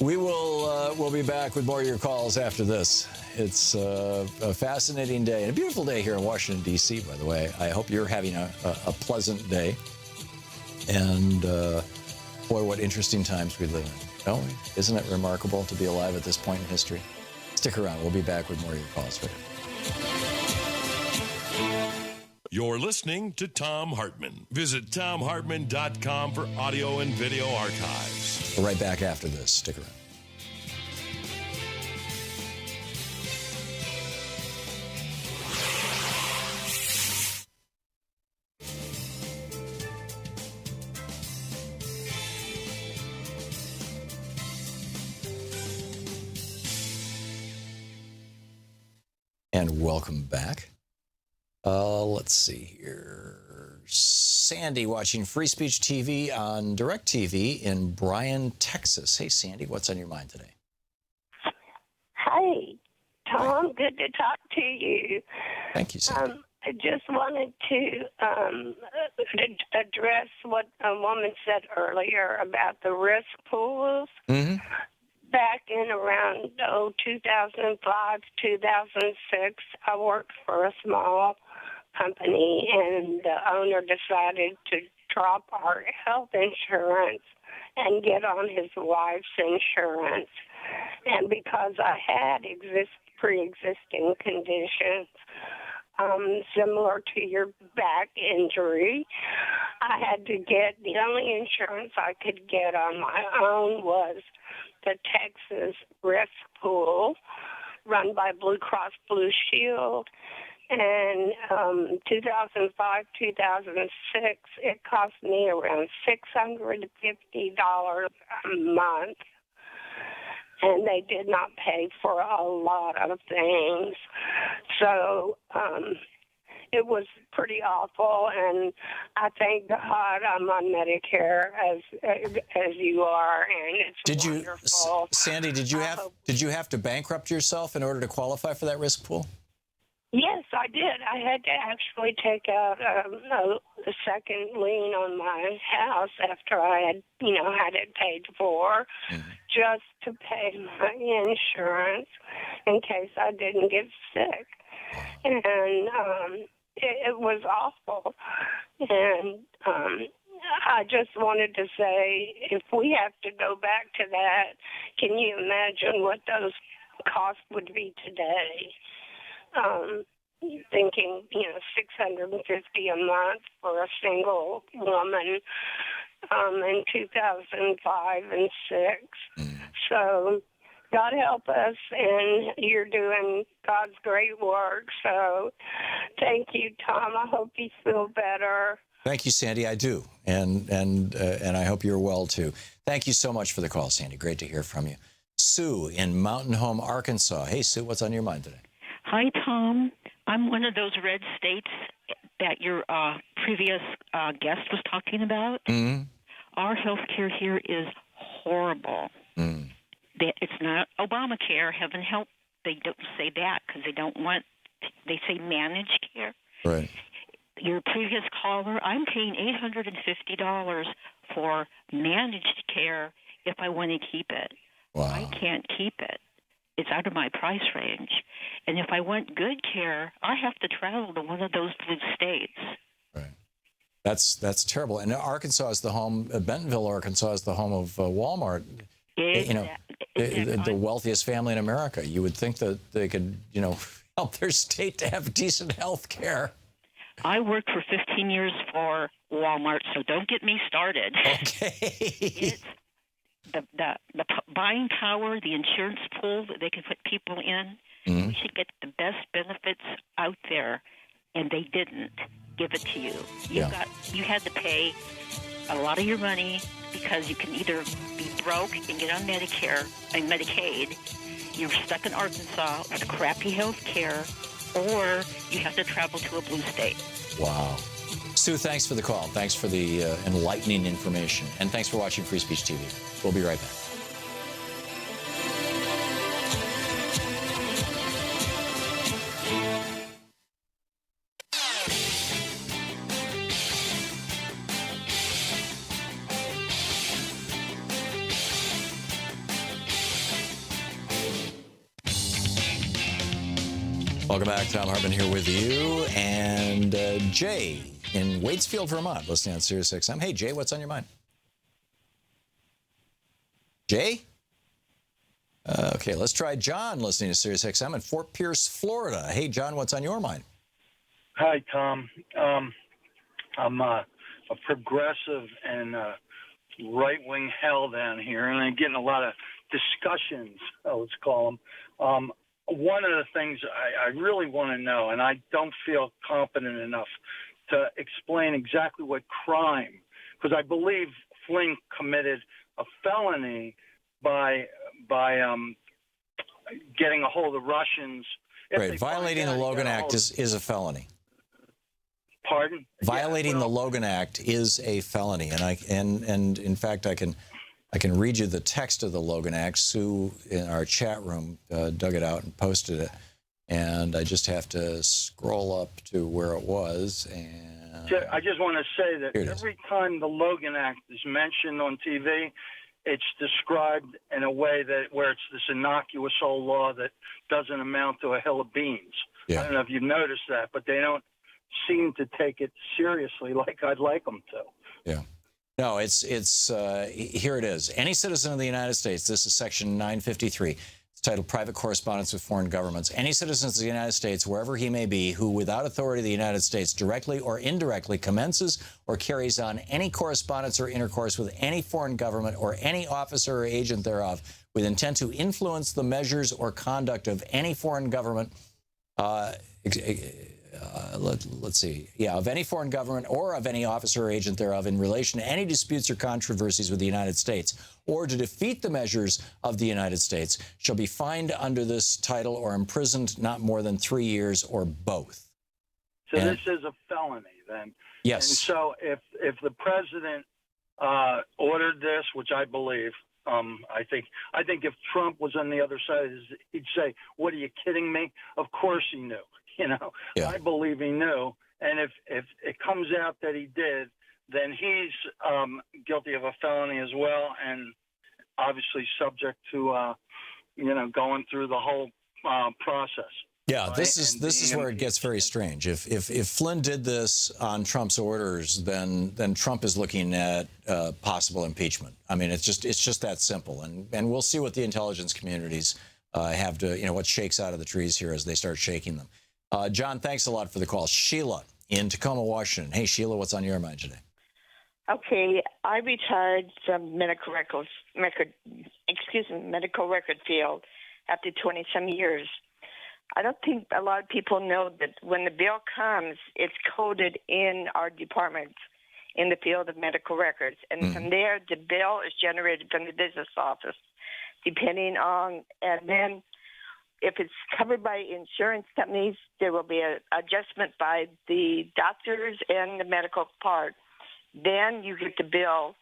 We'll be back with more of your calls after this. It's a fascinating day and a beautiful day here in Washington, D.C., by the way. I hope you're having a pleasant day. And boy, what interesting times we live in, don't we? Isn't it remarkable to be alive at this point in history? Stick around. We'll be back with more of your calls. You're listening to Thom Hartmann. Visit ThomHartmann.com for audio and video archives. We're right back after this. Stick around. And welcome back. Let's see here. Sandy watching Free Speech TV on DirecTV in Bryan, Texas. Hey, Sandy, what's on your mind today? Hi, Tom. Good to talk to you. Thank you, Sandy. I just wanted to address what a woman said earlier about the risk pools. Mm-hmm. Back in around 2005, 2006, I worked for a small company, and the owner decided to drop our health insurance and get on his wife's insurance. And because I had pre-existing conditions similar to your back injury, I had to get, the only insurance I could get on my own was the Texas Risk Pool run by Blue Cross Blue Shield. And 2005, 2006, it cost me around $650 a month. And they did not pay for a lot of things. So it was pretty awful, and I thank God I'm on Medicare as you are, and it's wonderful. Sandy, did you have to bankrupt yourself in order to qualify for that risk pool? Yes, I did. I had to actually take out a second lien on my house after I had, had it paid for, just to pay my insurance in case I didn't get sick. And it was awful. And I just wanted to say, if we have to go back to that, can you imagine what those cost would be today. Thinking, $650 a month for a single woman in 2005 and 6. So God help us, and you're doing God's great work. So thank you, Tom. I hope you feel better. Thank you, Sandy. I do, and I hope you're well too. Thank you so much for the call, Sandy. Great to hear from you. Sue in Mountain Home, Arkansas. Hey, Sue, what's on your mind today? Hi, Tom. I'm one of those red states that your previous guest was talking about. Mm-hmm. Our health care here is horrible. Mm. It's not Obamacare. Heaven help, they don't say that because they don't want, they say managed care. Right. Your previous caller, I'm paying $850 for managed care if I want to keep it. Wow. I can't keep it. It's out of my price range. And if I want good care, I have to travel to one of those blue states. Right. That's terrible. And Arkansas is the home, Bentonville, Arkansas is the home of Walmart. The wealthiest family in America. You would think that they could, help their state to have decent health care. I worked for 15 years for Walmart, so don't get me started. Okay. The buying power, the insurance pool that they can put people in, we should get the best benefits out there, and they didn't give it to you. You had to pay a lot of your money because you can either be broke and get on Medicare and Medicaid, you're stuck in Arkansas with crappy health care, or you have to travel to a blue state. Wow. Sue, thanks for the call. Thanks for the enlightening information. And thanks for watching Free Speech TV. We'll be right back. Welcome back. Thom Hartmann here with you. And Jay in Waitsfield, Vermont, listening on Sirius XM. Hey, Jay, what's on your mind? Jay? Okay, let's try John listening to Sirius XM in Fort Pierce, Florida. Hey, John, what's on your mind? Hi, Tom. I'm a progressive and right-wing hell down here, and I'm getting a lot of discussions, let's call them. One of the things I really want to know, and I don't feel competent enough to explain exactly what crime, because I believe Flynn committed a felony by getting a hold of Russians. Right, violating the Logan Act is a felony. Pardon? Violating the Logan Act is a felony, and in fact I can read you the text of the Logan Act. Sue in our chat room dug it out and posted it, and I just have to scroll up to where it was. And I just want to say that every time the Logan Act is mentioned on TV, it's described in a way where it's this innocuous old law that doesn't amount to a hill of beans. Yeah. I don't know if you've noticed that, but they don't seem to take it seriously like I'd like them to. Yeah. No, it's here it is. Any citizen of the United States, this is Section 953. It's titled Private Correspondence with Foreign Governments. Any citizens of the United States, wherever he may be, who without authority of the United States directly or indirectly commences or carries on any correspondence or intercourse with any foreign government or any officer or agent thereof with intent to influence the measures or conduct of any foreign government, let's see. Yeah, of any foreign government or of any officer or agent thereof in relation to any disputes or controversies with the United States, or to defeat the measures of the United States, shall be fined under this title or imprisoned not more than 3 years or both. So this is a felony then? Yes. And so if the president ordered this, which I believe, I think if Trump was on the other side, he'd say, "What, are you kidding me?" Of course he knew. Yeah. I believe he knew. And if it comes out that he did, then he's guilty of a felony as well, and obviously subject to, going through the whole process. Yeah, right? this is where it gets very strange. If Flynn did this on Trump's orders, then Trump is looking at possible impeachment. I mean, it's just that simple. And we'll see what the intelligence community's have to, what shakes out of the trees here as they start shaking them. John, thanks a lot for the call. Sheila in Tacoma, Washington. Hey, Sheila, what's on your mind today? Okay, I retired from medical record field after 20-some years. I don't think a lot of people know that when the bill comes, it's coded in our department in the field of medical records. And from there, the bill is generated from the business office, depending on, and then if it's covered by insurance companies, there will be an adjustment by the doctors and the medical part. Then you get the bill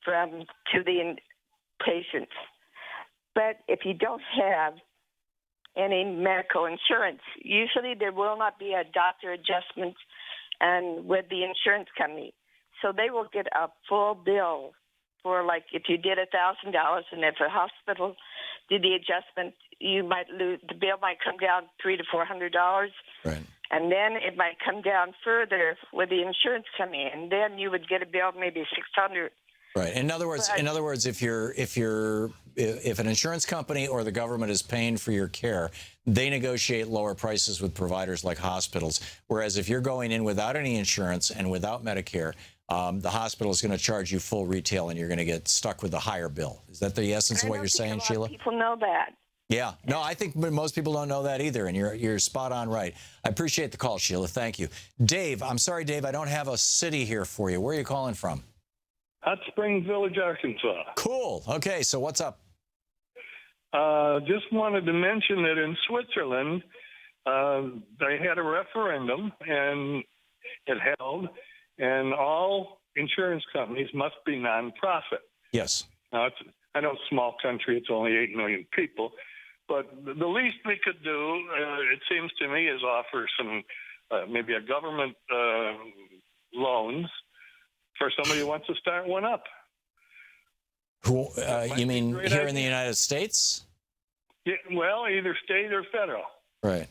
to the patient. But if you don't have any medical insurance, usually there will not be a doctor adjustment and with the insurance company. So they will get a full bill for, like, if you did $1,000, and if a hospital did the adjustment, you might lose. The bill might come down $300 to $400. Right. And then it might come down further with the insurance company, and then you would get a bill maybe $600. Right. In other words, if an insurance company or the government is paying for your care, they negotiate lower prices with providers like hospitals. Whereas if you're going in without any insurance and without Medicare, the hospital is going to charge you full retail, and you're going to get stuck with a higher bill. Is that the essence of what you're saying, Sheila? People know that. Yeah. No, I think most people don't know that either, and you're spot on right. I appreciate the call, Sheila. Thank you. Dave, I'm sorry, Dave, I don't have a city here for you. Where are you calling from? Hot Springs Village, Arkansas. Cool. Okay, so what's up? Just wanted to mention that in Switzerland, they had a referendum, and it held, and all insurance companies must be nonprofit. Yes. Now, I know it's a small country, it's only 8 million people, but the least we could do, it seems to me, is offer some, maybe a government loans for somebody who wants to start one up. Who you mean here in the United States? Yeah, well, either state or federal. Right.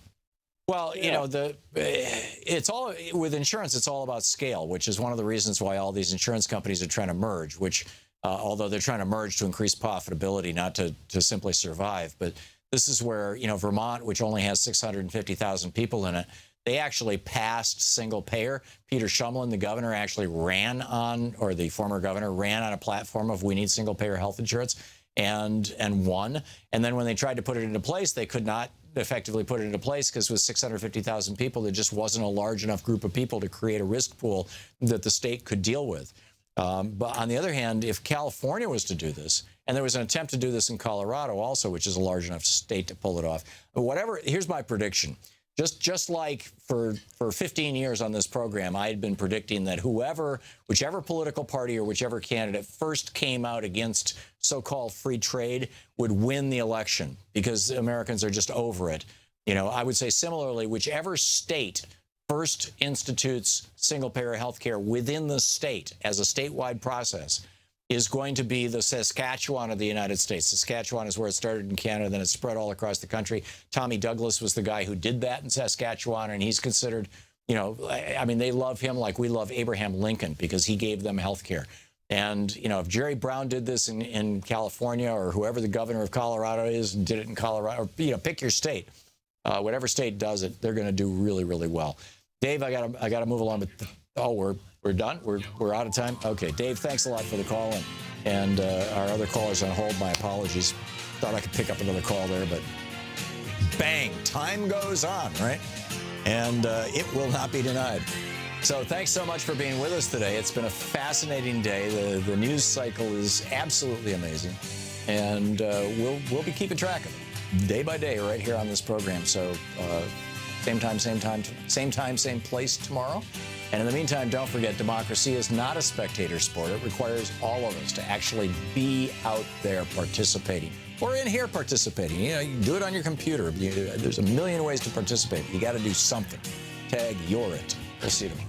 Well, it's all with insurance. It's all about scale, which is one of the reasons why all these insurance companies are trying to merge. Which, although they're trying to merge to increase profitability, not to simply survive. But this is where Vermont, which only has 650,000 people in it, they actually passed single payer. Peter Shumlin, the governor, actually the former governor ran on a platform of we need single payer health insurance and won. And then when they tried to put it into place, they could not effectively put it into place because with 650,000 people, there just wasn't a large enough group of people to create a risk pool that the state could deal with. But on the other hand, if California was to do this, and there was an attempt to do this in Colorado also, which is a large enough state to pull it off, but here's my prediction. Just like for 15 years on this program, I had been predicting that whichever political party or whichever candidate first came out against so-called free trade would win the election because Americans are just over it. I would say similarly, whichever state first institutes single-payer health care within the state as a statewide process is going to be the Saskatchewan of the United States. Saskatchewan is where it started in Canada, then it spread all across the country. Tommy Douglas was the guy who did that in Saskatchewan, and he's considered, they love him like we love Abraham Lincoln because he gave them health care. And, if Jerry Brown did this in California or whoever the governor of Colorado is did it in Colorado, or, pick your state. Whatever state does it, they're going to do really, really well. Dave, I got to move along, but we're done. We're out of time. Okay, Dave, thanks a lot for the call, and our other callers on hold. My apologies. Thought I could pick up another call there, but bang, time goes on, right? And it will not be denied. So thanks so much for being with us today. It's been a fascinating day. The news cycle is absolutely amazing, and we'll be keeping track of it day by day right here on this program. So same time, same place tomorrow. And in the meantime, don't forget, democracy is not a spectator sport. It requires all of us to actually be out there participating, or in here participating. You can do it on your computer. There's a million ways to participate. You got to do something. Tag You're It. We'll see you tomorrow.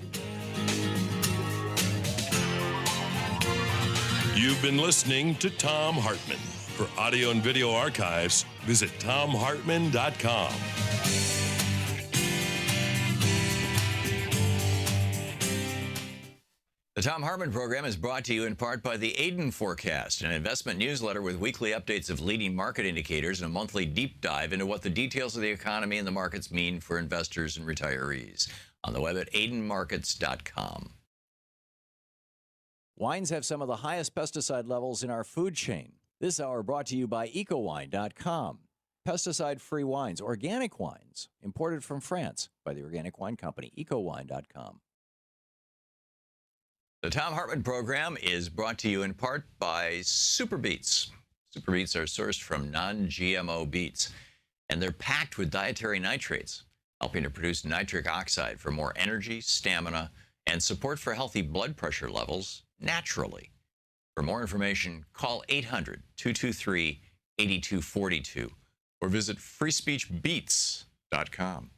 You've been listening to Thom Hartmann. For audio and video archives, visit thomhartmann.com. The Thom Hartmann Program is brought to you in part by the Aiden Forecast, an investment newsletter with weekly updates of leading market indicators and a monthly deep dive into what the details of the economy and the markets mean for investors and retirees. On the web at aidenmarkets.com. Wines have some of the highest pesticide levels in our food chain. This hour brought to you by ecowine.com. Pesticide-free wines, organic wines, imported from France by the Organic Wine Company, ecowine.com. The Thom Hartmann Program is brought to you in part by Super Beets. Super Beets are sourced from non-GMO beets, and they're packed with dietary nitrates, helping to produce nitric oxide for more energy, stamina, and support for healthy blood pressure levels naturally. For more information, call 800-223-8242 or visit freespeechbeets.com.